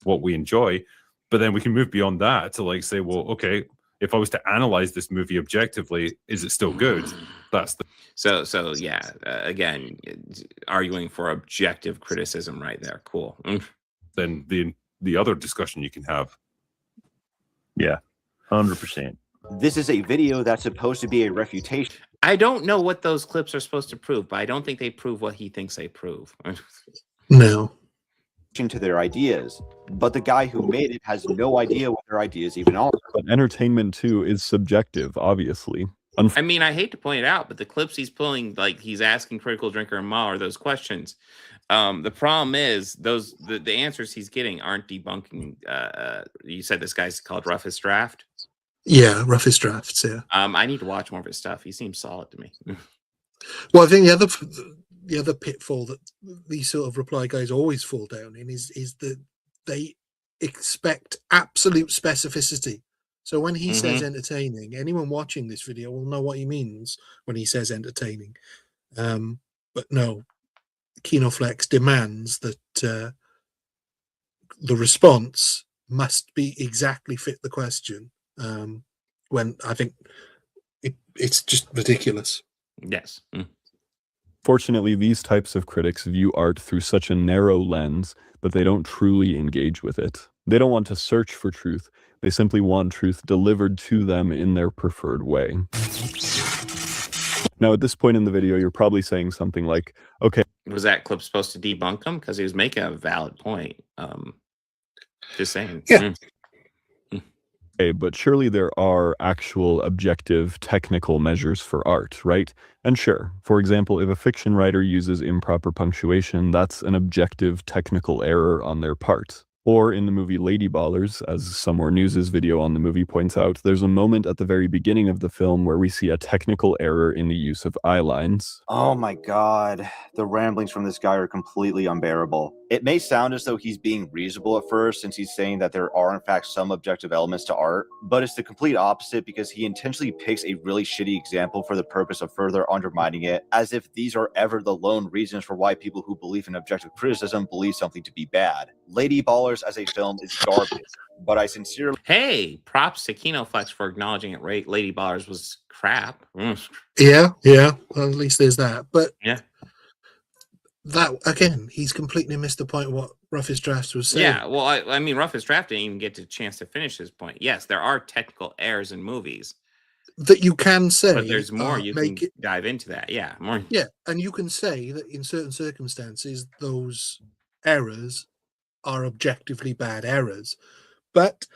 What we enjoy, but then we can move beyond that to like say, well, okay, if I was to analyze this movie objectively, is it still good? That's the so yeah. Again, arguing for objective criticism right there. Cool. Then the other discussion you can have. Yeah, 100%. This is a video that's supposed to be a refutation. I don't know what those clips are supposed to prove, but I don't think they prove what he thinks they prove. No. To their ideas, but the guy who made it has no idea what their ideas even are. But entertainment too is subjective, obviously. I mean, I hate to point it out, but the clips he's pulling, like he's asking Critical Drinker and Mahler those questions. The problem is the answers he's getting aren't debunking. You said this guy's called Roughest Draft. Yeah, Roughest Drafts. Yeah. I need to watch more of his stuff. He seems solid to me. Well, I think the other pitfall that these sort of reply guys always fall down in is that they expect absolute specificity. So when he says entertaining, anyone watching this video will know what he means when he says entertaining. But no, Kinoflex demands that the response must be exactly fit the question. When I think it's just ridiculous. Yes. Fortunately, these types of critics view art through such a narrow lens that they don't truly engage with it. They don't want to search for truth. They simply want truth delivered to them in their preferred way. Now, at this point in the video, you're probably saying something like, okay. Was that clip supposed to debunk him? Because he was making a valid point. Just saying. Yeah. Okay, but surely there are actual objective technical measures for art, right? And sure, for example, if a fiction writer uses improper punctuation, that's an objective technical error on their part. Or in the movie Lady Ballers, as some more News' video on the movie points out, there's a moment at the very beginning of the film where we see a technical error in the use of eye lines. Oh my god, the ramblings from this guy are completely unbearable. It may sound as though he's being reasonable at first, since he's saying that there are in fact some objective elements to art, but it's the complete opposite because he intentionally picks a really shitty example for the purpose of further undermining it, as if these are ever the lone reasons for why people who believe in objective criticism believe something to be bad. Lady Ballers as a film is garbage, but I sincerely... Hey, props to Kinoflex for acknowledging it. Lady Ballers was crap. Yeah. Well, at least there's that. But yeah, that again, he's completely missed the point of what Roughest Drafts was saying. Yeah, well, I mean, Roughest Draft didn't even get a chance to finish his point. Yes, there are technical errors in movies that you can say, but there's more you can dive into that. Yeah, more. Yeah, and you can say that in certain circumstances, those errors are objectively bad errors, but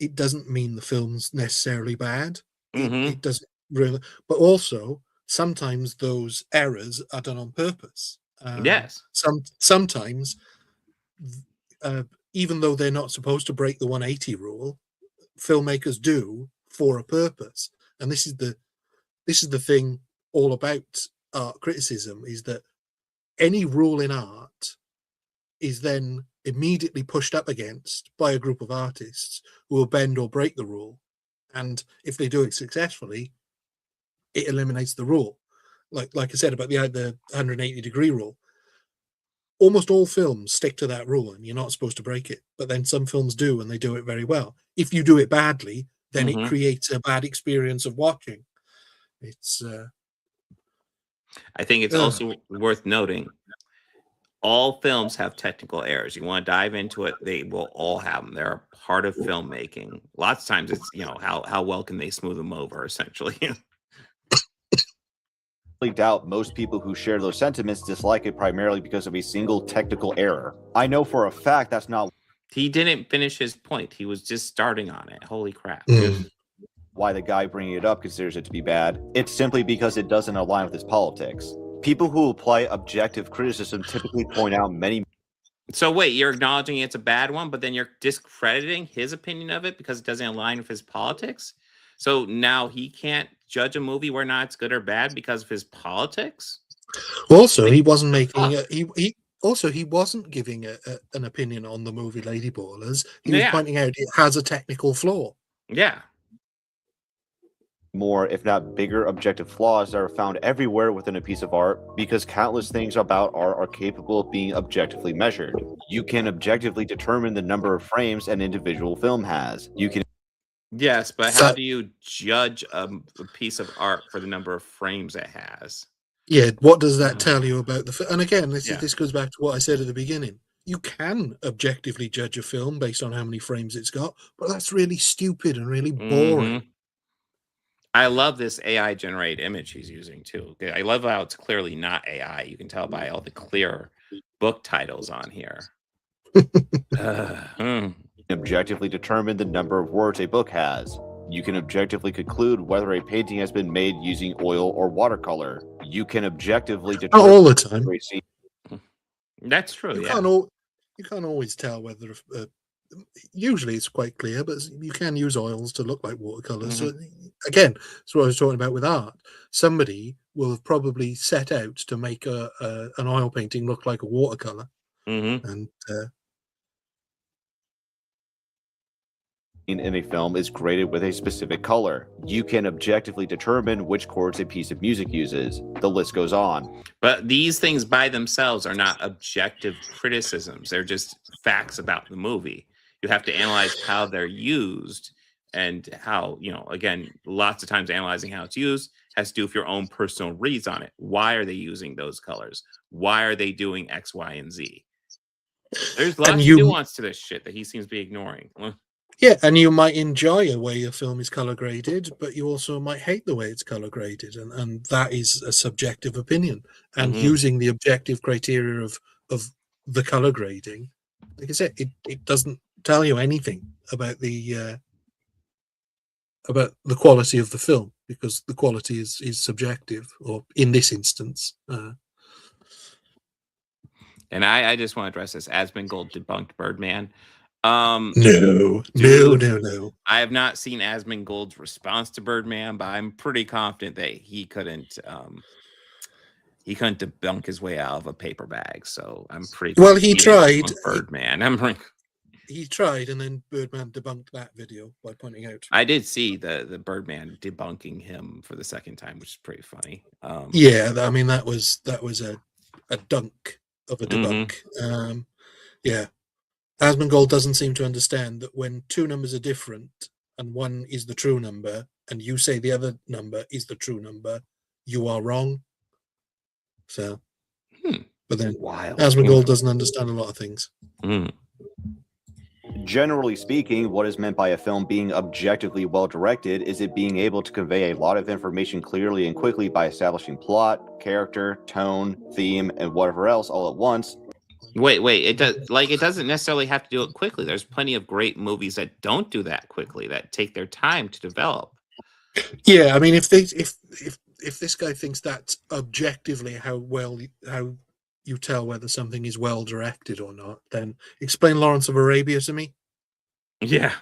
it doesn't mean the film's necessarily bad. It doesn't really, but also sometimes those errors are done on purpose. Yes. Sometimes, even though they're not supposed to break the 180 rule, filmmakers do for a purpose. And this is the thing all about art criticism, is that any rule in art is then immediately pushed up against by a group of artists who will bend or break the rule. And if they do it successfully, it eliminates the rule. Like I said about the 180-degree rule. Almost all films stick to that rule, and you're not supposed to break it. But then some films do, and they do it very well. If you do it badly, then it creates a bad experience of watching. It's. I think it's also worth noting, all films have technical errors. You want to dive into it, they will all have them. They're a part of filmmaking. Lots of times it's, how well can they smooth them over, essentially. doubt most people who share those sentiments dislike it primarily because of a single technical error. I know for a fact that's not... He didn't finish his point. He was just starting on it. Holy crap. Why the guy bringing it up considers it to be bad. It's simply because it doesn't align with his politics. People who apply objective criticism typically point out many... So wait, you're acknowledging it's a bad one, but then you're discrediting his opinion of it because it doesn't align with his politics? So now he can't judge a movie whether or not it's good or bad because of his politics? Also, he wasn't making he wasn't giving an opinion on the movie Lady Ballers. He was pointing out it has a technical flaw. Yeah. More, if not bigger, objective flaws that are found everywhere within a piece of art, because countless things about art are capable of being objectively measured. You can objectively determine the number of frames an individual film has. You can... Yes, but how do you judge a piece of art for the number of frames it has? Yeah, what does that tell you about the film? And again, this goes back to what I said at the beginning. You can objectively judge a film based on how many frames it's got, but that's really stupid and really boring. I love this AI generated image he's using too. I love how it's clearly not AI. You can tell by all the clear book titles on here. Objectively determine the number of words a book has. You can objectively conclude whether a painting has been made using oil or watercolor. You can objectively Not determine all the time. That's true. You Yeah. you can't always tell whether. Usually it's quite clear, but you can use oils to look like watercolors. So again, that's what I was talking about with art. Somebody will have probably set out to make an oil painting look like a watercolor, and in a film is graded with a specific color. You can objectively determine which chords a piece of music uses. The list goes on. But these things by themselves are not objective criticisms. They're just facts about the movie. You have to analyze how they're used and how, again, lots of times analyzing how it's used has to do with your own personal reads on it. Why are they using those colors? Why are they doing X, Y, and Z? There's lots of nuance to this shit that he seems to be ignoring. Yeah, and you might enjoy a way a film is color graded, but you also might hate the way it's color graded, and that is a subjective opinion. And using the objective criteria of the color grading, like I said, it doesn't tell you anything about the quality of the film, because the quality is subjective, or in this instance. And I just want to address this. Asmongold debunked Birdman. No. I have not seen Asmongold's response to Birdman, but I'm pretty confident that he couldn't debunk his way out of a paper bag. So I'm pretty well. He tried Birdman. I'm like, he tried, and then Birdman debunked that video by pointing out. I did see the Birdman debunking him for the second time, which is pretty funny. Yeah, I mean that was a dunk of a debunk. Yeah. Asmongold doesn't seem to understand that when two numbers are different and one is the true number and you say the other number is the true number, you are wrong. So, but then Asmongold doesn't understand a lot of things. Generally speaking, what is meant by a film being objectively well directed is it being able to convey a lot of information clearly and quickly by establishing plot, character, tone, theme, and whatever else all at once. Wait, it doesn't necessarily have to do it quickly. There's plenty of great movies that don't do that quickly, that take their time to develop. Yeah, I mean, if this guy thinks that's objectively how you tell whether something is well directed or not, then explain Lawrence of Arabia to me. Yeah.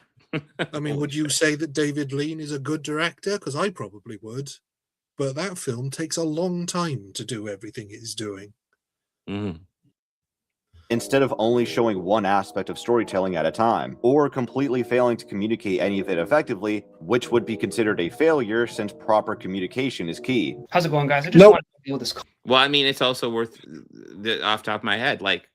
I mean, would you say that David Lean is a good director? Because I probably would. But that film takes a long time to do everything it's doing. Instead of only showing one aspect of storytelling at a time, or completely failing to communicate any of it effectively, which would be considered a failure since proper communication is key. How's it going, guys? I just wanted to deal with this. Well, I mean, it's also worth, off the top of my head, like,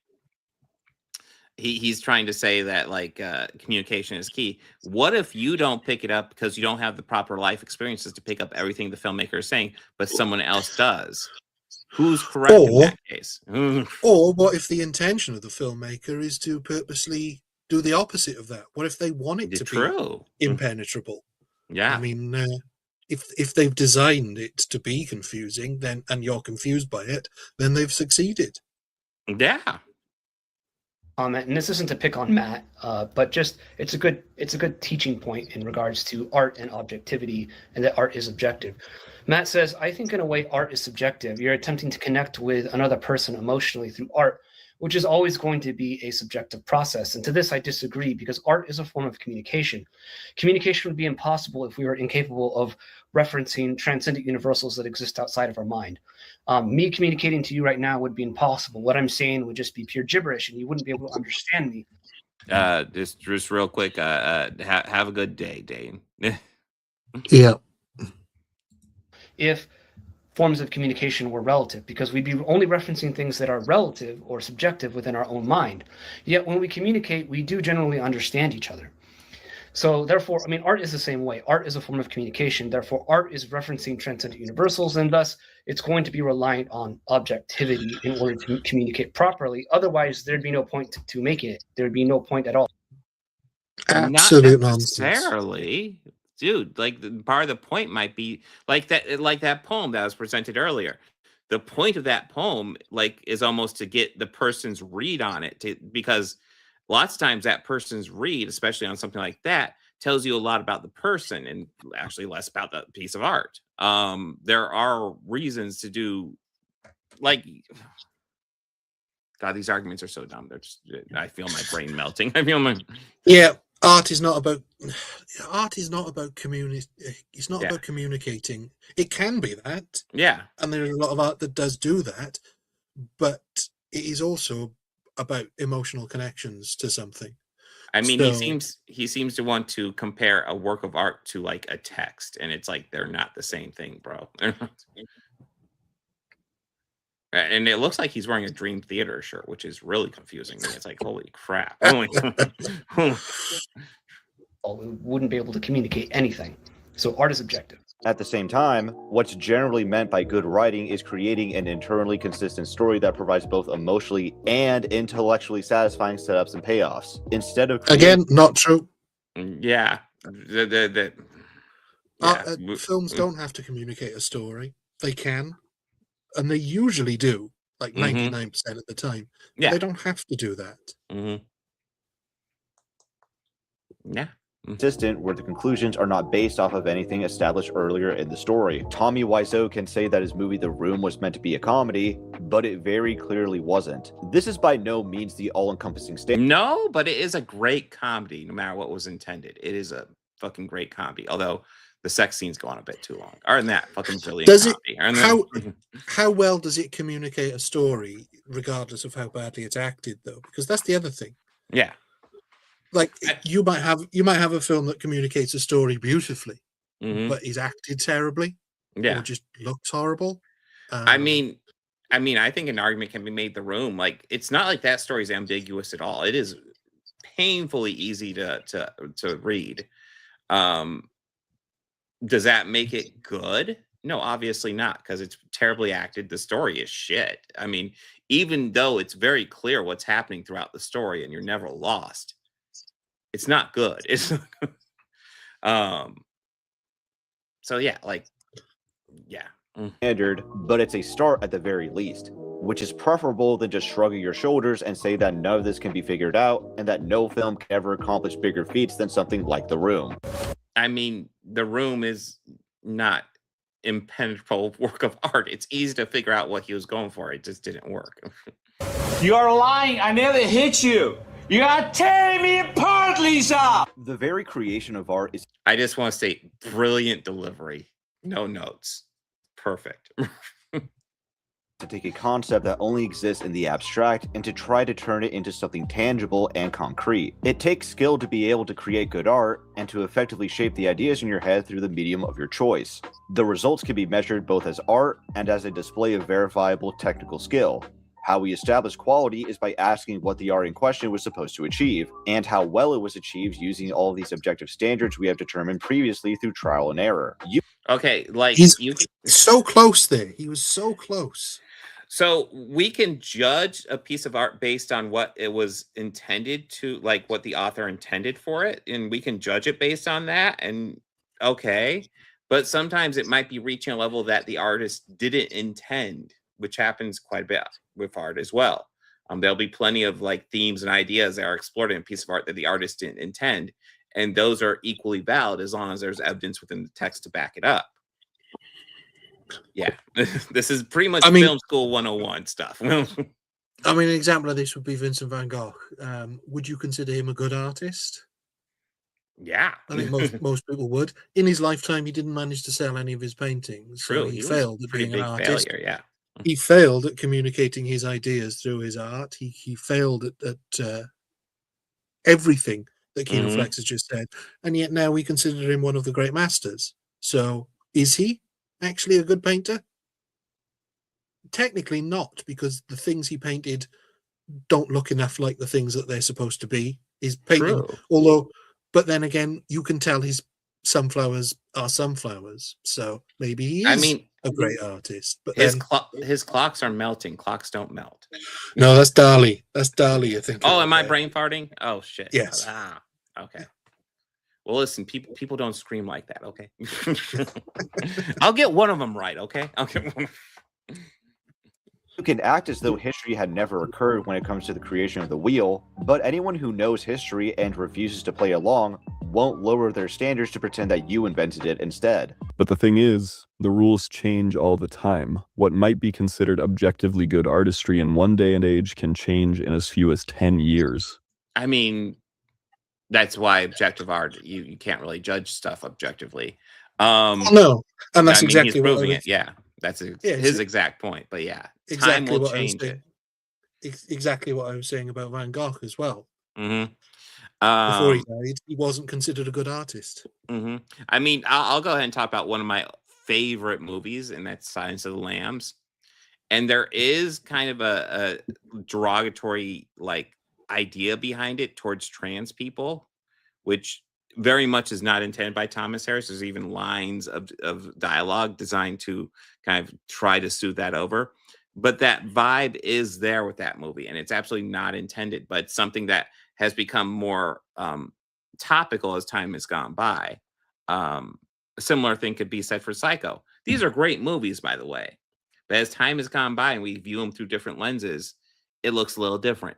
he's trying to say that, like, communication is key. What if you don't pick it up because you don't have the proper life experiences to pick up everything the filmmaker is saying, but someone else does? Who's correct in that case? Or what if the intention of the filmmaker is to purposely do the opposite of that? What if they want it to be impenetrable? Yeah. I mean, if they've designed it to be confusing, then and you're confused by it, then they've succeeded. Yeah. And this isn't to pick on Matt, but just it's a good teaching point in regards to art and objectivity, and that art is objective. Matt says, I think in a way art is subjective. You're attempting to connect with another person emotionally through art, which is always going to be a subjective process. And to this, I disagree, because art is a form of communication. Communication would be impossible if we were incapable of referencing transcendent universals that exist outside of our mind. Me communicating to you right now would be impossible. What I'm saying would just be pure gibberish, and you wouldn't be able to understand me. Just real quick, have a good day, Dane. Yeah. If forms of communication were relative, because we'd be only referencing things that are relative or subjective within our own mind. Yet when we communicate, we do generally understand each other. So therefore, I mean, art is the same way. Art is a form of communication. Therefore, art is referencing transcendent universals, and thus it's going to be reliant on objectivity in order to communicate properly. Otherwise, there'd be no point to making it. There'd be no point at all. Absolute Not necessarily. dude, like part of the point might be like that poem that was presented earlier. The point of that poem, like, is almost to get the person's read on it, because lots of times that person's read, especially on something like that, tells you a lot about the person and actually less about the piece of art. There are reasons to do, like, God, these arguments are so dumb. They're just, I feel my brain melting. I feel my art is not about community. It's not about communicating. It can be that, and there's a lot of art that does do that, but it is also about emotional connections to something. I mean, he seems to want to compare a work of art to like a text, and it's like they're not the same thing, bro. And it looks like he's wearing a Dream Theater shirt, which is really confusing me. It's like, holy crap. We wouldn't be able to communicate anything. So art is objective. At the same time, what's generally meant by good writing is creating an internally consistent story that provides both emotionally and intellectually satisfying setups and payoffs. Instead of again, not true. Yeah. Films don't have to communicate a story. They can, and they usually do, like 99% of the time. Yeah. They don't have to do that. Yeah. Consistent where the conclusions are not based off of anything established earlier in the story. Tommy Wiseau can say that his movie The Room was meant to be a comedy, but it very clearly wasn't. This is by no means the all-encompassing statement. No, but it is a great comedy, no matter what was intended. It is a fucking great comedy, although the sex scenes go on a bit too long. Other than that, fucking brilliant comedy. How well does it communicate a story, regardless of how badly it's acted, though? Because that's the other thing. Yeah. Like you might have a film that communicates a story beautifully, but is acted terribly, or just looks horrible. I mean, I think an argument can be made. The Room, like, it's not like that story is ambiguous at all. It is painfully easy to read. Does that make it good? No, obviously not, because it's terribly acted. The story is shit. I mean, even though it's very clear what's happening throughout the story and you're never lost, it's not good. It's so yeah, like, yeah. Standard, but it's a start at the very least, which is preferable than just shrugging your shoulders and say that none of this can be figured out and that no film can ever accomplish bigger feats than something like The Room. I mean, The Room is not impenetrable work of art. It's easy to figure out what he was going for. It just didn't work. You are lying. I never hit you. You are tearing me apart, Lisa. The very creation of art is... I just want to say, brilliant delivery. No notes. Perfect. to take a concept that only exists in the abstract and to try to turn it into something tangible and concrete. It takes skill to be able to create good art and to effectively shape the ideas in your head through the medium of your choice. The results can be measured both as art and as a display of verifiable technical skill. How we establish quality is by asking what the art in question was supposed to achieve, and how well it was achieved using all of these objective standards we have determined previously through trial and error. Okay, like he's so close there. He was so close. So we can judge a piece of art based on what it was intended to, like what the author intended for it, and we can judge it based on that. And okay, but sometimes it might be reaching a level that the artist didn't intend, which happens quite a bit with art as well. There'll be plenty of like themes and ideas that are explored in a piece of art that the artist didn't intend, and those are equally valid as long as there's evidence within the text to back it up. Yeah, this is pretty much film school 101 stuff. I mean, an example of this would be Vincent van Gogh. Would you consider him a good artist? Yeah, I think most people would. In his lifetime, he didn't manage to sell any of his paintings. True, so he failed at being an artist. Failure, yeah. He failed at communicating his ideas through his art. He failed at everything that Kino Flex has just said, and yet now we consider him one of the great masters. So, is he actually a good painter? Technically not, because the things he painted don't look enough like the things that they're supposed to be. His painting, but then again, you can tell his sunflowers are sunflowers, so maybe he is a great artist. But his clocks are melting. Clocks don't melt. No, that's Dali. That's Dali, I think. Oh, am I brain farting? Oh shit. Yes. Okay. Well, listen, people don't scream like that, okay? I'll get one of them right, okay? I'll get one. You can act as though history had never occurred when it comes to the creation of the wheel, but anyone who knows history and refuses to play along won't lower their standards to pretend that you invented it instead. But the thing is, the rules change all the time. What might be considered objectively good artistry in one day and age can change in as few as 10 years. I mean, that's why objective art, you can't really judge stuff objectively. No, and that's exactly he's what proving it. Yeah, that's his exact point. But yeah, exactly time will what change I was saying. Exactly what I was saying about Van Gogh as well. Mm-hmm. Before he died, he wasn't considered a good artist. Mm-hmm. I mean, I'll go ahead and talk about one of my favorite movies, and that's Silence of the Lambs. And there is kind of a derogatory idea behind it towards trans people, which very much is not intended by Thomas Harris. There's even lines of dialogue designed to kind of try to soothe that over. But that vibe is there with that movie, and it's absolutely not intended, but something that has become more topical as time has gone by. A similar thing could be said for Psycho. These are great movies, by the way. But as time has gone by and we view them through different lenses, it looks a little different.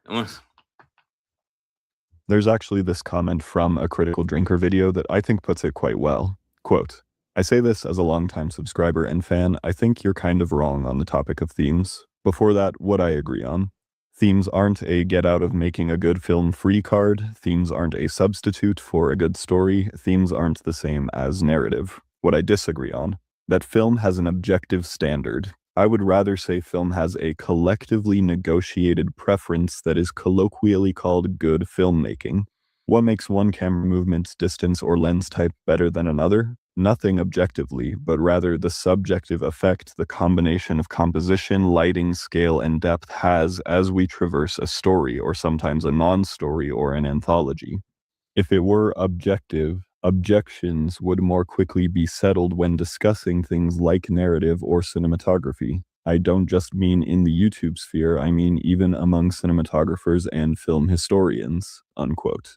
There's actually this comment from a Critical Drinker video that I think puts it quite well. Quote, I say this as a longtime subscriber and fan. I think you're kind of wrong on the topic of themes. Before that, what I agree on. Themes aren't a get out of making a good film free card. Themes aren't a substitute for a good story. Themes aren't the same as narrative. What I disagree on, that film has an objective standard. I would rather say film has a collectively negotiated preference that is colloquially called good filmmaking. What makes one camera movement, distance, or lens type better than another? Nothing objectively, but rather the subjective effect the combination of composition, lighting, scale, and depth has as we traverse a story, or sometimes a non-story or an anthology. If it were objective, objections would more quickly be settled when discussing things like narrative or cinematography. I don't just mean in the YouTube sphere, I mean even among cinematographers and film historians, unquote.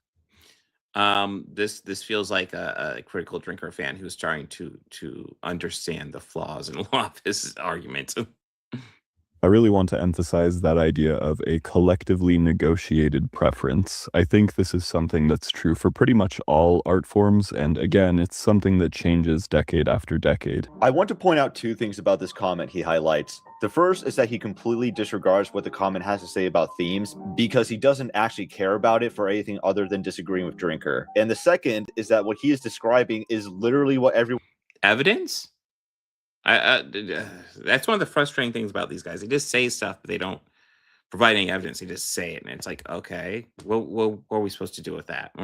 This feels like a Critical Drinker fan who's trying to understand the flaws in a lot of his arguments. I really want to emphasize that idea of a collectively negotiated preference. I think this is something that's true for pretty much all art forms, and again, it's something that changes decade after decade. I want to point out two things about this comment he highlights. The first is that he completely disregards what the comment has to say about themes because he doesn't actually care about it for anything other than disagreeing with Drinker. And the second is that what he is describing is literally what everyone... Evidence? That's one of the frustrating things about these guys. They just say stuff, but they don't provide any evidence. They just say it, and it's like, okay, what are we supposed to do with that?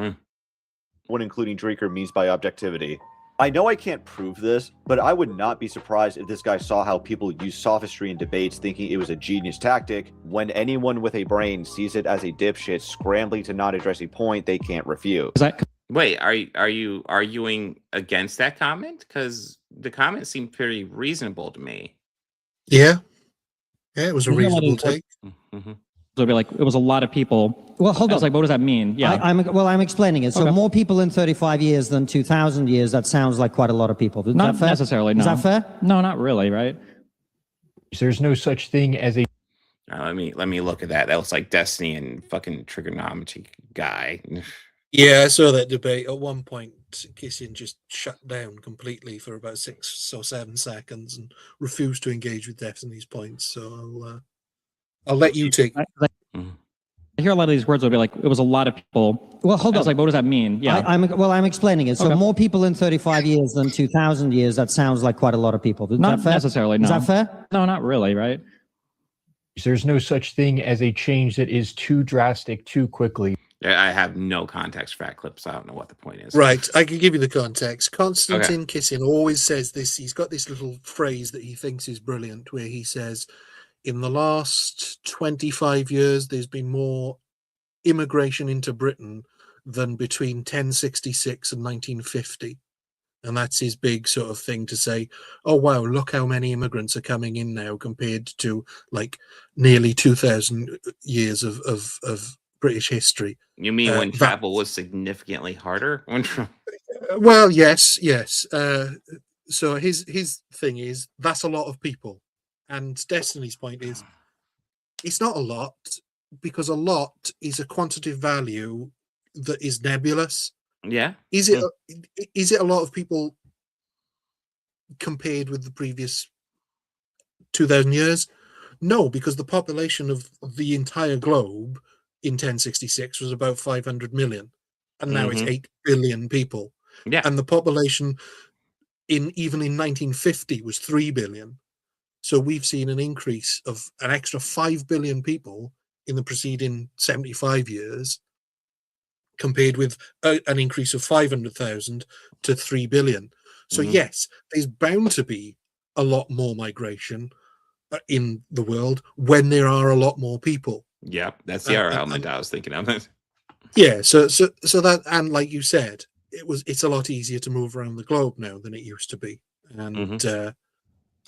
What including Drinker means by objectivity. I know I can't prove this, but I would not be surprised if this guy saw how people use sophistry in debates thinking it was a genius tactic, when anyone with a brain sees it as a dipshit scrambling to not address a point they can't refute. Wait, are you arguing against that comment? Because the comment seemed pretty reasonable to me. Yeah, it was a reasonable take. Mm-hmm. So it'd be like, it was a lot of people. Well, hold on. I was like, what does that mean? Yeah. I'm explaining it. So Okay. more people in 35 years than 2,000 years, that sounds like quite a lot of people. Is Not that fair? necessarily, no. Is that fair? No, not really, right? There's no such thing as a... Let me look at that. That looks like Destiny and fucking trigonometry guy. Yeah, I saw that debate. At one point, Kissing just shut down completely for about 6 or 7 seconds and refused to engage with Destiny's points. So I'll let you take. I hear a lot of these words would be like, it was a lot of people. Well, hold I on. was like, what does that mean? Yeah. I'm explaining it. So Okay. more people in 35 years than 2,000 years, that sounds like quite a lot of people. Is Not that fair? necessarily, no. Is that fair? No, not really, right? There's no such thing as a change that is too drastic too quickly. I have no context for that clip, so I don't know what the point is. Right, I can give you the context. Konstantin Kissing always says this. He's got this little phrase that he thinks is brilliant, where he says, in the last 25 years, there's been more immigration into Britain than between 1066 and 1950. And that's his big sort of thing to say, oh, wow, look how many immigrants are coming in now compared to like nearly 2,000 years of British history. You mean when travel was significantly harder? Well, yes. So his thing is that's a lot of people, and Destiny's point is it's not a lot, because a lot is a quantitative value that is nebulous. Yeah. Is it a lot of people compared with the previous 2,000 years? No, because the population of the entire globe in 1066 was about 500 million, and now it's 8 billion people. Yeah. And the population even in 1950 was 3 billion. So we've seen an increase of an extra 5 billion people in the preceding 75 years, compared with an increase of 500,000 to 3 billion. So yes, there's bound to be a lot more migration in the world when there are a lot more people. Yeah, that's the other element I was thinking of. Yeah, so that, and like you said, it's a lot easier to move around the globe now than it used to be, and a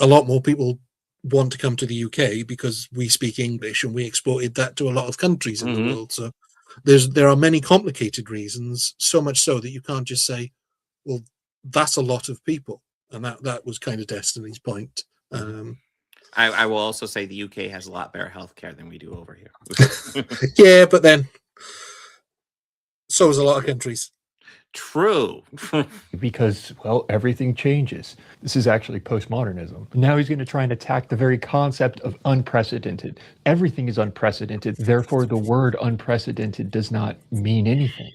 lot more people want to come to the UK because we speak English and we exported that to a lot of countries in the world. So there are many complicated reasons, so much so that you can't just say, well, that's a lot of people, and that was kind of Destiny's point. I will also say the UK has a lot better healthcare than we do over here. Yeah, but then so is a lot of countries. True. Because, well, everything changes. This is actually postmodernism. Now he's going to try and attack the very concept of unprecedented. Everything is unprecedented. Therefore, the word unprecedented does not mean anything.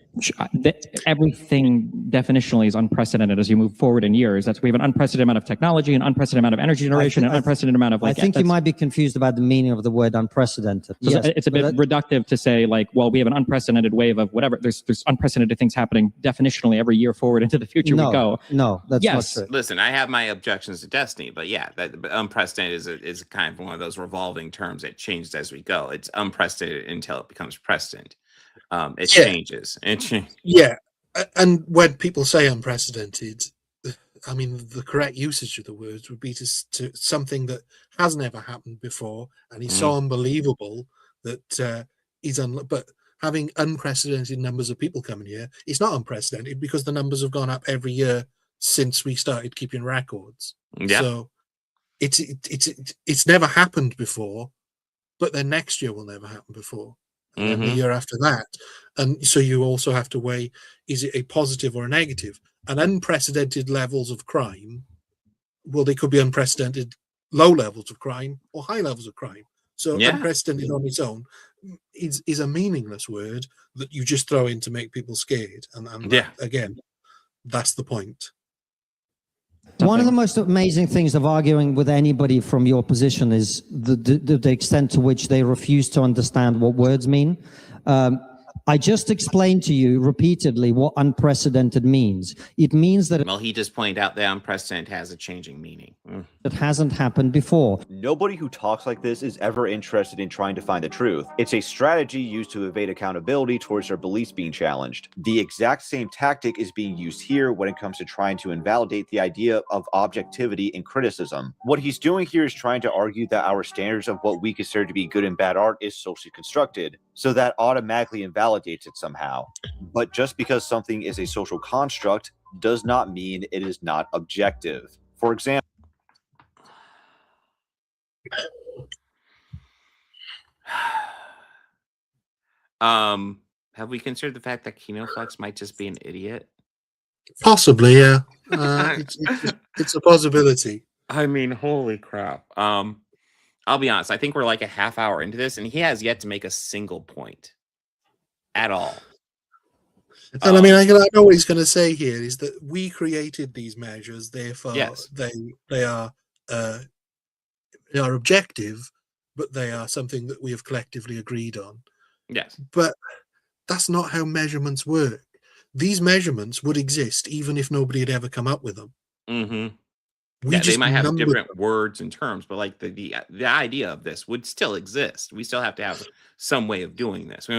Everything definitionally is unprecedented as you move forward in years. That's we have an unprecedented amount of technology, an unprecedented amount of energy generation, an unprecedented amount of I think you might be confused about the meaning of the word unprecedented. Yes, it's a bit reductive to say, like, well, we have an unprecedented wave of whatever. There's unprecedented things happening definitionally every year forward into the future we go. No, that's not true. Listen, I have my objections to Destiny, but yeah, that unprecedented is kind of one of those revolving terms that changes as we go. It's unprecedented until it becomes precedent. It changes. Yeah, and when people say unprecedented, I mean, the correct usage of the words would be to something that has never happened before and is so unbelievable that but having unprecedented numbers of people coming here, it's not unprecedented because the numbers have gone up every year since we started keeping records. Yeah. So it's never happened before, but then next year will never happen before. And then the year after that. And so you also have to weigh, is it a positive or a negative? And unprecedented levels of crime, well, they could be unprecedented low levels of crime or high levels of crime. So unprecedented on its own is a meaningless word that you just throw in to make people scared. And that, again, that's the point. One of the most amazing things of arguing with anybody from your position is the extent to which they refuse to understand what words mean. I just explained to you repeatedly what unprecedented means. It means that... Well, he just pointed out that unprecedented has a changing meaning. It hasn't happened before. Nobody who talks like this is ever interested in trying to find the truth. It's a strategy used to evade accountability towards their beliefs being challenged. The exact same tactic is being used here when it comes to trying to invalidate the idea of objectivity and criticism. What he's doing here is trying to argue that our standards of what we consider to be good and bad art is socially constructed, so that automatically invalidates it somehow. But just because something is a social construct does not mean it is not objective. For example, have we considered the fact that Kinoflex might just be an idiot? Possibly, yeah. It's a possibility. I mean, holy crap. I'll be honest. I think we're like a half hour into this, and he has yet to make a single point at all. And I mean, I know what he's going to say here is that we created these measures, therefore they are objective, but they are something that we have collectively agreed on. Yes. But that's not how measurements work. These measurements would exist even if nobody had ever come up with them. They might have different words and terms, but like the idea of this would still exist. We still have to have some way of doing this.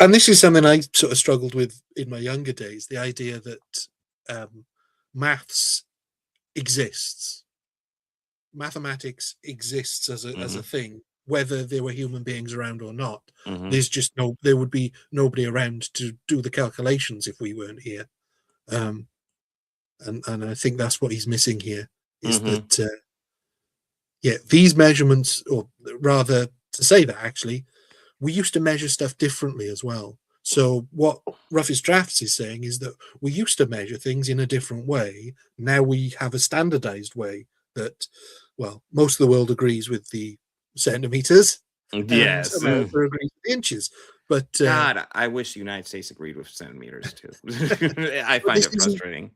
And this is something I sort of struggled with in my younger days, the idea that maths exists. Mathematics exists as a thing whether there were human beings around or not. Mhm. There's just there would be nobody around to do the calculations if we weren't here. And I think that's what he's missing here, is that these measurements, or rather to say that actually, we used to measure stuff differently as well. So what Roughest Drafts is saying is that we used to measure things in a different way. Now we have a standardized way that, well, most of the world agrees with the centimeters. Yes. And America agrees with the inches. But God, I wish the United States agreed with centimeters too. I find it frustrating.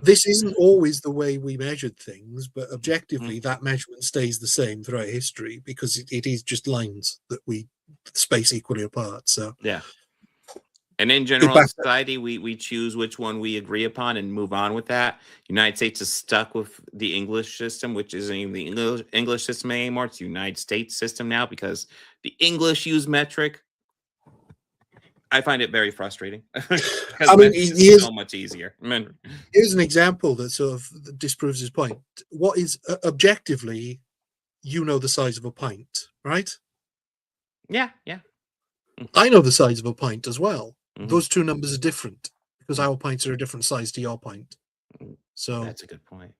This isn't always the way we measured things, but objectively, that measurement stays the same throughout history because it is just lines that we space equally apart. So yeah. And in general society, we choose which one we agree upon and move on with that. United States is stuck with the English system, which isn't even the English system anymore. It's the United States system now because the English use metric. I find it very frustrating. I mean, it's so much easier. Here's an example that sort of disproves his point. What is objectively, you know the size of a pint, right? Yeah. I know the size of a pint as well. Those two numbers are different because our pints are a different size to your pint. So that's a good point.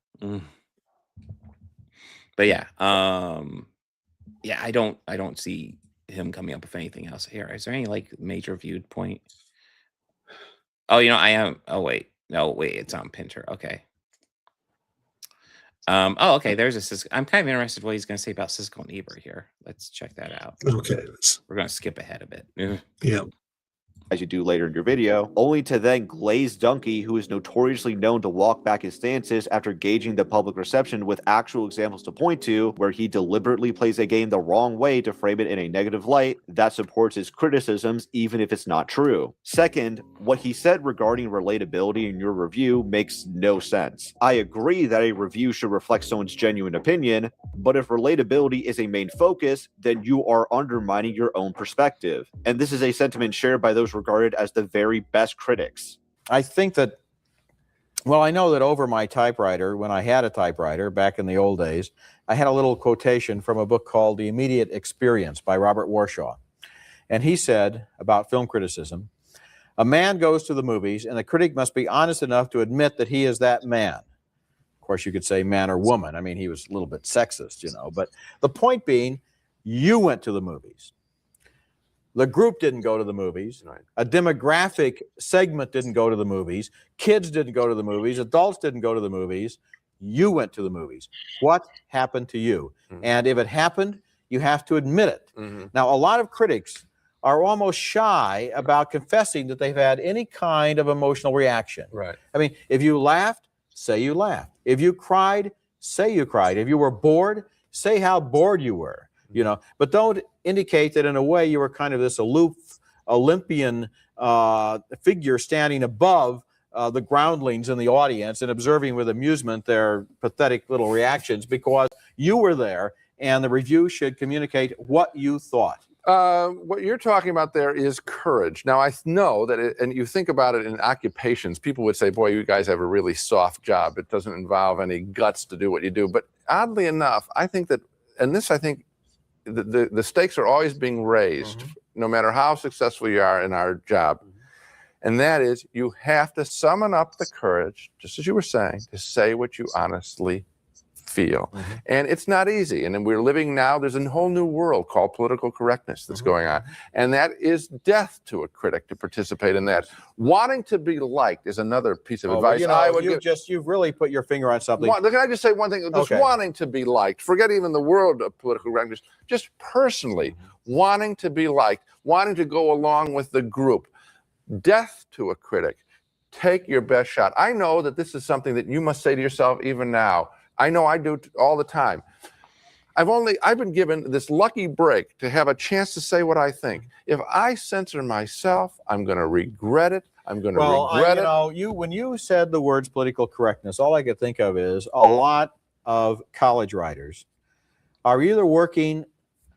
But yeah, I don't see him coming up with anything else here. Is there any like major viewed point? Oh, I am. Oh wait, no, wait, it's on Pinter. Okay. Oh, okay. There's a Cisco. I'm kind of interested what he's going to say about Cisco and Ebert here. Let's check that out. Okay. We're going to skip ahead a bit. Yeah. As you do later in your video, only to then glaze Dunkey, who is notoriously known to walk back his stances after gauging the public reception with actual examples to point to, where he deliberately plays a game the wrong way to frame it in a negative light that supports his criticisms even if it's not true. Second, what he said regarding relatability in your review makes no sense. I agree that a review should reflect someone's genuine opinion, but if relatability is a main focus, then you are undermining your own perspective. And this is a sentiment shared by those regarded as the very best critics. I think that, well, I know that over my typewriter, when I had a typewriter back in the old days, I had a little quotation from a book called The Immediate Experience by Robert Warshaw. And he said about film criticism, a man goes to the movies and the critic must be honest enough to admit that he is that man. Of course, you could say man or woman. I mean, he was a little bit sexist, but the point being, you went to the movies. The group didn't go to the movies. Right. A demographic segment didn't go to the movies. Kids didn't go to the movies. Adults didn't go to the movies. You went to the movies. What happened to you? And if it happened, you have to admit it. Now, a lot of critics are almost shy about confessing that they've had any kind of emotional reaction. Right. I mean, if you laughed, say you laughed. If you cried, say you cried. If you were bored, say how bored you were. But don't indicate that in a way you were kind of this aloof Olympian figure standing above the groundlings in the audience and observing with amusement their pathetic little reactions because you were there and the review should communicate what you thought. What you're talking about there is courage. Now, I know that, and you think about it in occupations, people would say, boy, you guys have a really soft job. It doesn't involve any guts to do what you do. But oddly enough, I think that, and this, I think, the stakes are always being raised, no matter how successful you are in our job. And that is, you have to summon up the courage, just as you were saying, to say what you honestly feel. And it's not easy. And then we're living now, there's a whole new world called political correctness that's going on. And that is death to a critic to participate in that. Wanting to be liked is another piece of advice. I would you've really put your finger on something. Can I just say one thing? Just wanting to be liked. Forget even the world of political correctness. Just personally, wanting to be liked, wanting to go along with the group. Death to a critic. Take your best shot. I know that this is something that you must say to yourself even now. I know I do all the time. I've been given this lucky break to have a chance to say what I think. If I censor myself, I'm going to regret it. I'm going to regret it. When you said the words political correctness, all I could think of is a lot of college writers are either working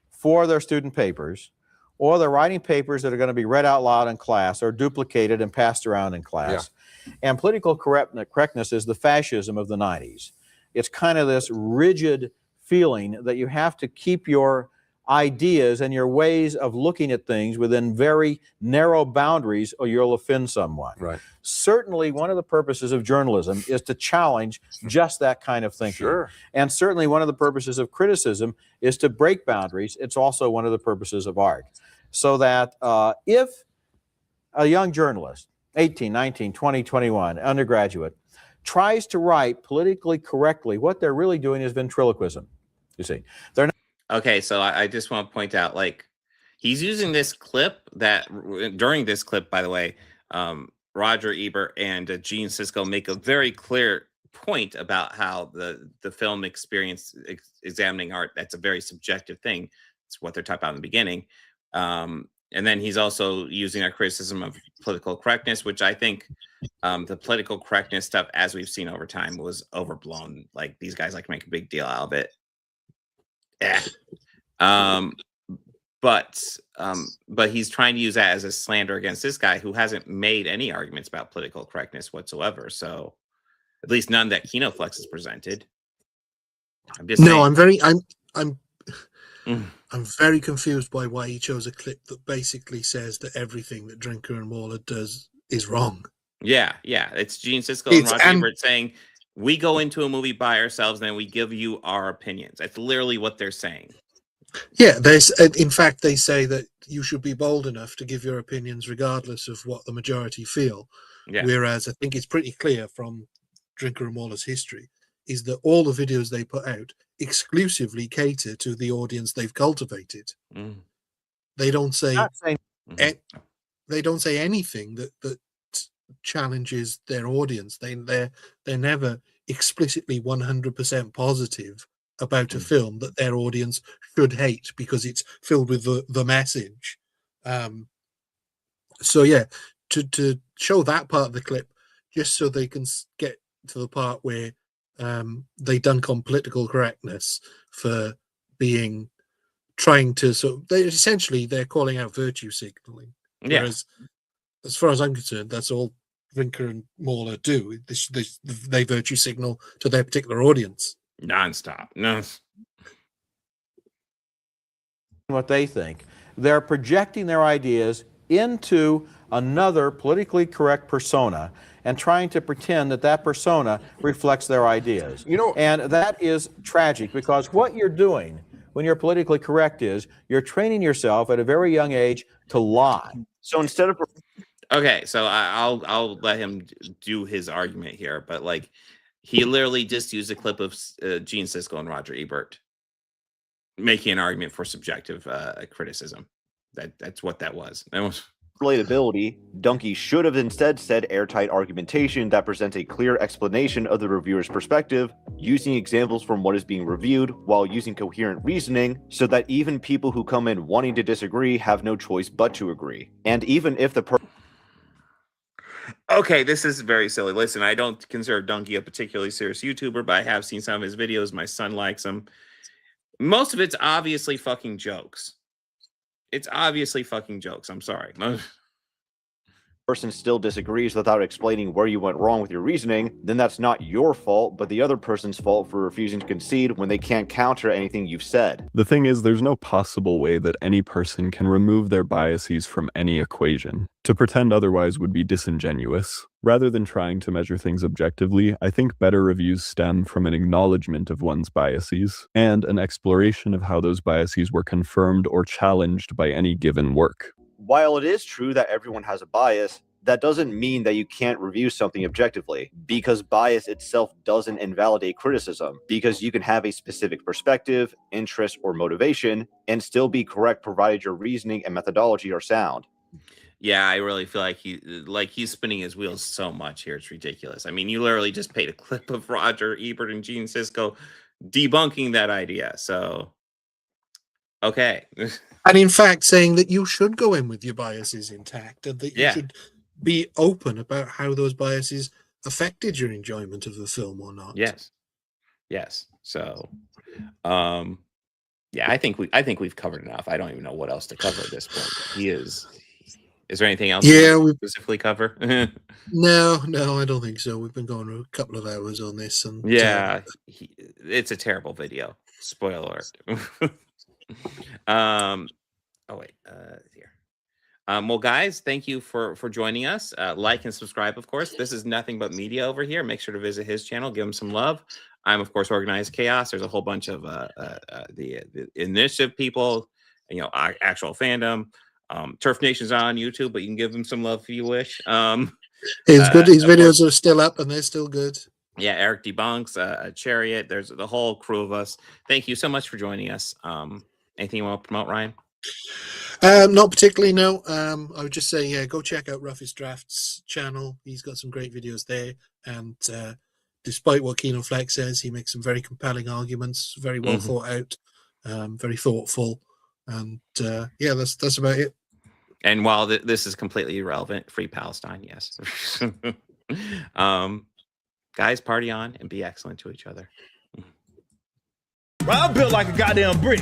for their student papers or they're writing papers that are going to be read out loud in class or duplicated and passed around in class. Yeah. And political correctness is the fascism of the 90s. It's kind of this rigid feeling that you have to keep your ideas and your ways of looking at things within very narrow boundaries, or you'll offend someone. Right. Certainly, one of the purposes of journalism is to challenge just that kind of thinking. Sure. And certainly, one of the purposes of criticism is to break boundaries. It's also one of the purposes of art. So that if a young journalist, 18, 19, 20, 21, undergraduate, tries to write politically correctly, what they're really doing is ventriloquism. You see, they're not. Okay, so I just want to point out, like, he's using this clip that during this clip, by the way, Roger Ebert and Gene Siskel make a very clear point about how the film experience examining art, that's a very subjective thing. It's what they're talking about in the beginning. And then he's also using a criticism of political correctness, which I think the political correctness stuff, as we've seen over time, was overblown. Like, these guys like to make a big deal out of it. But he's trying to use that as a slander against this guy who hasn't made any arguments about political correctness whatsoever. So at least none that KinoFlex has presented. I'm just saying. I'm very confused by why he chose a clip that basically says that everything that Drinker and Mauler does is wrong. Yeah. It's Gene Siskel and Roger Ebert saying, we go into a movie by ourselves and then we give you our opinions. That's literally what they're saying. Yeah, in fact, they say that you should be bold enough to give your opinions regardless of what the majority feel. Yeah. Whereas I think it's pretty clear from Drinker and Mauler's history is that all the videos they put out exclusively cater to the audience they've cultivated. They don't say they don't say anything that challenges their audience. They're never explicitly 100% positive about a film that their audience should hate because it's filled with the message. So yeah, to show that part of the clip just so they can get to the part where they dunk on political correctness for trying to they're calling out virtue signaling. Whereas, as far as I'm concerned, that's all Drinker and Mauler do. They virtue signal to their particular audience. Nonstop. No. What they think. They're projecting their ideas into another politically correct persona and trying to pretend that that persona reflects their ideas. And that is tragic, because what you're doing when you're politically correct is you're training yourself at a very young age to lie. So instead of okay, so I'll let him do his argument here, but like, he literally just used a clip of Gene Siskel and Roger Ebert making an argument for subjective criticism. That's what that was. relatability, Dunkey should have instead said airtight argumentation that presents a clear explanation of the reviewer's perspective, using examples from what is being reviewed while using coherent reasoning so that even people who come in wanting to disagree have no choice but to agree. And even if the okay, this is very silly. Listen, I don't consider Dunkey a particularly serious YouTuber, but I have seen some of his videos. My son likes them. Most of it's obviously fucking jokes. It's obviously fucking jokes. I'm sorry. person still disagrees without explaining where you went wrong with your reasoning, then that's not your fault, but the other person's fault for refusing to concede when they can't counter anything you've said. The thing is, there's no possible way that any person can remove their biases from any equation. To pretend otherwise would be disingenuous. Rather than trying to measure things objectively, I think better reviews stem from an acknowledgement of one's biases, and an exploration of how those biases were confirmed or challenged by any given work. While it is true that everyone has a bias, that doesn't mean that you can't review something objectively, because bias itself doesn't invalidate criticism, because you can have a specific perspective, interest, or motivation, and still be correct provided your reasoning and methodology are sound. Yeah, I really feel like he's spinning his wheels so much here. It's ridiculous. I mean, you literally just played a clip of Roger Ebert and Gene Siskel debunking that idea. So, okay. And in fact, saying that you should go in with your biases intact and that you should be open about how those biases affected your enjoyment of the film or not. Yes. Yes. So, yeah, I think we've covered enough. I don't even know what else to cover at this point. Is there anything else we specifically cover? No, I don't think so. We've been going a couple of hours on this, and yeah, it's a terrible video. Spoiler alert. Oh wait, here. Well, guys, thank you for joining us. Like and subscribe, of course. This is Nothing But Media over here. Make sure to visit his channel. Give him some love. I'm, of course, Organized Chaos. There's a whole bunch of the initiative people, actual fandom. Turf Nation's on YouTube, but you can give them some love if you wish. It's good. His videos are still up and they're still good. Yeah, Eric Debunks, Chariot. There's the whole crew of us. Thank you so much for joining us. Anything you want to promote, Ryan? Not particularly, no. I would just say, yeah, go check out Roughest Draft's channel. He's got some great videos there. And despite what Kino Flex says, he makes some very compelling arguments, very well thought out, very thoughtful. And yeah, that's about it. And while this is completely irrelevant, free Palestine, yes. Guys, party on and be excellent to each other. I'm built like a goddamn brick.